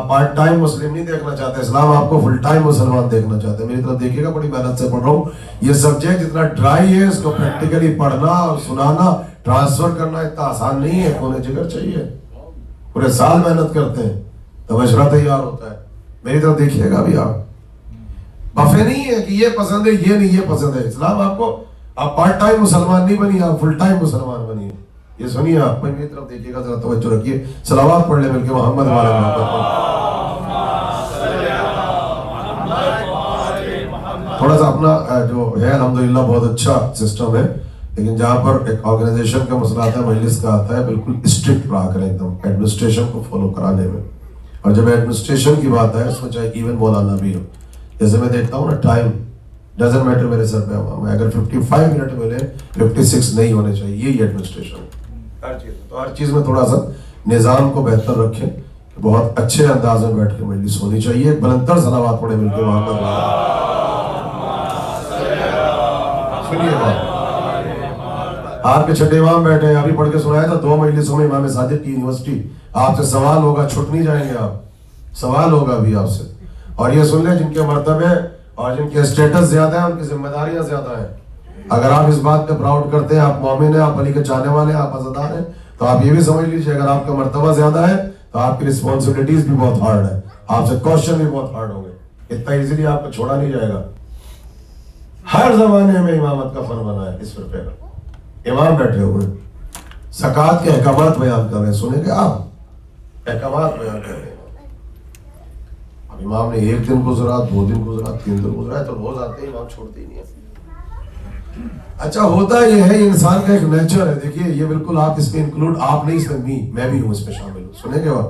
L: پارٹ ٹائم مسلم نہیں دیکھنا چاہتا, اسلام آپ کو فل ٹائم مسلمان دیکھنا چاہتا ہے. میری طرف دیکھیے گا, بڑی محنت سے پڑھ رہا ہوں. یہ سبجیکٹ اتنا ڈرائی ہے, اس کو پریکٹیکلی پڑھنا اور سنانا, ٹرانسفر کرنا اتنا آسان نہیں ہے. کونے جگر چاہیے, پورے سال محنت کرتے ہیں تو مشورہ تیار ہوتا ہے. میری طرف دیکھیے گا بھی, آپ بفے نہیں ہے کہ یہ پسند ہے یہ نہیں, یہ پسند ہے. اسلام آپ کو, آپ پارٹ ٹائم مسلمان نہیں بنی, آپ فل ٹائم مسلمان بنی. یہ سنیے آپ, میری طرف دیکھیے گا, ذرا توجہ رکھیے. صلوات پڑھ لے مل کے محمد والے تھوڑا سا اپنا جو ہے الحمدللہ بہت اچھا سسٹم ہے, لیکن جہاں پر ایک آرگنائزیشن کا مسئلہ آتا ہے, مجلس کا آتا ہے, بالکل اسٹرکٹ رہا کریں ایک دم ایڈمنسٹریشن کو فالو کرانے میں. اور جب ایڈمنسٹریشن کی بات ہے اس میں چاہے ایون مولانا بھی ہو, جیسے میں دیکھتا ہوں نا, ٹائم ڈزنٹ میٹر میرے سر پہ ہوا, میں اگر 55 منٹ ملے 56 نہیں ہونے چاہیے, یہی ایڈمنسٹریشن ہر چیز. تو ہر چیز میں تھوڑا سا نظام کو بہتر رکھیں, بہت اچھے انداز میں بیٹھ کے مجلس ہونی چاہیے. بلندر صلوات پڑھے مل کے محمد سنیے بات. آپ کے چھٹے امام بیٹھے ہیں, ابھی پڑھ کے سنایا تھا 2 مجلسوں میں امام صادق کی یونیورسٹی. آپ سے سوال ہوگا, چھٹ نہیں جائیں گے آپ, سوال ہوگا بھی آپ سے. اور یہ سن لیں, جن کے مرتبے اور جن کے اسٹیٹس زیادہ ہیں ان کی ذمہ داریاں زیادہ ہیں. اگر آپ اس بات پہ پراؤڈ کرتے ہیں, آپ مومن ہیں, آپ علی کے چاہنے والے ہیں, آپ عزادار ہیں, تو آپ یہ بھی سمجھ لیجیے اگر آپ کا مرتبہ زیادہ ہے تو آپ کی رسپانسبلٹیز بھی بہت ہارڈ ہے, آپ سے کوشچن بھی بہت ہارڈ ہوں گے. اتنا ایزیلی آپ کو چھوڑا نہیں جائے گا. ہر زمانے میں امامت کا فن بنا ہے اس فرقے کا. امام بیٹھے ہوئے زکوٰۃ کے احکامات بیان کر رہے ہیں, سنیں گے آپ, احکامات بیان کر رہے ہیں. اب امام نے 1 دن گزرا, 2 دن گزرا, 3 دن گزرا ہے, تو روز آتے ہیں, امام چھوڑتے ہی نہیں ہے. اچھا ہوتا یہ ہے, انسان کا ایک نیچر ہے. دیکھیے یہ بالکل آپ اس میں انکلوڈ, آپ نہیں اس میں میں بھی ہوں اس میں شامل ہوں. سنیں گے آپ,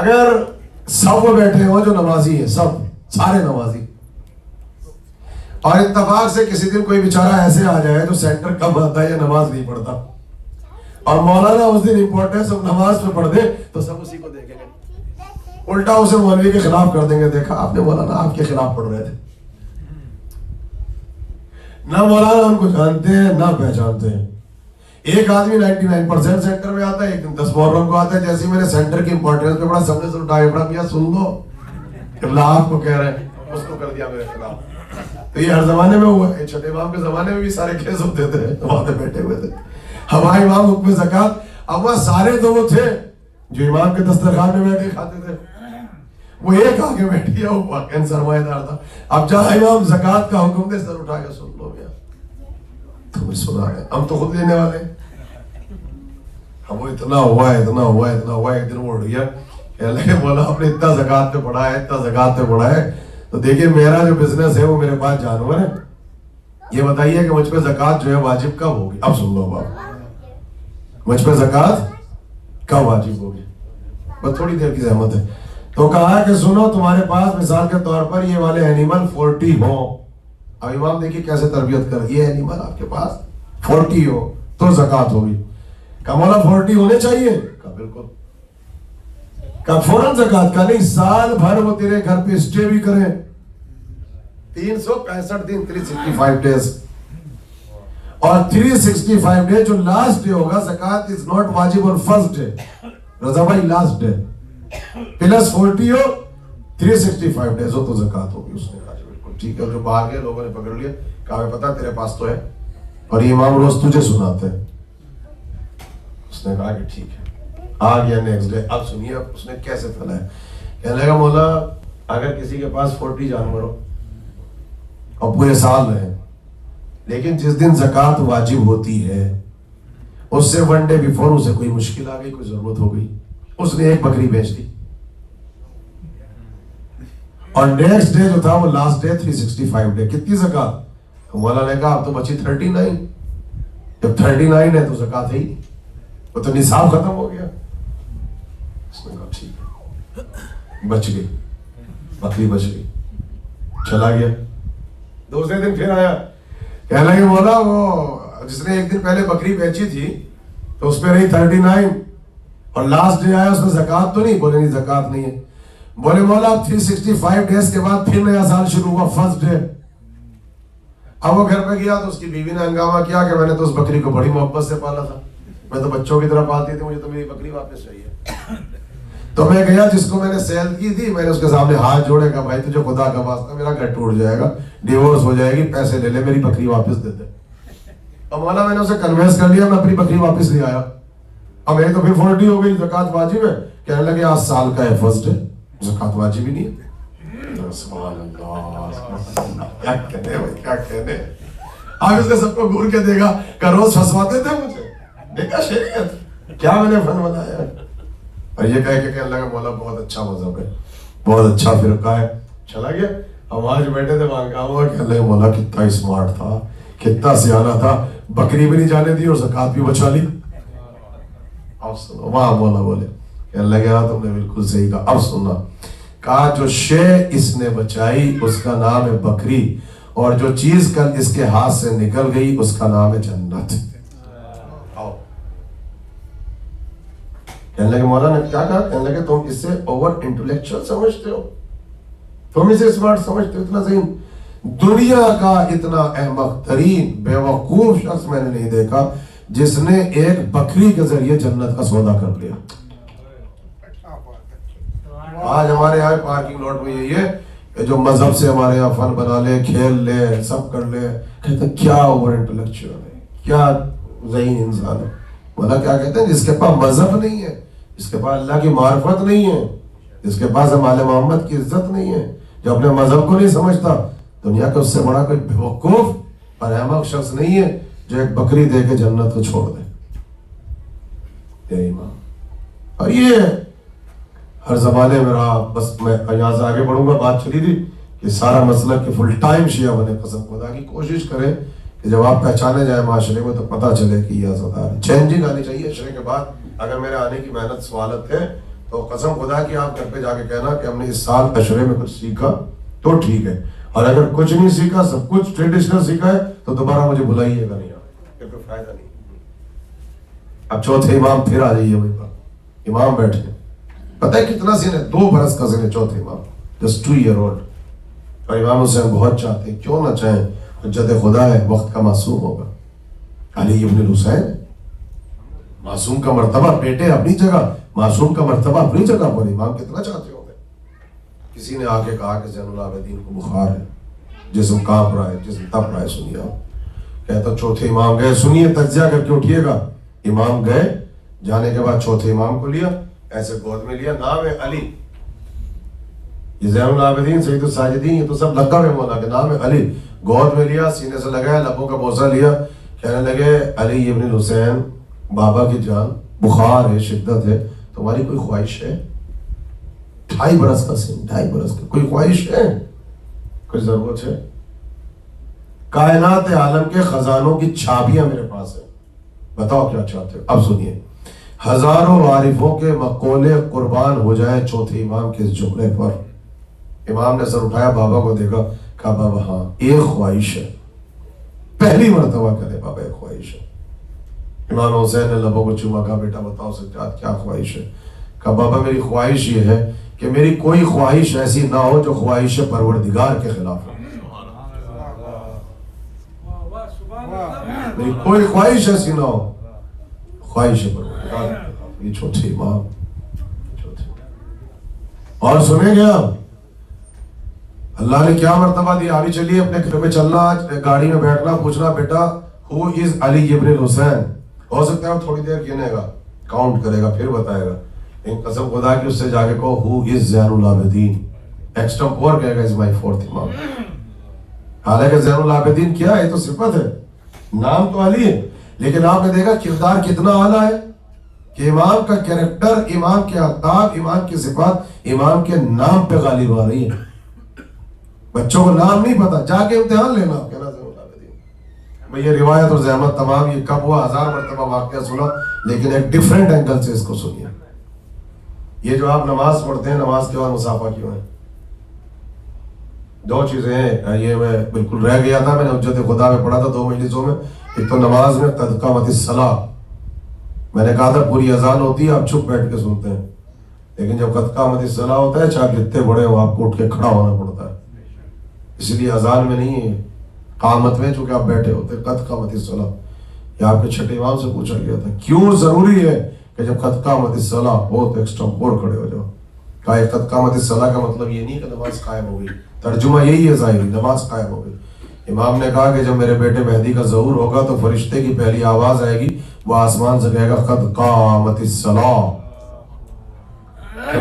L: اگر سب وہ بیٹھے ہوں جو نمازی ہیں, سب سارے نمازی, اور اتفاق سے کسی دن کوئی بیچارہ ایسے آ جائے جو سینٹر کم آتا ہے یا نماز نہیں پڑھتا, اور مولانا اس دن امپورٹنٹ سب نماز پہ پڑھ دے, تو سب اسی کو دیکھیں گے, الٹا اسے مولوی کے خلاف کر دیں گے. دیکھا آپ نے مولانا آپ کے خلاف پڑھ رہے تھے. نہ مولانا ان کو جانتے ہیں نہ پہچانتے ہیں. ایک آدمی 99% سینٹر میں آتا ہے, ایک دن 10 محرم کو آتا ہے. جیسے میں نے سینٹر کی امپورٹنس پہ پڑھا, سب نے اٹھایا پڑھا, کیا سن لو اللہ آپ کو کہہ رہے ہیں, اس کو کر دیا میرے خلاف. تو یہ ہر زمانے میں ہوا ہے. چھٹے امام کے زمانے میں بھی سارے کیس ہوتے تھے, وہاں پہ بیٹھے ہوئے تھے. ہمارے امام حکم زکوٰۃ, اب وہ سارے تو وہ تھے جو امام کے دسترخوان میں بیٹھ کے کھاتے تھے وہ ایک آگے بیٹھ گیا, وہ واقعاً سرمایہ دار تھا. اب جہاں امام زکوٰۃ کا حکم دے سر اٹھا کے سن لو میاں, تمہیں سنا ہے, ہم تو خود لینے والے. اب وہ اتنا ہوا, ایک دن وہ اٹھ گیا, کہنے لگے مولا آپ نے اتنا زکوٰۃ پہ پڑھا ہے, تو دیکھیے میرا جو بزنس ہے وہ میرے پاس جانور ہے, یہ بتائیے کہ مجھ پہ زکوٰۃ جو ہے واجب کب ہوگی. اب سن لو باپ, مجھ پہ زکوٰۃ کب واجب ہوگی, بس تھوڑی دیر کی زحمت ہے. تو کہا کہ سنو تمہارے پاس مثال کے طور پر یہ والے اینیمل 40 ہوں. اب امام دیکھیے کیسے تربیت کر, یہ اینیمل آپ کے پاس 40 ہو تو زکوٰۃ ہوگی. کہا مولا 40 ہونے چاہیے, کہا بالکل. کہا فوراً زکوٰۃ کا نہیں, سال بھر وہ تیرے گھر پہ اسٹے بھی کریں, 365 دن 365 ڈیز, اور 365 ڈے جو لاسٹ ڈے ہوگا زکوٰۃ از ناٹ واجب آن فرسٹ ڈے, رضا بھائی لاسٹ ڈے پلس 40 ہو 365 ڈیز ہو تو زکوٰۃ ہوگی. اس نے کہا بالکل ٹھیک ہے. جو باہر گئے لوگوں نے پکڑ لیا, کہا پتا تیرے پاس تو ہے اور یہ امام روز تجھے سناتے ہیں. اس نے کہا کہ ٹھیک ہے. آ گیا نیکسٹ ڈے. اب سنیے اس نے کیسے پھیلایا. کہنے لگا مولا اگر کسی کے پاس 40 جانور ہو اور پورے سال رہے, لیکن جس دن زکوٰۃ واجب ہوتی ہے اس سے 1 ڈے بیفور اسے کوئی مشکل آ گئی, کوئی ضرورت ہو گئی, اس نے ایک بکری بیچ دی, اور نیکسٹ ڈے جو تھا وہ لاسٹ ڈے 365 ڈے, کتنی زکوٰۃ. مولا نے کہا اب تو بچی 39. جب 39 ہے تو زکوٰۃ ہے ہی, وہ تو نصاب ختم ہو گیا. اس نے کہا ٹھیک ہے, بچ گئی بکری, بچ گئی. چلا گیا. دوسرے دن پھر آیا, کہنے لگے مولا وہ جس نے ایک دن پہلے بکری بیچی تھی تو اس پہ رہی 39, اور لاسٹ ڈے آیا اس میں زکوٰۃ تو نہیں. بولے نہیں زکوٰۃ نہیں ہے. بولے مولا اب 365 ڈیز کے بعد پھر نیا سال شروع ہوا, فرسٹ ڈے. اب وہ گھر پہ گیا تو اس کی بیوی نے ہنگامہ کیا کہ میں نے تو اس بکری کو بڑی محبت سے پالا تھا, میں تو بچوں کی طرح پالتی تھی, مجھے تو میری بکری واپس چاہیے. تو میں گیا جس کو میں نے سیل کی تھی, میں نے اس کے سامنے ہاتھ جوڑے, کہا بھائی تجھے خدا کا واسطہ, میرا گھر ٹوٹ جائے گا, ڈیورس ہو جائے گی, پیسے لے لے, میری بکری واپس دے دے. اور مولا میں نے اسے کنوینس کر لیا, میں اپنی بکری واپس لے آیا. اب میری تو پھر 40 ہو گئی, زکوٰۃ واجب ہے. کہنے لگے آج سال کا ہے فرسٹ ڈے, زکوٰۃ واجب ہی نہیں ہے. سبحان اللہ, کیا کہنے بھائی, کیا کہنے. اب اس نے سب کو گور کے دیکھا کہ روز پھنسواتے تھے مجھے, دیکھا شریعت کیا میں نے فن بنایا. اور یہ کہہ کے کہنے لگا مولا بہت اچھا مذہب ہے, بہت اچھا فرقہ ہے. چلا گیا. ہم آج بیٹھے تھے وہاں کام ہوا, کہنے لگے مولا کتنا اسمارٹ تھا, کتنا سیانہ تھا, بکری بھی نہیں جانے دی اور زکوٰۃ بھی بچا لی. اب سنو, وہاں مولا بولے, کہنے لگے ہاں تم نے بالکل صحیح کہا. اب سننا, کہا جو شے اس نے بچائی اس کا نام ہے بکری, اور جو چیز کل اس کے ہاتھ سے نکل گئی اس کا نام ہے جنت. کہنے لگے مولا نے کیا کہا. کہنے لگے تم اس سے اوور انٹلیکچوئل سمجھتے ہو, تم اسے اسمارٹ سمجھتے ہو, اتنا ذہین. دنیا کا اتنا احمق ترین بیوقوف شخص میں نے نہیں دیکھا جس نے ایک بکری کے ذریعے جنت کا سودا کر لیا. آج ہمارے یہاں پارکنگ لاٹ میں یہی ہے کہ جو مذہب سے ہمارے یہاں فن بنا لے, کھیل لے, سب کر لے, کہتے ہیں کیا اوور انٹلیکچوئل ہے, کیا ذہین انسان ہے. مولا کیا کہتے ہیں, جس کے پاس مذہب نہیں ہے, جس کے پاس اللہ کی معرفت نہیں ہے, جس کے پاس مال محمد کی عزت نہیں ہے, جو اپنے مذہب کو نہیں سمجھتا, دنیا کا اس سے بڑا کوئی بیوقوف اور احمق شخص نہیں ہے جو ایک بکری دے کے جنت کو چھوڑ دے. اور یہ ہر زمانے میں رہا. بس میں یہاں سے آگے بڑھوں گا, بات چلی تھی کہ سارا مسئلہ کہ فل ٹائم شیعہ بنے. قسم خدا کی کوشش کریں کہ جب آپ پہچانے جائیں معاشرے میں تو پتہ چلے کہ یہ ازادار چینجنگ آنی چاہیے. عشرے کے بعد اگر میرے آنے کی محنت سوالت ہے تو قسم خدا کی آپ گھر پہ جا کے کہنا کہ ہم نے اس سال عشرے میں کچھ سیکھا تو ٹھیک ہے, اور اگر کچھ نہیں سیکھا, سب کچھ ٹریڈیشنل سیکھا ہے تو دوبارہ مجھے بلائیے گا نہیں, آپ کوئی فائدہ نہیں. اب چوتھے امام پھر آ جائیے بھائی, امام بیٹھے, پتہ ہے کتنا سن ہے, 2 برس کا سن ہے چوتھے امام, جسٹ 2 year old. اور امام حسین بہت چاہتے ہیں, کیوں نہ چاہیں, حجت خدا ہے, وقت کا معصوم ہوگا. علی ابن الحسین معصوم کا مرتبہ, بیٹے اپنی جگہ, معصوم کا مرتبہ اپنی جگہ پر, امام کتنا چاہتے ہوں گے. کسی نے آ کے کہا کہ زین العابدین کو بخار ہے, جسم کانپ رہا ہے, جسم تپ رہا ہے, سنیے آپ. کہتا چوتھے امام گئے, سنیے تجزیہ کر کے اٹھیے گا. امام گئے, جانے کے بعد چوتھے امام کو لیا, ایسے گود میں لیا, نام ہے علی. یہ زین العابدین, سید الساجدین, یہ تو سب لقب ہے مولا کے, نام ہے علی. گود میں لیا, سینے سے لگایا, لبوں کا بوسہ لیا, کہنے لگے علی ابن الحسین بابا کی جان, بخار ہے, شدت ہے, تمہاری کوئی خواہش ہے؟ 2.5 برس کا سن, 2.5 برس کا, کوئی خواہش ہے, کوئی ضرورت ہے؟ کائنات عالم کے خزانوں کی چابیاں میرے پاس ہیں, بتاؤ کیا چاہتے ہو. اب سنیے, ہزاروں عارفوں کے مقولے قربان ہو جائے چوتھے امام کے اس جملے پر. امام نے سر اٹھایا, بابا کو دیکھا, کہا بابا ہاں ایک خواہش ہے, پہلی مرتبہ کرے بابا ایک خواہش ہے. امام حسین نے لبوں کو چوما, کہا بیٹا بتاؤ سجاد کیا خواہش ہے؟ کہا بابا میری خواہش یہ ہے کہ میری کوئی خواہش ایسی نہ ہو جو خواہش پروردگار کے خلاف ہو. میری کوئی خواہش ایسی نہ ہو خواہش پروردگار کے خلاف. یہ چھوٹے امام چھوٹے. اور سنیں گے آپ اللہ نے کیا مرتبہ دیا. ابھی چلیے اپنے گھر میں چلنا, گاڑی میں بیٹھنا, پوچھنا بیٹا ہو از علی ابن الحسین. ہو سکتا ہے وہ تھوڑی دیر گنے گا, کاؤنٹ کرے گا, پھر بتائے گا. لیکن قسم خدا کی اس سے جا کے کہو ہو از زین العابدین, ایکسٹمپور کہے گا از مائی 4th امام. حالانکہ زین العابدین کیا ہے, تو صفت ہے, نام تو علی ہے, لیکن آپ نے دیکھا کردار کتنا اعلیٰ ہے کہ امام کا کیریکٹر, امام کے آداب, امام کی صفات امام کے نام پہ غالب آ رہی ہے. بچوں کو نام نہیں پتا, جا کے امتحان لینا کہنا زین العابدین. میں یہ روایت اور زحمت تمام یہ کب ہوا, 1000 مرتبہ واقعہ سنا, لیکن ایک ڈیفرنٹ اینگل سے اس کو سنیے. یہ جو آپ نماز پڑھتے ہیں, نماز کے بعد مصافحہ کیوں ہے؟ 2 چیزیں ہیں. یہ میں بالکل رہ گیا تھا, میں نے حجت خدا میں پڑھا تھا 2 مجلسوں میں. ایک تو نماز میں قد قامت الصلاۃ, میں نے کہا تھا پوری اذان ہوتی ہے, آپ چپ بیٹھ کے سنتے ہیں, لیکن جب قد قامت الصلاۃ ہوتا ہے, چاہے جتنے بڑے ہو آپ کو اٹھ کے کھڑا ہونا پڑتا ہے. اس لیے اذان میں نہیں ہے, قامت میں, چونکہ آپ بیٹھے ہوتے. قد قامت الصلاۃ, یہ آپ کے چھٹے امام سے پوچھا گیا تھا کیوں ضروری ہے کہ جب قد قامت الصلاۃ ہو تو ایکسٹمپور کھڑے ہو جاؤ. کہا قد قامت الصلاۃ کا مطلب یہ نہیں کہ نماز قائم ہو گئی, ترجمہ یہی ہے ظاہری, نماز قائم ہو گئی. امام نے کہا کہ جب میرے بیٹے مہدی کا ظہور ہوگا تو فرشتے کی پہلی آواز آئے گی, وہ آسمان سے کہے گا قد قامت الصلاۃ.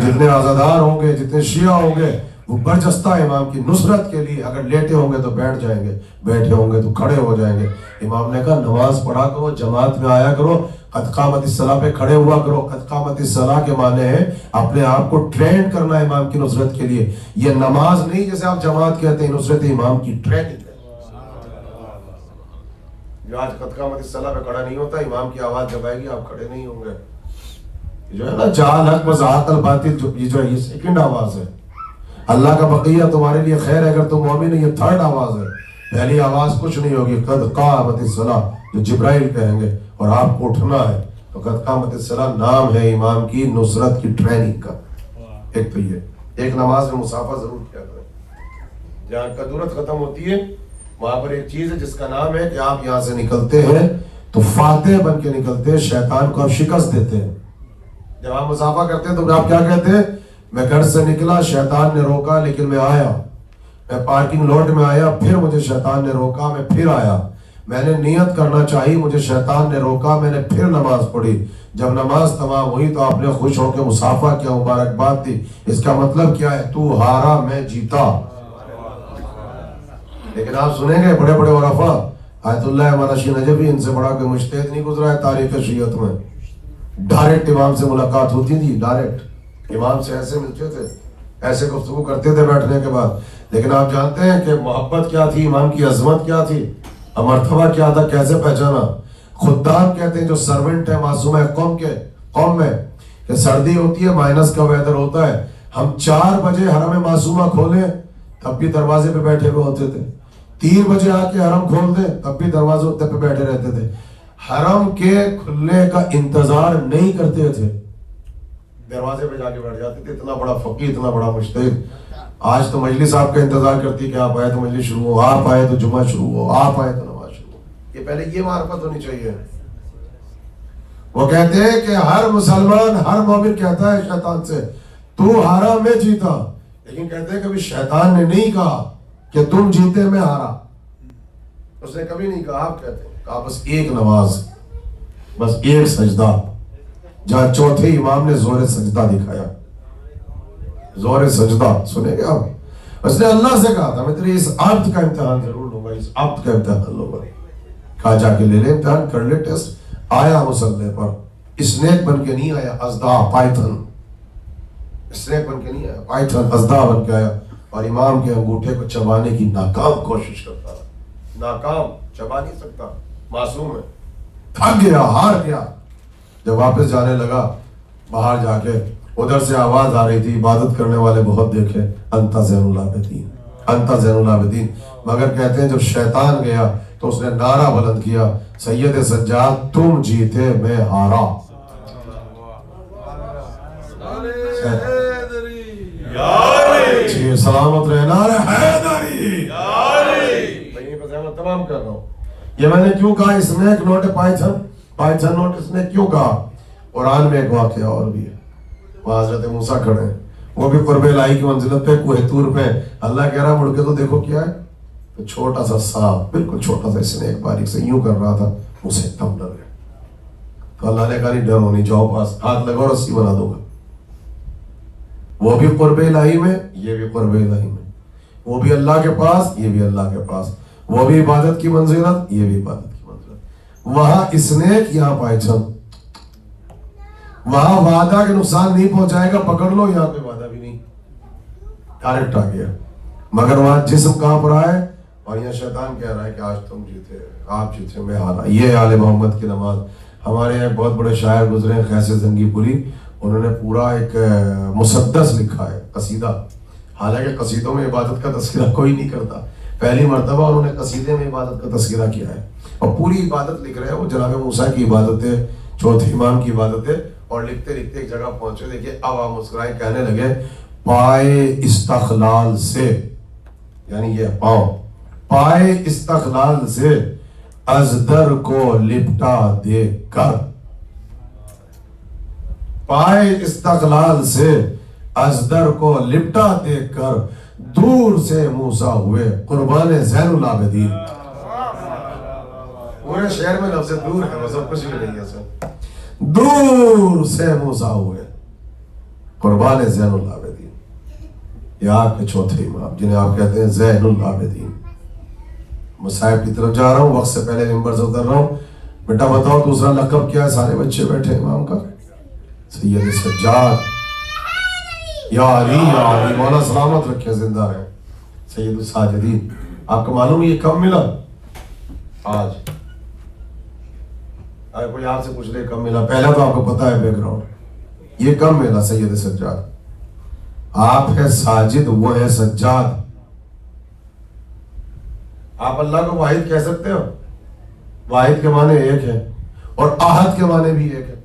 L: جتنے عزادار ہوں گے, جتنے شیعہ ہوں گے, وہ برجستہ امام کی نصرت کے لیے اگر لیٹے ہوں گے تو بیٹھ جائیں گے, بیٹھے ہوں گے تو کھڑے ہو جائیں گے. امام نے کہا نماز پڑھا کرو, جماعت میں آیا کرو, قد قامت الصلاۃ پہ کھڑے ہوا کرو. قد قامت الصلاۃ کے معنی ہے اپنے آپ کو ٹرین کرنا امام کی نصرت کے لیے. یہ نماز نہیں جیسے آپ جماعت کہتے ہیں, نصرت امام کی ٹریننگ ہے. جو آج قد قامت الصلاۃ پہ کھڑا نہیں ہوتا, امام کی آواز جب آئے گی آپ کھڑے نہیں ہوں گے. جو ہے نا جعل حق و زہاق الباطل, یہ جو ہے یہ سیکنڈ آواز ہے. اللہ کا بقیہ تمہارے لیے خیر ہے اگر تم مومن ہو, یہ 3rd آواز ہے. پہلی آواز کچھ نہیں ہوگی, قد قامت الصلاۃ, جو جبرائیل کہیں گے, اور آپ کو اٹھنا ہے. تو قد قامت الصلاۃ نام ہے امام کی نصرت کی ٹریننگ کا. ایک تو یہ, ایک نماز میں مصافحہ ضرور کیا کریں. جہاں قدورت ختم ہوتی ہے وہاں پر ایک چیز ہے جس کا نام ہے کہ آپ یہاں سے نکلتے ہیں تو فاتح بن کے نکلتے ہیں, شیطان کو آپ شکست دیتے ہیں. جب آپ مصافحہ کرتے ہیں تو آپ کیا کہتے ہیں؟ میں گھر سے نکلا, شیطان نے روکا, لیکن میں آیا. میں پارکنگ لاٹ میں آیا, پھر مجھے شیطان نے روکا, میں پھر آیا. میں نے نیت کرنا چاہی, مجھے شیطان نے روکا, میں نے پھر نماز پڑھی. جب نماز تمام ہوئی تو آپ نے خوش ہو کے مصافحہ کیا, مبارکباد دی. اس کا مطلب کیا ہے؟ تو ہارا میں جیتا. لیکن آپ سنیں گے بڑے بڑے عرفاء, آیت اللہ مناشی نجبی, ان سے بڑا کوئی مجتہد نہیں گزرا ہے تاریخ شیعت میں. ڈائریکٹ امام سے ملاقات ہوتی تھی, ڈائریکٹ امام سے ایسے ملتے تھے, ایسے گفتگو کرتے تھے بیٹھنے کے بعد. لیکن آپ جانتے ہیں کہ محبت کیا تھی, امام کی عظمت کیا تھی, مرتبہ کیا تھا, کیسے پہچانا؟ خدام کہتے ہیں جو سرونٹ ہے معصوم ہے قوم میں, کہ سردی ہوتی ہے, مائنس کا ویدر ہوتا ہے, ہم 4 بجے حرم معصومہ کھولیں تب بھی دروازے پہ بیٹھے ہوئے ہوتے تھے. 3 بجے آ کے حرم کھول دیں تب بھی دروازوں پہ بیٹھے رہتے تھے. حرم کے کھلنے کا انتظار نہیں کرتے تھے, دروازے پہ جا کے بیٹھ جاتے تھے. اتنا بڑا فقیہ, اتنا بڑا مجتہد. آج تو مجلس آپ کا انتظار کرتی ہے کہ آپ آئے تو مجلس شروع ہو, آپ آئے تو جمعہ شروع ہو, آپ آئے تو نماز شروع ہو. یہ پہلے یہ معرفت ہونی چاہیے. وہ کہتے ہیں کہ ہر مسلمان, ہر مومن کہتا ہے شیطان سے تو ہارا میں جیتا, لیکن کہتے ہیں کبھی شیطان نے نہیں کہا کہ تم جیتے میں ہارا. اس نے کبھی نہیں کہا. آپ کہتے ہیں کہا بس ایک نماز, بس ایک سجدہ, جہاں چوتھے امام نے زور سجدہ دکھایا. زور سجدہ سنیں گے آپ؟ اس نے اللہ سے کہا تھا میں تیرے اس عبد کا امتحان ضرور لوں گا, اس عبد کا امتحان لوں گا. کہا جا کے لے لے امتحان, کر لے ٹیسٹ. آیا مصلی پر, اسنیک بن کے نہیں آیا, ازدا پائتھن, اسنیک بن کے نہیں آیا, پائتھن ازدا بن کے آیا, اور امام کے انگوٹھے کو چبانے کی ناکام کوشش کرتا رہا. ناکام, چبا نہیں سکتا, معصوم ہے. تھک گیا, ہار گیا. جب واپس جانے لگا باہر جا کے, ادھر سے آواز آ رہی تھی, عبادت کرنے والے بہت دیکھے, انت زین العابدین, انت زین العابدین. مگر کہتے ہیں جب شیطان گیا تو اس نے نعرہ بلند کیا, سید سجاد تم جیتے میں ہارا. جی سلامت رہنا حیدری. تمام کر رہا ہوں. یہ میں نے کیوں کہا snake not python, python not snake کیوں کہا؟ قرآن میں ایک واقعہ اور بھی ہے. وہاں حضرت موسیٰ کھڑے ہیں, وہ بھی قرب الہی کی منزلت پہ, کوہ طور پہ. اللہ کہہ رہا مڑ کے تو دیکھو کیا ہے, تو چھوٹا سا سانپ, بالکل چھوٹا سا اسنیک باریک سے یوں کر رہا تھا, اسے دم ڈر گئے. تو اللہ نے کہا نہیں ڈرو نہیں, جاؤ پاس, ہاتھ لگاؤ رسی بنا دوں گا. وہ بھی قرب الہی میں, یہ بھی قرب الہی میں. وہ بھی اللہ کے پاس, یہ بھی اللہ کے پاس. وہ بھی عبادت کی منزلت, یہ بھی عبادت کی منزلت. وہاں اسنیک, یہاں پائتھن. وہاں وعدہ کے نقصان نہیں پہنچائے گا, پکڑ لو, یہاں پہ وعدہ بھی نہیں, ڈائریکٹ آ گیا. مگر وہاں جسم کہاں پر آئے, اور یہاں شیطان کہہ رہا ہے کہ آج تم جیتے, آپ جیتے میں ہارا. یہ آل محمد کی نماز. ہمارے یہاں بہت بڑے شاعر گزرے ہیں, خیس زنگی پوری, انہوں نے پورا ایک مسدس لکھا ہے, قصیدہ. حالانکہ قصیدوں میں عبادت کا تذکرہ کوئی نہیں کرتا, پہلی مرتبہ انہوں نے قصیدے میں عبادت کا تذکرہ کیا ہے, اور پوری عبادت لکھ رہے ہیں. وہ جناب موسیٰ کی عبادت ہے, چوتھے امام کی عبادت ہے. اور لکھتے لکھتے ایک جگہ پہنچے, دیکھیے اب آپ مسکرائے, کہنے لگے پائے استقلال سے, یعنی یہ پاؤں, پائے استقلال سے ازدر کو لپٹا دے کر, پائے استقلال سے ازدر کو لپٹا دے کر دور سے موسیٰ ہوئے قربان زین العابدین. پورے شہر میں لفظ دور ہے, مطلب کچھ بھی نہیں ہے سر. دور سے موسیٰ ہوئے قربان زین العابدین. یہ آپ کے چوتھے امام جنہیں آپ کہتے ہیں زین العابدین. مصائب کی طرف جا رہا ہوں, وقت سے پہلے ممبر سے اتر رہا ہوں. بیٹا بتاؤ دوسرا لقب کیا ہے؟ سارے بچے بیٹھے امام کا. سید سجاد. یا علی یا علی, مولا سلامت رکھے, زندہ رہے. سید الساجدین. آپ کو معلوم یہ کب ملا؟ آج. اگر کوئی آپ سے پوچھ لے کب ملا, پہلا تو آپ کو پتا ہے بیک گراؤنڈ, یہ کب ملا؟ سید سجاد. آپ ہے ساجد, وہ ہے سجاد. آپ اللہ کو واحد کہہ سکتے ہو؟ واحد کے معنی ایک ہے, اور احد کے معنی بھی ایک ہے,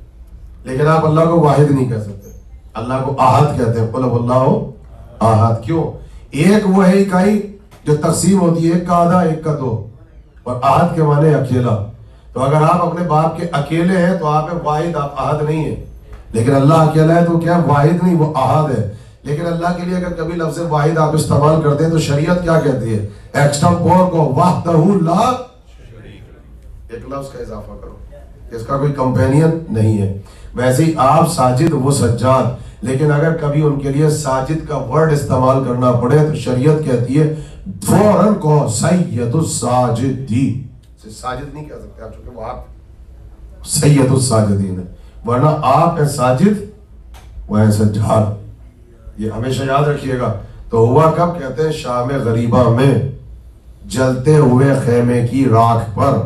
L: لیکن آپ اللہ کو واحد نہیں کہہ سکتے. اللہ کو احد کہتے ہیں. قل هو اللہ احد. کیوں؟ ایک وہ ہے اکائی جو تقسیم ہوتی ہے, ایک کا آدھا ایک کا دو, اور احد کے معنی اکیلا. تو اگر آپ اپنے باپ کے اکیلے ہیں تو آپ واحد, آپ احد نہیں ہیں. لیکن اللہ اکیلا ہے تو کیا واحد نہیں, وہ احد ہے. لیکن اللہ کے لیے اگر کبھی لفظ واحد آپ استعمال کرتے ہیں تو شریعت کیا کہتی ہے؟ ایکسٹمپور کو وحدہ لا شریک, ایک لفظ کا اضافہ کرو, اس کا کوئی کمپینین نہیں ہے. ویسے ہی آپ ساجد, وہ سجاد. لیکن اگر کبھی ان کے لیے ساجد کا ورڈ استعمال کرنا پڑے تو شریعت کہتی ہے فوراً کو سید الساجدی. ساجد نہیں کہہ سکتے آپ, چونکہ وہ آپ سید الساجدین ہے, ورنہ آپ ہیں ساجد, وہ ہیں سجاد. یہ ہمیشہ یاد رکھیے گا. تو ہوا کب؟ کہتے ہیں شام غریبہ میں جلتے ہوئے خیمے کی راکھ پر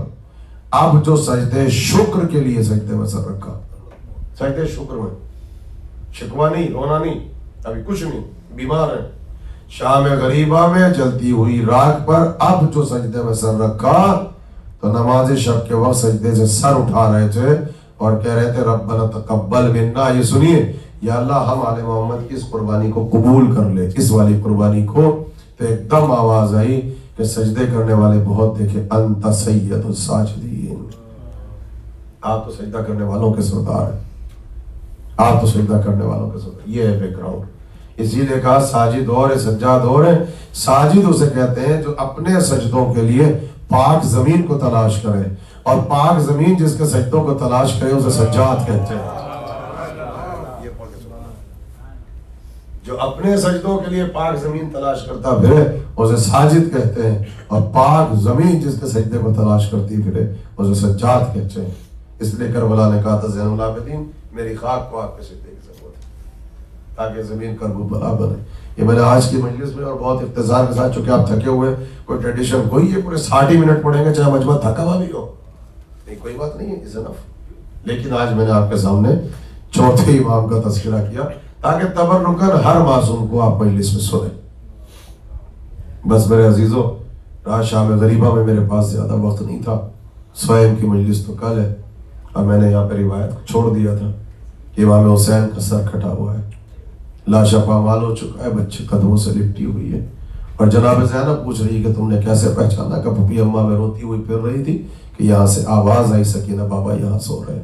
L: اب جو سجدے شکر کے لیے سجدے میں سر رکھا. سجدے شکر میں, شکوہ نہیں, رونا نہیں, ابھی کچھ نہیں, بیمار ہیں. شام غریبہ میں جلتی ہوئی راکھ پر اب جو سجدے میں سر رکھا, تو نماز شب کے وقت سجدے سے سر اٹھا رہے تھے اور کہہ رہے تھے ربنا تقبل منا. یہ سنیے, یا اللہ ہم آل محمد کی اس قربانی کو قبول کر لے, اس والی قربانی کو. تو ایک دم آواز آئی کہ سجدے کرنے والے بہت دیکھے, انت سید الساجدین, آپ تو سجدہ کرنے والوں کے سردار ہیں, آپ تو سجدہ کرنے والوں کے سردار. یہ ہے بیک گراؤنڈ. اسی لیے کہا ساجد اور ہے, سجاد اور ہے. ساجد اسے کہتے ہیں جو اپنے سجدوں کے لیے پاک زمین کو تلاش کرے, اور پاک زمین جس کے سجدوں کو تلاش کرے اسے سجاد کہتے ہیں. جو اپنے سجدوں کے لیے پاک زمین تلاش کرتا پھرے اسے ساجد کہتے ہیں، اور پاک زمین جس کے سجدے کو تلاش کرتی پھرے اسے سجاد کہتے ہیں. اس لیے کربلا نے کہا تھا زین العابدین میری خاک کو آپ کے سجدے کی ضرورت ہے تاکہ زمین کربلا بنے. یہ میں نے آج کی مجلس میں اور بہت اختصار کے ساتھ، چونکہ آپ تھکے ہوئے، کوئی ٹریڈیشن کوئی ہے پورے 60 منٹ پڑھیں گے چاہے مجمع تھکا ہوا بھی ہو، نہیں کوئی بات نہیں ہے، از انف. لیکن آج میں نے آپ کے سامنے چوتھے امام کا تذکرہ کیا تاکہ تبرکن ہر معصوم کو آپ مجلس میں سنیں. بس میرے عزیزوں، رات شام غریبہ میں میرے پاس زیادہ وقت نہیں تھا. سوئم کی مجلس تو کل ہے، اور میں نے یہاں پہ روایت کو چھوڑ دیا تھا کہ امام حسین کا سر کٹا ہوا ہے، لاشا پامال ہو چکا ہے، بچے قدموں سے لپٹی ہوئی ہے. اور جناب زینب پوچھ رہی کہ تم نے کیسے پہچانا؟ کہ پھپھی اماں میں روتی ہوئی پھر رہی تھی کہ یہاں سے آواز آئی سکینہ بابا یہاں سو رہے ہیں.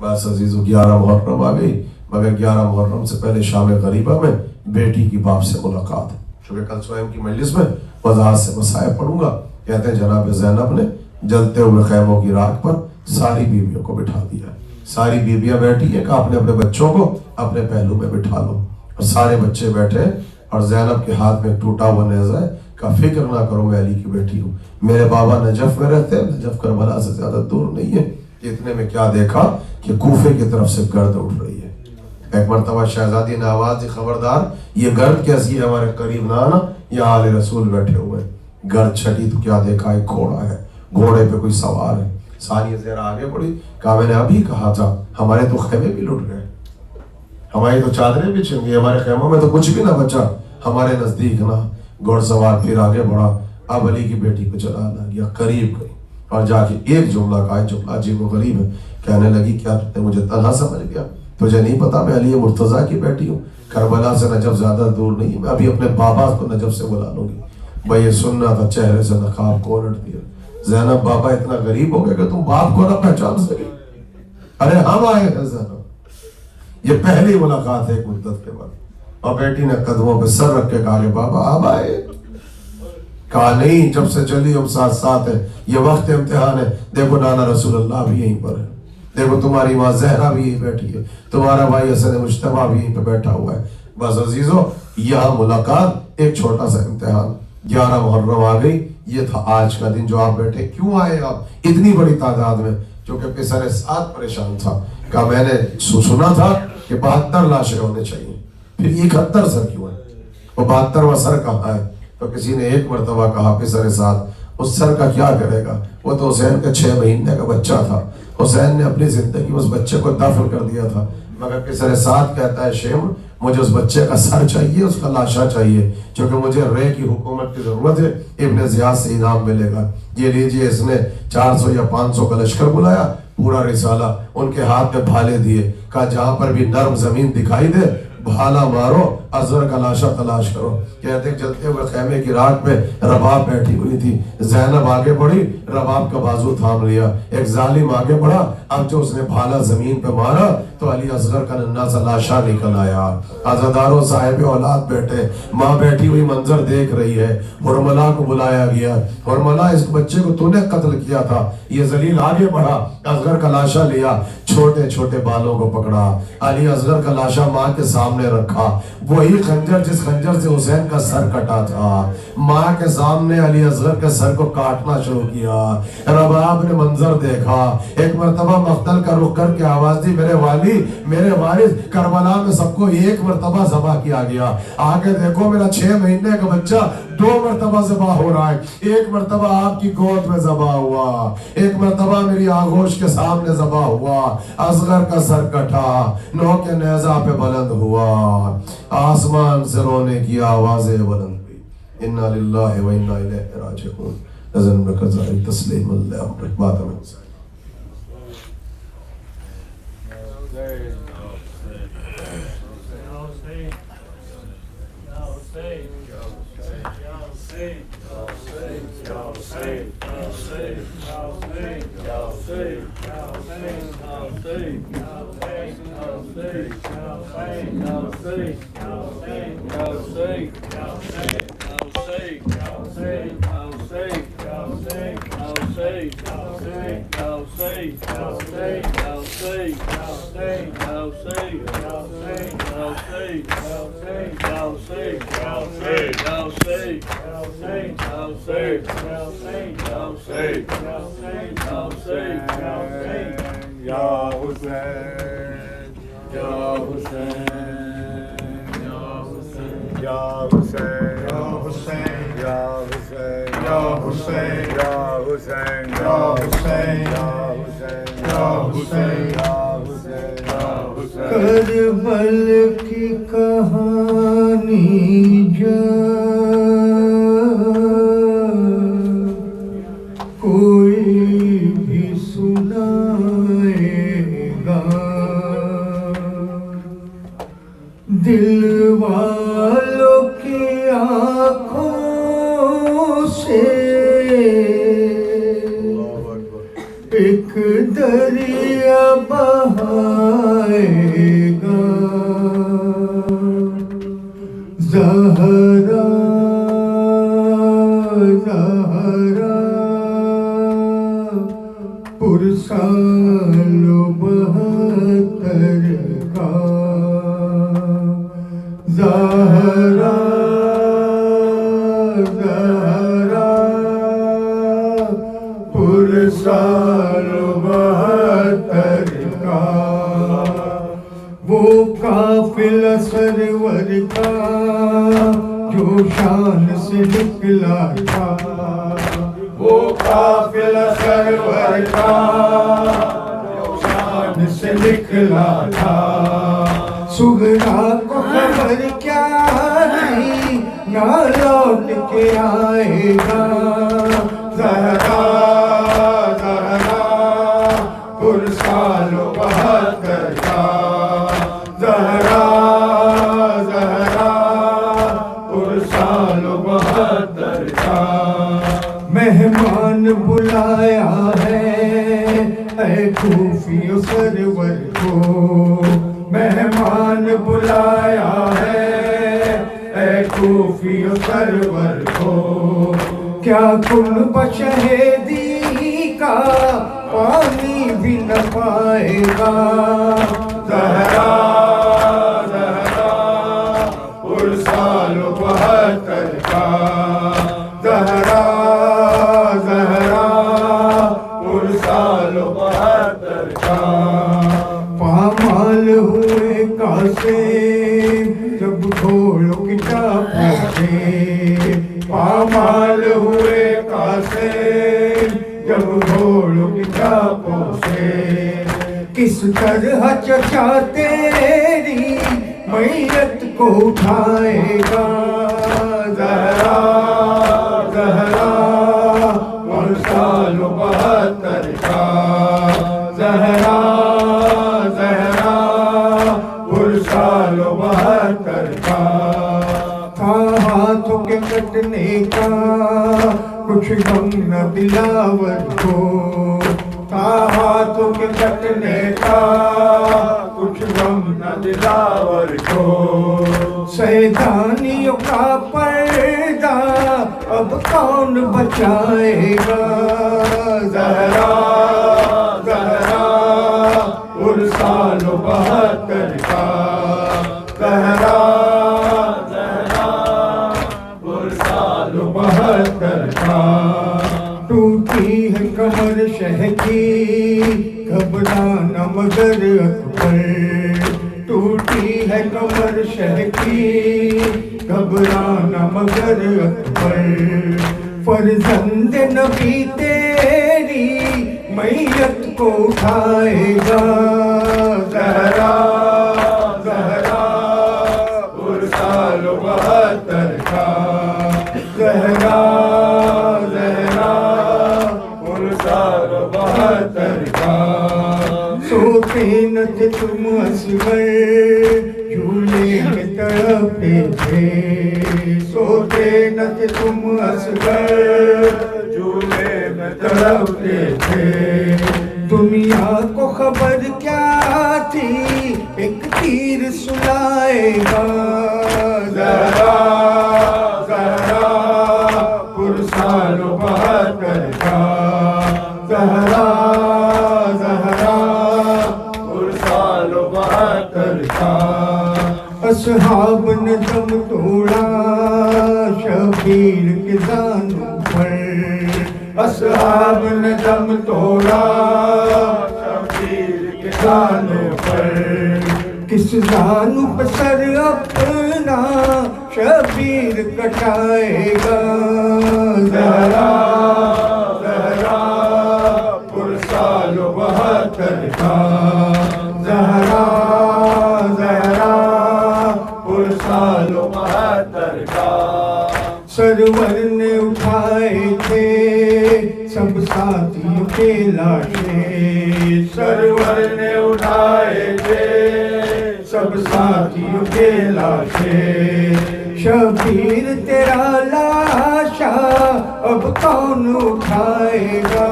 L: بس عزیزو 11 محرم آ گئی، مگر 11 محرم سے پہلے شام غریبہ میں بیٹی کی باپ سے ملاقات. چونکہ کل سوئم کی مجلس میں وضاحت سے مسائل پڑھوں گا. کہتے ہیں جناب زینب نے جلتے ہوئے خیموں کی راکھ پر ساری بیویوں کو بٹھا دیا. ساری بیویاں بیٹھی ہیں کہ آپ نے اپنے بچوں کو اپنے پہلو میں بٹھا لو. اور سارے بچے بیٹھے اور زینب کے ہاتھ میں ٹوٹا ہوا نیزہ ہے کہ فکر نہ کرو میں علی کی بیٹی ہوں. میرے بابا نجف میں رہتے ہیں، نجف کربلا سے زیادہ دور نہیں ہے. اتنے میں کیا دیکھا کہ کوفے کی طرف سے گرد اٹھ رہی ہے. ایک مرتبہ شہزادی نے آواز دی خبردار یہ گرد کیسی ہے، ہمارے قریب نہ آنا، یہاں آل رسول بیٹھے ہوئے. گرد چھٹی تو کیا دیکھا ایک گھوڑا ہے، گھوڑے پہ کوئی سوار ہے. ثانیہ زہرا آگے بڑھی، کہا میں نے ابھی کہا تھا ہمارے تو خیمے بھی لٹ گئے، ہماری تو چادریں بھی چھن گئی، ہمارے خیموں میں تو کچھ بھی نہ بچا، ہمارے نزدیک نہ. گھوڑ سوار پھر آگے بڑھا، اب علی کی بیٹی کو چلانا گیا، قریب گئی اور جا کے ایک جملہ کہا، جملہ عجیب و غریب ہے. کہنے لگی کیا تم نے مجھے تنہا سمجھ گیا؟ تجھے نہیں پتا میں علی مرتضیٰ کی بیٹی ہوں؟ کربلا سے نجف زیادہ دور نہیں ہے، میں ابھی اپنے بابا کو نجف سے بلا لوں گی. بھائی یہ سننا تھا، چہرے سے نقاب کو الٹ دیا. زینب بابا اتنا غریب ہو گیا کہ تم باپ کو نہ پہچان سکے؟ ارے ہم آئے ہیں زینب. یہ پہلی ملاقات ہے ایک مدت کے بعد. اور بیٹی نے قدموں پہ سر رکھ کے کہا کہ بابا آپ آئے؟ کہا نہیں، جب سے چلی ہم ساتھ ساتھ ہیں، یہ وقت امتحان ہے. دیکھو نانا رسول اللہ بھی یہیں پر ہے، دیکھو تمہاری ماں زہرا بھی یہیں بیٹھی ہے، تمہارا بھائی حسن مجتبیٰ بھی یہیں پہ بیٹھا ہوا ہے. بس عزیزو یہاں ملاقات ایک چھوٹا سا امتحان. 11 محرم آ گئی، یہ تھا آج کا دن جو آپ بیٹھے. کیوں آئے آپ اتنی بڑی تعداد میں؟ کیونکہ پسر سعد پریشان تھا. کہا میں نے سنا تھا کہ 72 لاشیں ہونے چاہیے، پھر 71 سر کیوں ہے؟ وہ 72واں سر کہاں ہے؟ تو کسی نے ایک مرتبہ کہا پسر سعد اس سر کا کیا کرے گا، وہ تو حسین کا 6 مہینے کا بچہ تھا، حسین نے اپنی زندگی میں اس بچے کو دفن کر دیا تھا. مگر پسر سعد کہتا ہے شیخ مجھے اس بچے کا سر چاہیے، اس کا لاشا چاہیے، کیونکہ مجھے رے کی حکومت کی ضرورت ہے، ابن زیاد سے انعام ملے گا. یہ لیجئے. اس نے 400 یا 500 کا لشکر بلایا، پورا رسالہ ان کے ہاتھ میں بھالے دیے. کہا جہاں پر بھی نرم زمین دکھائی دے بھالا مارو، اصغر کا لاشا تلاش کرو. کہتے چلتے ہوئے خیمے کی راکھ پہ رباب بیٹھی ہوئی تھی. زینب آگے بڑھی، رباب کا بازو تھام لیا. ایک ظالم آگے بڑھا، اب جو اس نے بھالا زمین پہ مارا تو علی اصغر کا ننھا سا لاشا نکل آیا. عزاداروں صاحب اولاد بیٹھے، ماں بیٹھی ہوئی منظر دیکھ رہی ہے. حرملہ کو بلایا گیا. حرملہ اس بچے کو تو نے قتل کیا تھا. یہ ذلیل آگے بڑھا، اصغر کا لاشا لیا، چھوٹے چھوٹے بالوں کو پکڑا. علی اصغر کا لاشا ماں کے سامنے رکھا. وہی خنجر جس خنجر سے حسین کا سر کٹا تھا، ماں کے سامنے علی اصغر کے سر کو کاٹنا شروع کیا. رباب نے منظر دیکھا. ایک مرتبہ مقتل کا رخ کر کے آواز دی میرے والی، میرے وارث، کربلا میں سب کو ایک مرتبہ ذبح کیا گیا، آگے دیکھو میرا 6 مہینے کا بچہ 2 مرتبہ ذبح ہو رہا ہے. ایک مرتبہ آپ کی گود میں ذبح ہوا، ایک مرتبہ میری آغوش کے سامنے ذبح ہوا. اصغر کا سر کٹا، نو کے نیزہ پہ بلند ہوا. آسمان سے رونے کی آوازیں بلند ہوئی. انا للہ و انا الیہ راجعون. نظر بکزائی تسلیم اللہ بات میں
D: I'll say.
K: کربل کی کہانی کوئی بھی سنائے گا دل والوں کی آنکھوں سے ایک دریا بہائے گا زہرا زہرا پرسال و بہتر کا زہرا زہرا پرسال و بہتر کا وہ قافلہ سرور کا جو شان سے نکلا تھا وہ قافلہ سرور کا جو شان سے نکلا تھا سغرا کو خبر کیا نہیں نہ لوٹ کے آئے گا زہرا زہرا پرسال و بہتر کا زہرا زہرا پرسال و بہتر کا مہمان بلایا ہے اے کوفی و سرور کو مہمان بلایا ہے اے کوفی و سرور کو کیا کن بشہیدی کا پانی بھی نہ پائے گا زہرا زہرا پرسال و بہتر کا زہرا زہرا پرسال و بہتر کا پامال ہوئے قاسم جب گھوڑوں کی چاپوں سے پامال ہوئے قاسم جب گھوڑوں کی چاپوں سے کس طرح چچا تیری میت کو اٹھائے گا زہرا زہرا پرسال و بہتر کا زہرا زہرا پرسال و بہتر کا تھا ہاتھوں کے کٹنے کا کچھ غم نہ دلاور کو تھا ہاتھوں کے کٹنے کا کچھ غم نہ دلاور کو سیدانیوں کا پردہ اب کون بچائے گا زہرا زہرا پرسال و بہتر کا زہرا زہرا پرسال و بہتر کا ٹوٹی ہے کمر شہ کی گھبرانا مگر اکبر ٹوٹی ہے کمر شہ کی گھبرانا مگر اکبر فرزند نبی تیری میت کو اٹھائے گا زہرا زہرا پرسال و بہتر کا زہرا زہرا پرسال و بہتر کا سوتے نہ تھے تم اصغر جھولے میں تڑپتے تھے سوتے نہ تھے تم اصغر جھولے میں تڑپتے تھے دنیا کو خبر کیا تھی ایک تیر سلائے گا زہرا زہرا پرسال و بہتر زہرا زہرا پرسال و بہتر کا اصحاب نے دم توڑا شبیر کے زانوں پر اصحاب نے دم توڑا شبیر کے زانوں پر کس زانوں پر سر اپنا شبیر کٹائے گا زہرا زہرا پرسال و بہتر کا زہرا زہرا پرسال و بہتر کا سرور نے اٹھائے تھے سب ساتھیوں کے لاشیں سرور نے اٹھائے تھے سب ساتھیوں کے لاشیں شبیر تیرا لاشا اب کون اٹھائے گا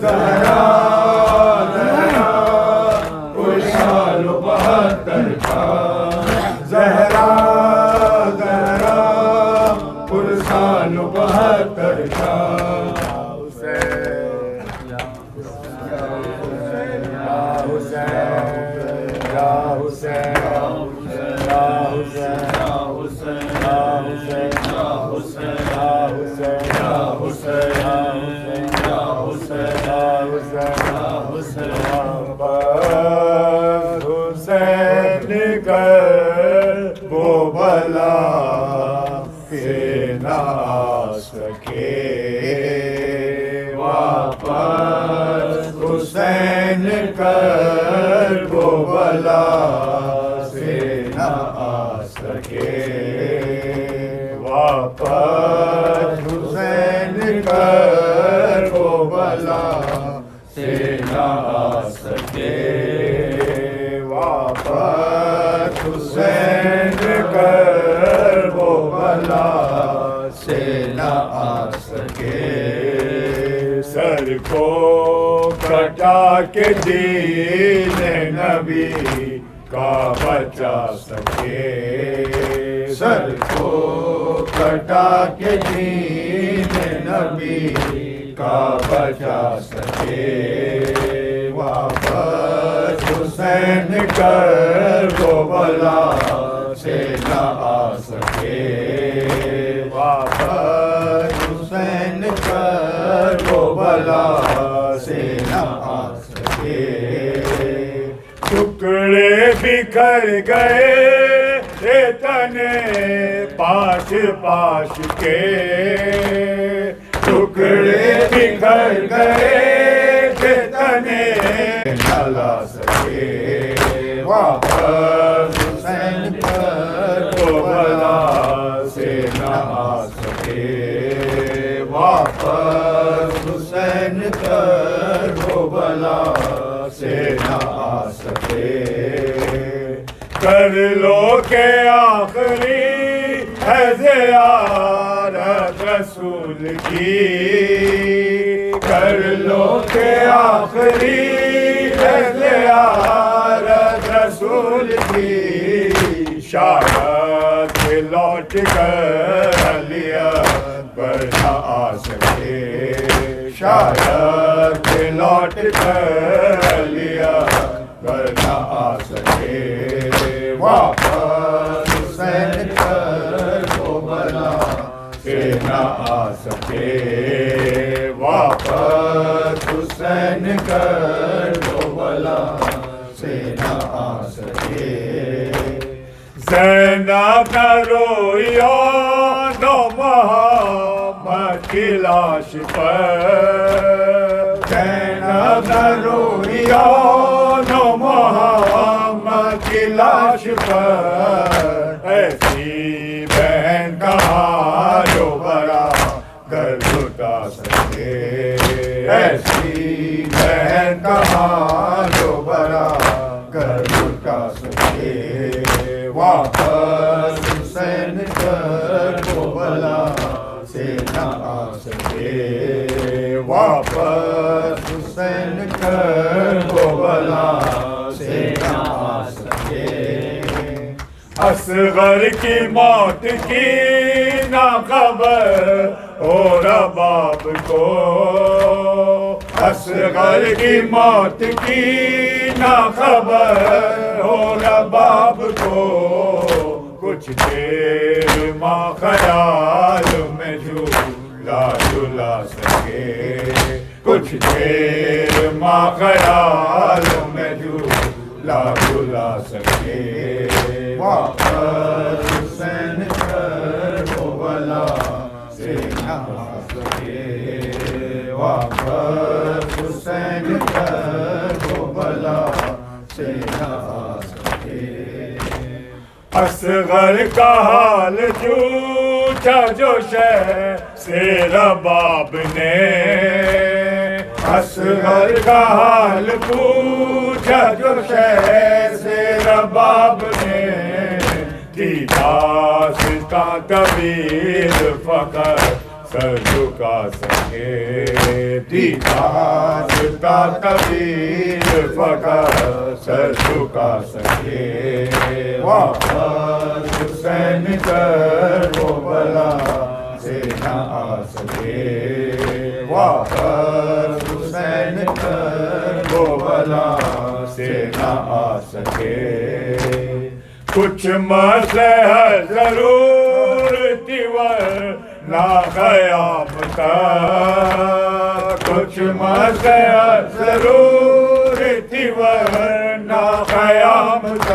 K: زہرا زہرا پرسال و بہتر کا زہرا زہرا پرسال و بہتر کا حسین کر وہ بلا کہ نہ آ سکے واپس حسین کر وہ بلا سے نہ آ سکے واپس حسین کر وہ بلا سے نہ آ سکے واپس حسین کر وہ بلا سے نہ آ سکے سر کو کٹا کے دین نبی کا بچا سکے سر کو کٹا کے دین نبی کا بچا سکے واپس حسین کر وہ بلا سے نہ آ سکے واپس حسین کر وہ بلا سے نہ آ سکے ٹکڑے بکھر گئے تنے پاش پاش کے ٹکڑے بکھر گئے تنے نہ لا سکے واپس حسین کر وہ بلا سے نہ آ سکے واپس حسین کر وہ بلا سے نہ آ سکے کر لو کہ آخری ہے زیارت رسول کی کر لو کہ آخری ہے زیارت رسول کی شاید لوٹ کر علی پر نہ آ سکے شاید لوٹ کر علی پر نہ آ سکے واپس حسین کر وہ بلا سے نہ آ سکے واپس حسین کر وہ بلا سے نہ آ سکے زینب نہ رویا نو محمد کی لاش پر زینب نہ رویا نو محمد کی لاش پر ایسی بہن کہاں جو برا گھر لٹا سکے ایسی بہن کہاں جو برا گھر لٹا سکے واپس حسین کر وہ بلا سے نہ آ سکے واپس حسین کر وہ بلا سے نہ آ سکے اصغر کی موت کی نہ خبر ہو رباب کو اصغر کی موت کی نہ خبر ہو رباب کو کچھ دیر ماں خیال میں جھولا جھلا سکے کچھ دیر ماں خیال میں جھولا جھلا سکے واپس حسین کربلا سے نہ آ سکے واپس حسین کربلا سے نہ آ سکے اصغر کا حال پوچھا جو شہر سے رباب نے اصغر کا حال پوچھا جو شہر سے رباب نے کی داستاں طویل فقط سر جھکا سکے تھی داستاں طویل فقط سر جھکا سکے واپس حسین کربلا سے نہ آ سکے واپس حسین کربلا سے نہ آ سکے کچھ مسئلہ ضرور تھی ورنہ قیام تک کچھ مسئلہ ضرور تھی ورنہ قیام تک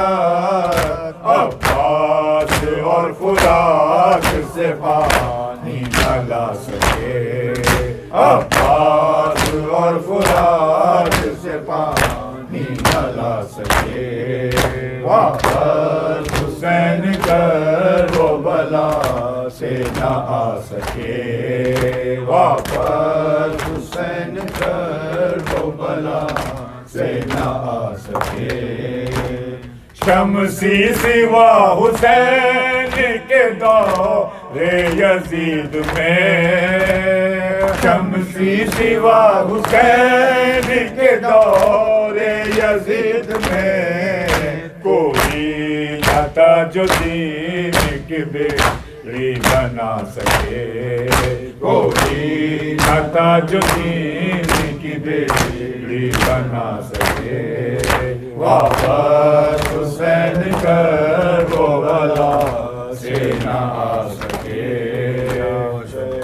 K: عباس اور فرات سے پانی نہ لا سکے عباس اور فرات سے پانی نہ لا سکے واپس حسین کربلا سے نہ آ سکے واپس حسین کربلا سے نہ آ سکے شمسی سوا حسین کے دور یزید میں شمسی سوا حسین کے دور یزید میں کوئی نہ تھا جو دین کی بیڑی بنا سکے کوئی نہ تھا جو دین کی بیڑی بنا سکے واپس حسین کربلا سے نہ آ سکے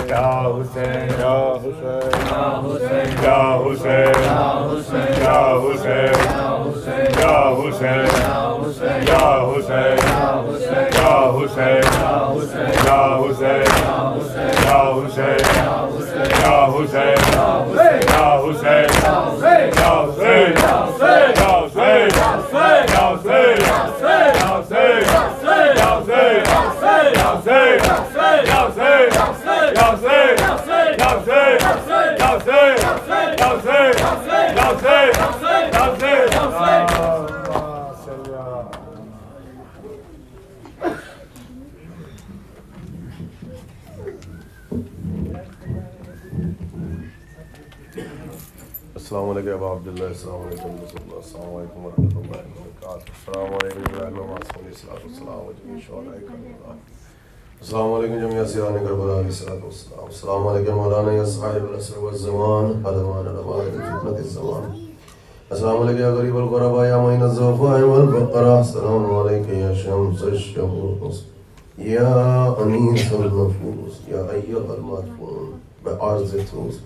K: یا حسین یا حسین یا حسین یا حسین یا حسین یا حسین یا حسین یا حسین یا حسین یا حسین یا حسین یا حسین
L: السلام علیکم ابا عبداللہ السلام علیکم رسول اللہ السلام علیکم ورحمۃ اللہ وبرکاتہ السلام علیکم ابراہیم معصوم علیہ السلام وجميع شهداء کربلا السلام علیکم جميع اسیران کربلا علیہ السلام السلام علیکم مولانا یا صاحب العصر والزمان علمان علمان فتنة الزمان السلام علیکم یا غریب الغرباء یا معین الضعفاء والفقراء السلام علیکم یا شمس الشموس یا انیس النفوس یا ایها المدفون بعرض توس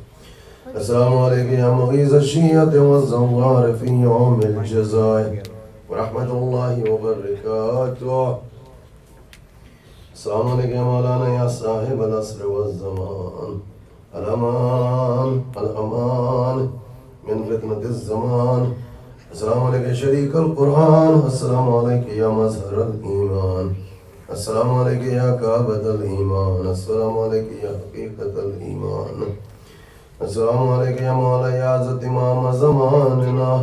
L: السلام علیکم یا مغیث الشیعة والزوار فی یوم الجزاء ورحمۃ اللہ وبرکاتہ السلام علیکم یا مولانا یا صاحب العصر والزمان الامان الامان من فتنة الزمان السلام علیکم شریک القرآن السلام علیکم یا مظہر الایمان السلام علیکم یا کعبۃ الایمان السلام علیکم یا حقیقت الایمان السلام علیکم یا مولا یا عزت امام زماننا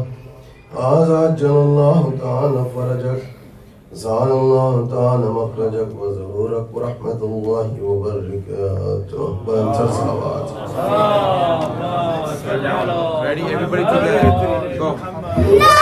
L: عزت اللہ تعالی فرجک زال اللہ تعالی مخرجک وظہورک ورحمت اللہ وبرکاتہ بانتر صلوات
B: Ready, everybody together? Go.